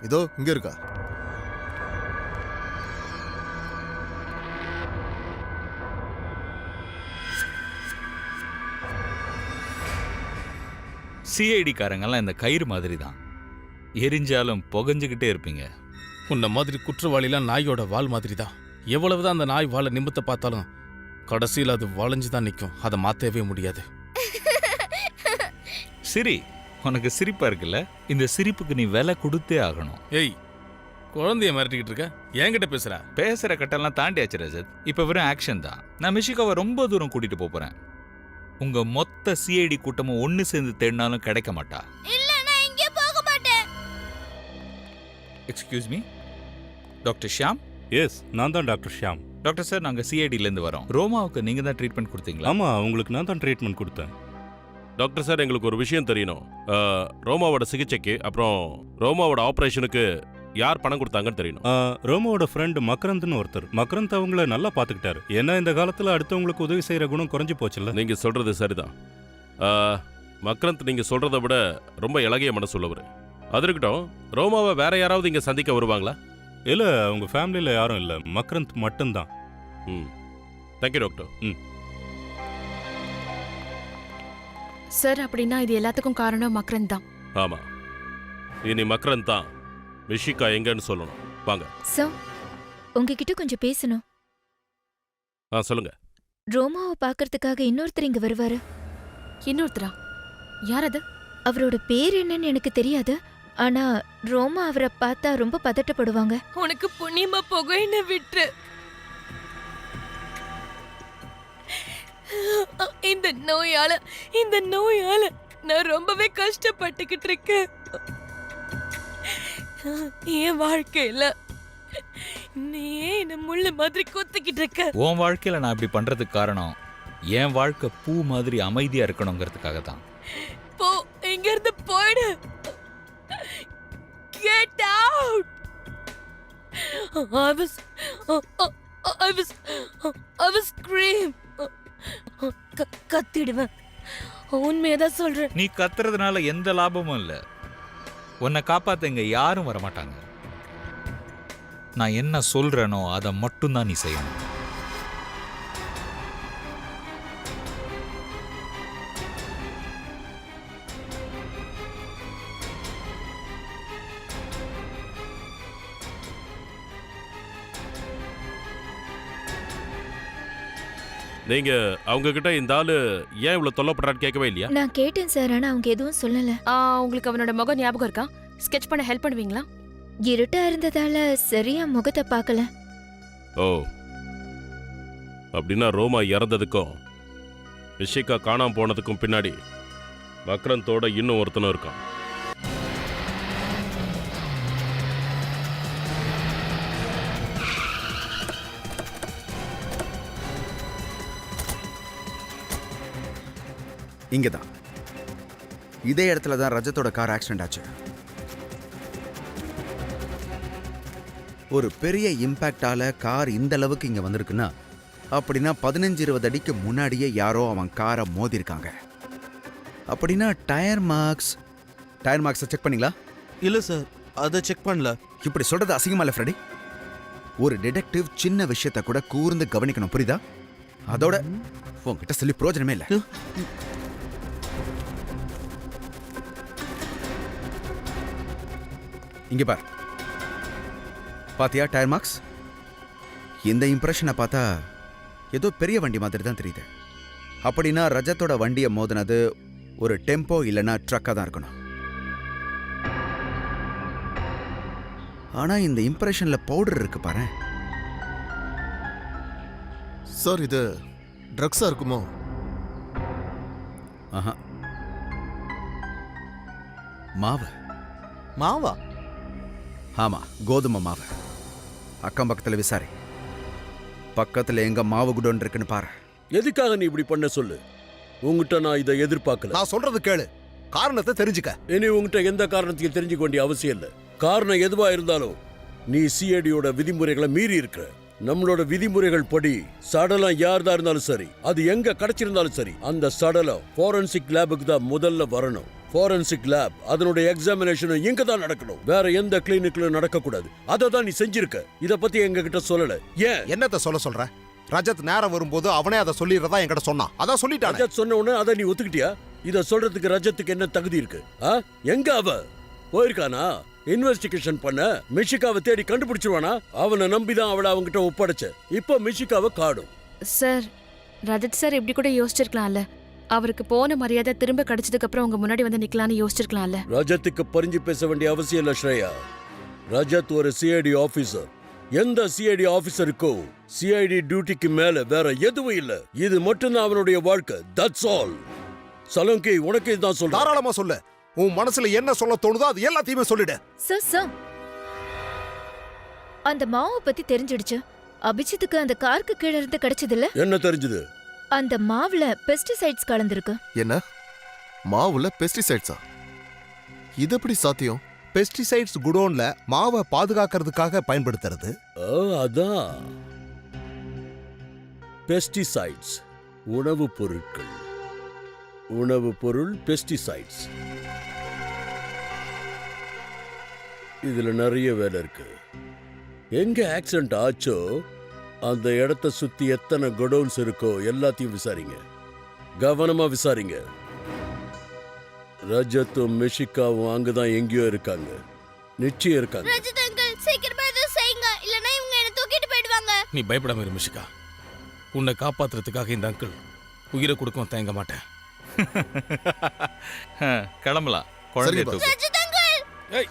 இதோ இங்க இருக்கா. சிஐடி காரங்கெல்லாம் இந்த கயிறு மாதிரி தான். எரிஞ்சாலும் புகஞ்சுக்கிட்டே இருப்பீங்க. உன்ன மாதிரி குற்றவாளிலாம் நாயோட வால் மாதிரி தான். எவ்வளவுதான் அந்த நாய் வாழை நிமித்த பார்த்தாலும் கடைசியில் அது வளைஞ்சு தான் நிற்கும். அதை மாற்றவே முடியாது. சிரி, உனக்கு சிரிப்பா இருக்குல்ல? இந்த சிரிப்புக்கு நீ விலை கொடுத்தே ஆகணும். ஏய், குழந்தைய மிரட்டிக்கிட்டு இருக்க, என்கிட்ட பேசுற? பேசுற கட்டெல்லாம் தாண்டியாச்சு ரஜத். இப்ப வெறும் ஆக்ஷன் தான். நான் மிஷிகாவை ரொம்ப தூரம் கூட்டிட்டு போறேன். உங்க மொத்த சிஐடி கூட்டமும் ஒன்னு சேர்ந்து தேடினாலும் கிடைக்க மாட்டா. இல்ல, நான் எங்கே போக மாட்டேன். Excuse me, doctor Shyam? Yes, நான் தான் டாக்டர் ஷியாம். டாக்டர் சார், நாங்க சிஐடில இருந்து வரோம். ரோமாவுக்கு நீங்க தான் ட்ரீட்மெண்ட் கொடுத்தீங்களா? ஆமா, உங்களுக்கு நான் தான் ட்ரீட்மெண்ட் கொடுத்தேன். டாக்டர் சார், எங்களுக்கு ஒரு விஷயம் தெரியணும். ரோமாவோட சிகிச்சைக்கு அப்புறம் ரோமாவோட ஆப்ரேஷனுக்கு யார் பணம் கொடுத்தாங்கன்னு தெரியணும். ரோமோவோட ஃப்ரெண்ட் மக்ரந்த்னு ஒருத்தர். மக்ரந்த் அவங்கள நல்லா பார்த்துக்கிட்டாரு. ஏன்னா இந்த காலத்தில் அடுத்தவங்களுக்கு உதவி செய்கிற குணம் குறைஞ்சு போச்சுல்ல. நீங்கள் சொல்கிறது சரிதான். மக்ரந்த் நீங்கள் சொல்கிறத விட ரொம்ப இலகிய மனசுள்ளவர். அது இருக்கட்டும், ரோமாவை வேற யாராவது இங்கே சந்திக்க வருவாங்களா? இல்லை, அவங்க ஃபேமிலியில் யாரும் இல்லை, மக்ரந்த் மட்டும்தான். ம், தேங்க்யூ டாக்டர். ம். சார், அப்படின்னா இது எல்லாத்துக்கும் காரணம் மக்ரந்த் தான். ஆமாம், இனி மக்ரந்த் தான் மிஷிகா எங்கன்னு சொல்லணும். வாங்க. சார், உங்ககிட்ட கொஞ்சம் பேசணும். சொல்லுங்க. ரோமாவை பார்க்கறதுக்காக இன்னொருத்தர் இங்க வருவாரு. இன்னொருத்தரா? யார் அது? அவரோட பேர் என்னன்னு எனக்கு தெரியாது. ஆனா ரோமா அவரை பார்த்தா ரொம்ப பதட்டப்படுவாங்க. உனக்கு புண்ணியமா புகைன்னு விட்டு இந்த நோயால நான் ரொம்பவே கஷ்டப்பட்டுக்கிட்டு இருக்கேன். என் வாழ்க்கையில நீ என்ன முள்ளு மாதிரி குத்திக்கிட்டு இருக்க. உன் வாழ்க்கையில நான் இப்படி பண்றதுக்கு காரணம் என் வாழ்க்கை பூ மாதிரி அமைதியா இருக்கணுங்கிறதுக்காக தான். போ, இங்க இருந்து போயிடு. Get out. I was scream. கத்திடுவேன். உண்மையதான் சொல்றேன். நீ கத்துறதுனால எந்த லாபமும் இல்லை. உன்னை காப்பாத்த இங்க யாரும் வரமாட்டாங்க. நான் என்ன சொல்றேனோ அதை மட்டும்தான் நீ செய்யணும். நீங்க அவங்க கிட்ட இந்த ஆளு ஏன் இவ்வளவு தொல்லப்படுறான்னு கேட்கவே இல்லையா? நான் கேட்டேன் சார், ஆனா அவங்க எதுவும் சொல்லல. உங்களுக்கு அவனோட முகம் ஞாபகம் இருக்கா? ஸ்கெட்ச் பண்ண ஹெல்ப் பண்ணுவீங்களா? இருட்டா இருந்ததால சரியா முகத்தை பார்க்கல. ஓ, அப்படின்னா ரோமா இறந்ததுக்கும் மிஷிகா காணாம போனதுக்கும் பின்னாடி மக்ரந்தோட இன்னும் ஒருத்தனும் இருக்கான். இங்கதான் இதே இடத்துல தான் ரஜத்தோட கார் ஆக்சிடென்ட் ஆச்சு. ஒரு பெரிய இம்பாக்டால கார் இந்த அளவுக்கு இங்க வந்திருக்குன்னா அப்படின்னா 15-20 அடிக்கு முன்னாடியே யாரோ அவன் காரை மோதி இருக்காங்க. அப்படின்னா டயர் மார்க்ஸ் செக் பண்ணீங்களா? இல்ல சார், அதை செக் பண்ணல. இப்படி சொல்றது அசிங்கமா இல்ல ஃப்ரெடி? ஒரு டிடெக்டிவ் சின்ன விஷயத்தை கூட கூர்ந்து கவனிக்கணும், புரியுதா? அதோட உங்ககிட்ட சொல்லி பிரயோஜனமே இல்லை. இங்க பார், பாத்தியா டயர் மார்க்ஸ்? இந்த இம்ப்ரெஷனை பார்த்தா ஏதோ பெரிய வண்டி மாதிரி தான் தெரியுது. அப்படின்னா ரஜத்தோட வண்டியை மோதினது ஒரு டெம்போ இல்லைன்னா ட்ரக்காக தான் இருக்கணும். ஆனா இந்த இம்ப்ரெஷன்ல பவுடர் இருக்கு பாரு. சார், இது ட்ரக்ஸா இருக்குமோ? ஆஹா, மாவா? ஆமா, கோதுமை மாவு. அக்கம் பக்கத்துல விசாரி. பக்கத்துல எங்க மாவு குடோன் இருக்குன்னு பாரு. எதுக்காக நீ இப்படி பண்ண சொல்லு. உங்ககிட்ட நான் இதை எதிர்பார்க்கல. நான் சொல்றது கேளு, காரணத்தை தெரிஞ்சுக்க. இனி உங்ககிட்ட எந்த காரணத்தையும் தெரிஞ்சுக்க வேண்டிய அவசியம் இல்லை. காரணம் எதுவா இருந்தாலும் நீ சிஐடியோட விதிமுறைகளை மீறி இருக்கிற. நம்மளோட விதிமுறைகள் படி சடலம் யார்தான் இருந்தாலும் சரி, அது எங்க கிடைச்சிருந்தாலும் சரி, அந்த சடலம் ஃபாரன்சிக் லேபுக்கு தான் முதல்ல வரணும். ஃபாரன்சிக் லேப் அதனுடைய எக்ஸாமினேஷன் இங்க தான் நடக்கணும், வேற எந்த கிளினிக்ல நடக்க கூடாது. அதை தான் நீ செஞ்சிருக்க. இத பத்தி எங்க கிட்ட சொல்லல. ஏன்? என்னத்த சொல்ற? ரஜத் நேரம் வரும்போது அவனே அதை சொல்லிடுறதா என்கிட்ட சொன்னான். அதான் சொல்லிட்டான். ரஜத் சொன்ன உடனே அதை நீ ஒத்துக்கிட்டியா? இத சொல்றதுக்கு ரஜத்துக்கு என்ன தகுதி இருக்கு? எங்க அவ போயிருக்கானா? இன்வெஸ்டிகேஷன் பண்ண மிஷிகாவை தேடி கண்டுபிடிச்சிருவானா? அவனை நம்பிதான் அவளை அவங்கிட்ட ஒப்படைச்ச. இப்போ மிஷிகாவை காடும். சார், ரஜத் சார் இப்படி கூட யோசிச்சிருக்கலாம்ல. அவருக்கு போன மரியாதை திரும்ப கிடைச்சதுக்கு அப்புறம் உங்க முன்னாடி வந்து நிக்கலாம்னு யோசிச்சிருக்கலாம்ல. ரஜத்துக்கு பறிஞ்சு பேச வேண்டிய அவசியம் இல்ல ஸ்ரேயா. ரஜத் ஒரு சிஐடி ஆபீசர். எந்த சிஐடி ஆபீசருக்கோ சிஐடி டியூட்டிக்கு மேல வேற எதுவும் இல்ல. இது மட்டும்தான் அவனுடைய வாழ்க்கை. That's all. சலங்கி, உனக்கு இதுதான் சொல்ல. தாராளமா சொல்லு. உன் மனசுல என்ன சொல்ல தோணுதோ அது எல்லாத்தையுமே சொல்லிடு. சார், அந்த மாவை பத்தி தெரிஞ்சிடுச்சு. அபிஜித்துக்கு அந்த காருக்கு கீழே இருந்து கிடைச்சதில்ல. என்ன தெரிஞ்சது? அந்த மாவுல பெஸ்டிசைட்ஸ் கலந்திருக்கு. என்ன? மாவுல பெஸ்டிசைட்ஸா? இது எப்படி சாத்தியம்? பெஸ்டிசைட்ஸ் குடோன்ல மாவை பாதுகாக்கிறதுக்காக பயன்படுத்துறது. அதான் பெஸ்டிசைட்ஸ், உணவுப் பொருட்கள். உணவுப் பொருள் பெஸ்டிசைட்ஸ். இதுல நிறைய வேலை இருக்கு. எங்க ஆக்சிடென்ட் ஆச்சோ அந்த இடத்தை சுத்தி எத்தனை குடோன்ஸ் இருக்கோ எல்லாத்தையும் விசாரிங்க. கவனமா விசாரிங்க. ரஜத்தும் மிஷிகாவும் அங்கதான் எங்கேயோ இருக்காங்க. நிச்சயம் இருக்காங்க. ரஜத் அங்கிள், சீக்கிரமா ஏதோ செய்யுங்க, இல்லனா இவங்க என்ன தூக்கிட்டு போயிடுவாங்க. நீ பயப்படாம இரு மிஷிகா. உன்னை காப்பாத்துறதுக்காக இந்த அங்கிள் உயிரை கொடுக்கவும் தயங்க மாட்டேன். கிளம்பலாம். குழந்தைய தூக்கு. ரஜத் அங்கிள், ஏய்,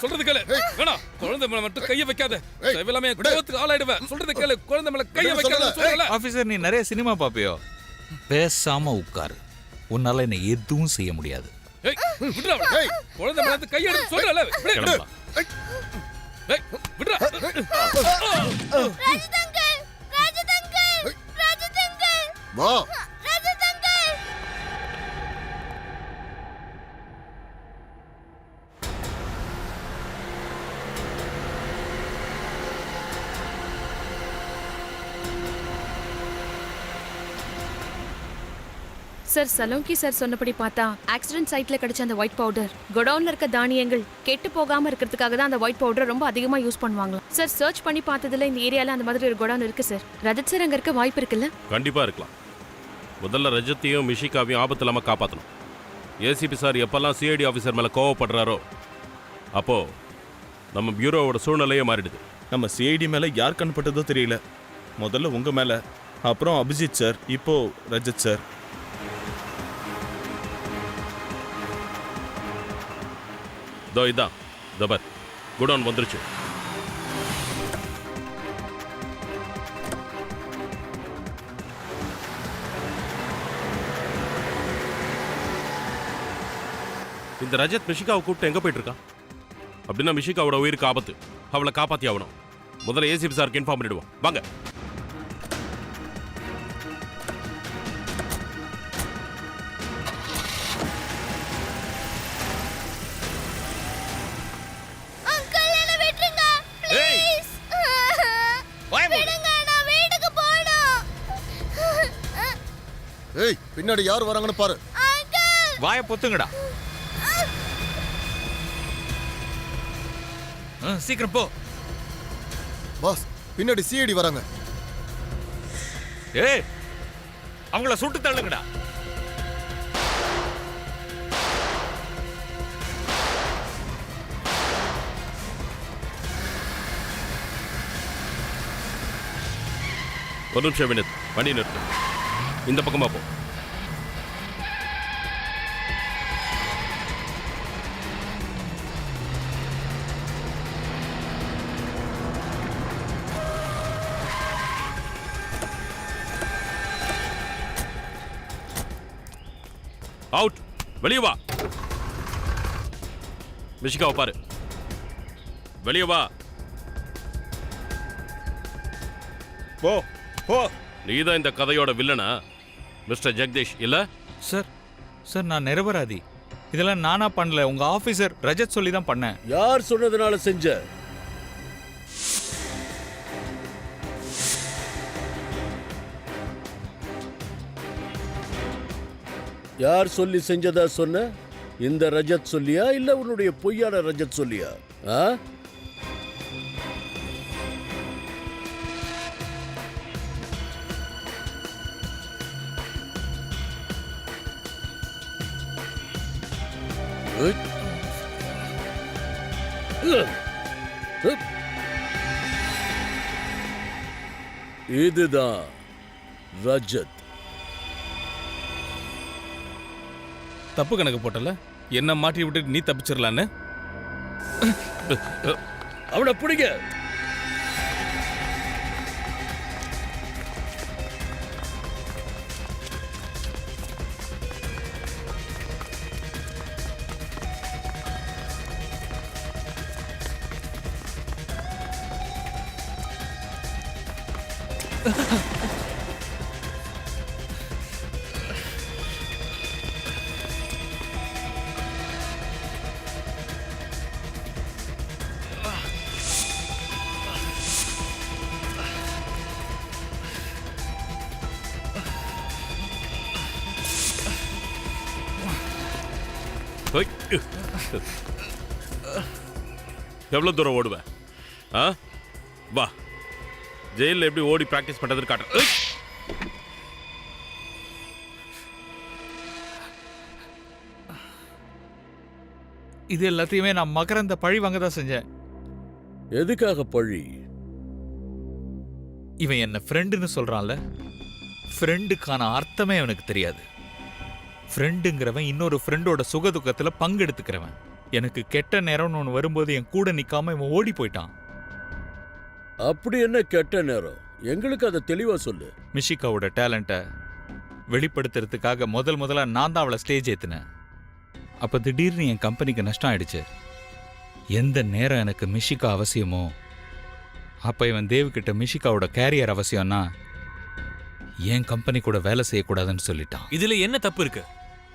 சொல்றது கேளு. வேணாம், குழந்தை மேல மட்டும் கைய வைக்காத. தேவையில்லாம கோவத்துக்கு ஆளாயிடுவேன். சொல்றது கேளு. குழந்தை மேல கைய வைக்காத சொல்லல. ஆபீசர், நீ நிறைய சினிமா பாப்பியோ? பேசாம உட்காரு. உன்னால என்ன எதுவும் செய்ய முடியாது. ஏய், விட்றா. ஏய், குழந்தை மேல கைய எடுத்து சொல்லல. கிளம்பலாம். ஏய், விட்றா. Rajat uncle, Rajat uncle, Rajat uncle. வா. ரஜத் அங்கிள். சார், சலோங்கி சார் சொன்னபடி பார்த்தா ஆக்சிடென்ட் சைட்ல கிடைச்ச அந்த ஒயிட் பவுடர் குடோன்ல இருக்க தானியங்கள் கெட்டு போகாம இருக்கிறதுக்காக தான் அந்த ஒயிட் பவுடர் ரொம்ப அதிகமா யூஸ் பண்ணுவாங்களாம். சார், சர்ச் பண்ணி பார்த்ததுல இந்த ஏரியால அந்த மாதிரி ஒரு குடோன் இருக்கு சார். ரஜத் சார் அங்க இருக்க வாய்ப்பு இருக்குல்ல? கண்டிப்பா இருக்கலாம். முதல்ல ரஜத்தையும் மிஷிகாவையும் ஆபத்து இல்லாம காப்பாற்றணும். ஏசிபி சார் எப்பெல்லாம் சிஐடி ஆஃபீஸர் மேல கோவப்படுறாரோ அப்போ நம்ம பியூரோவோட சூழ்நிலையே மாறிடுது. நம்ம சிஐடி மேல யார் கண்பட்டதோ தெரியல. முதல்ல உங்க மேல, அப்புறம் அபிஜித் சார், இப்போ ரஜத் சார். தோ இதான் தபர் குடோன் வந்துருச்சு. இந்த ரஜத் மிஷிகாவை கூப்பிட்டு எங்க போயிட்டு இருக்கான்? அப்படின்னா மிஷிகாவோட உயிருக்கு ஆபத்து. அவளை காப்பாத்தி ஆகணும். முதல்ல ஏசிபி சாருக்கு இன்ஃபார்ம் பண்ணிடுவோம். வாங்க. அங்கிள், என்ன விட்டுருங்க ப்ளீஸ். விடுங்க, நான் வீட்டுக்கு போகணும். ஏய், பின்னாடி யார் வராங்கன்னு பாரு. அங்கிள், வாயை பொத்துங்கடா. சீக்கிரம் போ. பாஸ், பின்னாடி சிஐடி வராங்க. ஏய், அவங்கள சுட்டு தள்ளுங்கடா. ஒரு நிமிஷம் வினித், வண்டி நிறுத்து. இந்த பக்கமா போ. அவுட், வெளியே வா. மிஷிகாவை பாரு. வெளியே வா. போ போ. நீதான் இந்த கதையோட வில்லனா மிஸ்டர் ஜெகதீஷ் இல்ல? சார், நான் நிரபராதி. இதெல்லாம் நானா பண்ணல. உங்க ஆபீசர் ரஜத் சொல்லி தான் பண்ணேன். யார் சொன்னதுனால செஞ்ச? யார் சொல்லி செஞ்சதா சொன்ன? இந்த ரஜத் சொல்லியா இல்ல உன்னுடைய பொய்யான ரஜத் சொல்லியா? ஆ? இதுதான் ரஜத். தப்பு கணக்கு போட்டல, என்ன மாட்டி விட்டுட்டு நீ தப்பிச்சிடலான்னு. அவனை பிடிங்க. எவ்வளோ தூரம் ஓடுவேன்? ஆ வா, ஜெயிலில் எப்படி ஓடி ப்ராக்டிஸ் பண்ணுறதுன்னு காட்டுறேன். இது எல்லாத்தையுமே நான் மகரந்த பழி வாங்க தான் செஞ்சேன். எதுக்காக பழி? இவன் என்ன ஃப்ரெண்டுன்னு சொல்றான்ல, ஃப்ரெண்டுக்கான அர்த்தமே அவனுக்கு தெரியாது. ஃப்ரெண்டுங்கிறவன் இன்னொரு ஃப்ரெண்டோட சுகதுக்கத்தில் பங்கெடுத்துக்கிறவன். எனக்கு கெட்ட நேரம்னு ஒன்று வரும்போது என் கூட நிற்காம இவன் ஓடி போயிட்டான். அப்படி என்ன கெட்ட நேரம்? எங்களுக்கு அதை தெளிவா சொல்லு. மிஷிகாவோட டேலண்ட்டை வெளிப்படுத்துறதுக்காக முதல்ல நான் தான் அவளை ஸ்டேஜ் ஏற்றினேன். அப்போ திடீர்னு என் கம்பெனிக்கு நஷ்டம் ஆயிடுச்சு. எந்த நேரம் எனக்கு மிஷிகா அவசியமோ அப்போ இவன் தேவ்கிட்ட மிஷிகாவோட கேரியர் அவசியம்னா என் கம்பெனி கூட வேலை செய்யக்கூடாதுன்னு சொல்லிட்டான். இதுல என்ன தப்பு இருக்கு?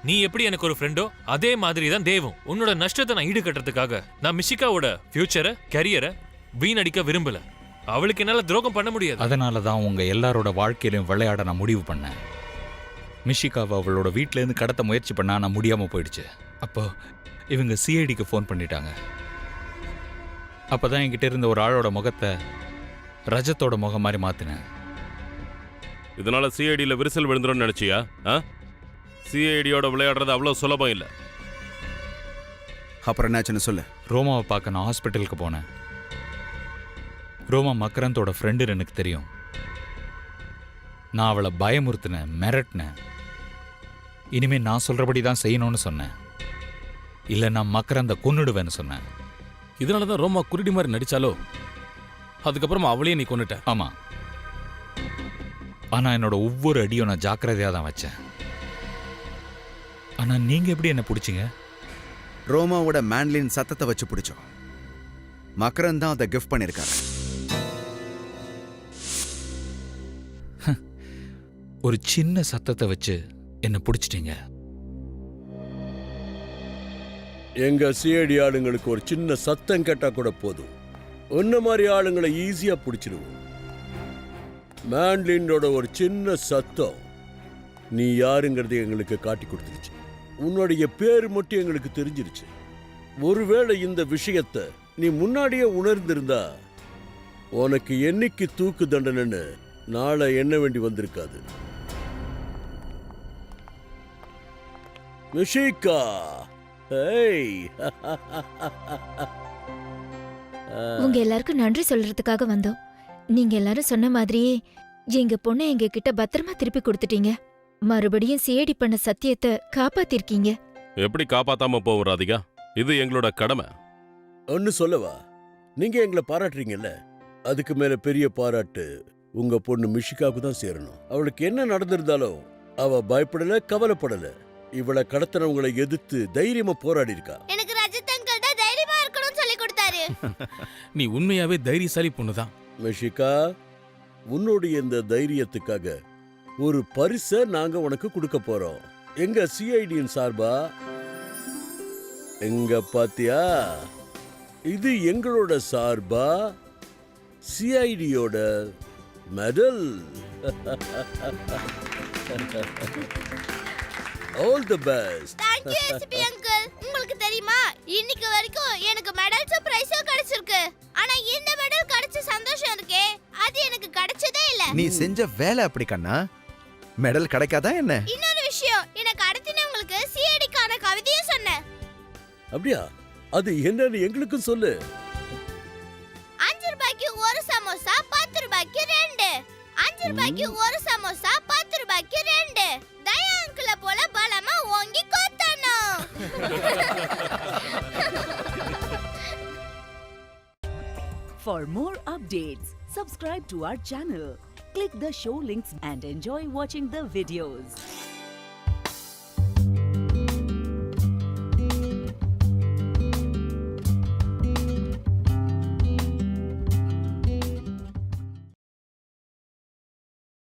நீ எப்படி எனக்கு ஒரு ஃப்ரெண்டோ அதே மாதிரி தான் தேவும். உன்னோட நஷ்டத்தை நான் ஈடுகட்டுறதுக்காக நான் மிஷிகாவோட ஃபியூச்சரை கரியரை வீணடிக்க விரும்பல. அவளுக்கு என்னால துரோகம் பண்ண முடியாது. அதனால தான் உங்க எல்லாரோட வாழ்க்கையிலும் விளையாட நான் முடிவு பண்ணேன். மிஷிகாவை அவளோட வீட்டிலேருந்து கடத்த முயற்சி பண்ணா நான் முடியாம போயிடுச்சு. அப்போ இவங்க சிஐடிக்கு ஃபோன் பண்ணிட்டாங்க. அப்பதான் என்கிட்ட இருந்த ஒரு ஆளோட முகத்தை ரஜத்தோட முகம் மாதிரி மாத்தினேன். இதனால சிஐடியில் விரிசல் விழுந்துடும் நினைச்சியா? சிஐடியோட விளையாடுறது அவ்வளோ சுலபம் இல்லை. அப்புறம் என்னாச்சுன்னு சொல்லு. ரோமாவை பார்க்க நான் ஹாஸ்பிட்டலுக்கு போனேன். ரோமா மக்ரந்தோட ஃப்ரெண்டுன்னு எனக்கு தெரியும். நான் அவளை பயமுறுத்தினேன், மிரட்டினேன். இனிமே நான் சொல்றபடி தான் செய்யணும்னு சொன்னேன். இல்லை நான் மக்ரந்த கொன்னுடுவேன்னு சொன்னேன். இதனால தான் ரோமா குருடி மாதிரி நடிச்சாலோ? அதுக்கப்புறமா அவளையே நீ கொன்னுட்ட. ஆமா, ஆனா என்னோட ஒவ்வொரு அடியும் நான் ஜாக்கிரதையா தான் வச்சேன். ஆனா நீங்க எப்படி என்ன பிடிச்சிங்க? ரோமாவோட மேன்லின் சத்தத்தை வச்சு பிடிச்சோம். மகரன் தான் அதை கிஃப்ட் பண்ணியிருக்காரு. ஒரு சின்ன சத்தத்தை வச்சு என்ன பிடிச்சிட்டீங்க. எங்க சிஐடி ஆளுங்களுக்கு ஒரு சின்ன சத்தம் கேட்டா கூட போதும். உன்ன மாதிரி ஆளுங்களை ஈஸியா பிடிச்சிருவோம். மேன்லினோட ஒரு சின்ன சத்தம் நீ யாருங்கிறது எங்களுக்கு காட்டி கொடுத்துருச்சு. உன்னுடைய பேர் மட்டும் எங்களுக்கு தெரிஞ்சிருச்சு. ஒருவேளை இந்த விஷயத்தை நீ முன்னாடியே உணர்ந்திருந்தா உனக்கு என்னைக்கு தூக்கு தண்டனைன்னு நாளை எண்ண வேண்டி வந்திருக்காது. மிஷிகா, உங்க எல்லாருக்கும் நன்றி சொல்றதுக்காக வந்தோம். நீங்க எல்லாரும் சொன்ன மாதிரியே எங்க பொண்ணை எங்க கிட்ட பத்திரமா திருப்பி கொடுத்துட்டீங்க. மறுபடியும் சிஐடி பண்ண சத்தியத்தை காப்பாத்திருக்கீங்க. எப்படி காப்பாத்தாம போவோம் ராதிகா? இது எங்களோட கடமை. ஒன்னு சொல்லவா? நீங்க எங்களை பாராட்டுறீங்கல்ல, அதுக்கு மேல பெரிய பாராட்டு உங்க பொண்ணு மிஷிகாவுக்கு தான் சேரணும். அவளுக்கு என்ன நடந்திருந்தாலும் அவ பயப்படல, கவலைப்படல. இவளை கடத்தினவங்களை எதிர்த்து தைரியமா போராடி இருக்கா. எனக்கு ரஜத் அங்கிள் தான் தைரியமா இருக்கணும்னு சொல்லி கொடுத்தாரு. நீ உண்மையாவே தைரியசாலி பொண்ணுதான். மிஷிகா, உன்னுடைய இந்த தைரியத்துக்காக ஒரு பரிசை நாங்க உனக்கு கொடுக்க போறோம். எங்க சிஐடியின் சார்பா. எங்க பாத்தியா, இது எங்களோட சார்பா சிஐடியோட medal. All the best. Thank you SP uncle. உங்களுக்கு தெரியுமா, இன்னைக்கு வரைக்கும் எனக்கு மெடல்ஸ் பிரைஸும் கிடைச்சிருக்கு. ஆனா இந்த மெடல் கிடைச்ச சந்தோஷம் இருக்கே, அது எனக்கு கிடைச்சதே இல்ல. நீ செஞ்ச வேலை அப்படி கண்ணா, மெடல் கிடைக்காதா என்ன? இன்னொரு விஷயம், எனக்கு அடுத்தினவங்களுக்கு சிஐடிக்கான கவிதையும் சொன்னேன். அப்படியா? அது என்னன்னு எங்களுக்கும் சொல்லு. 5 ரூபாய்க்கு ஒரு சமோசா 10 ரூபாய்க்கு 2. 5 ரூபாய்க்கு ஒரு சமோசா 10 ரூபாய்க்கு 2. தயா அங்கிள போல பலமா ஓங்கி கொத்தணும். For more updates, subscribe to our channel, click the show links and enjoy watching the videos.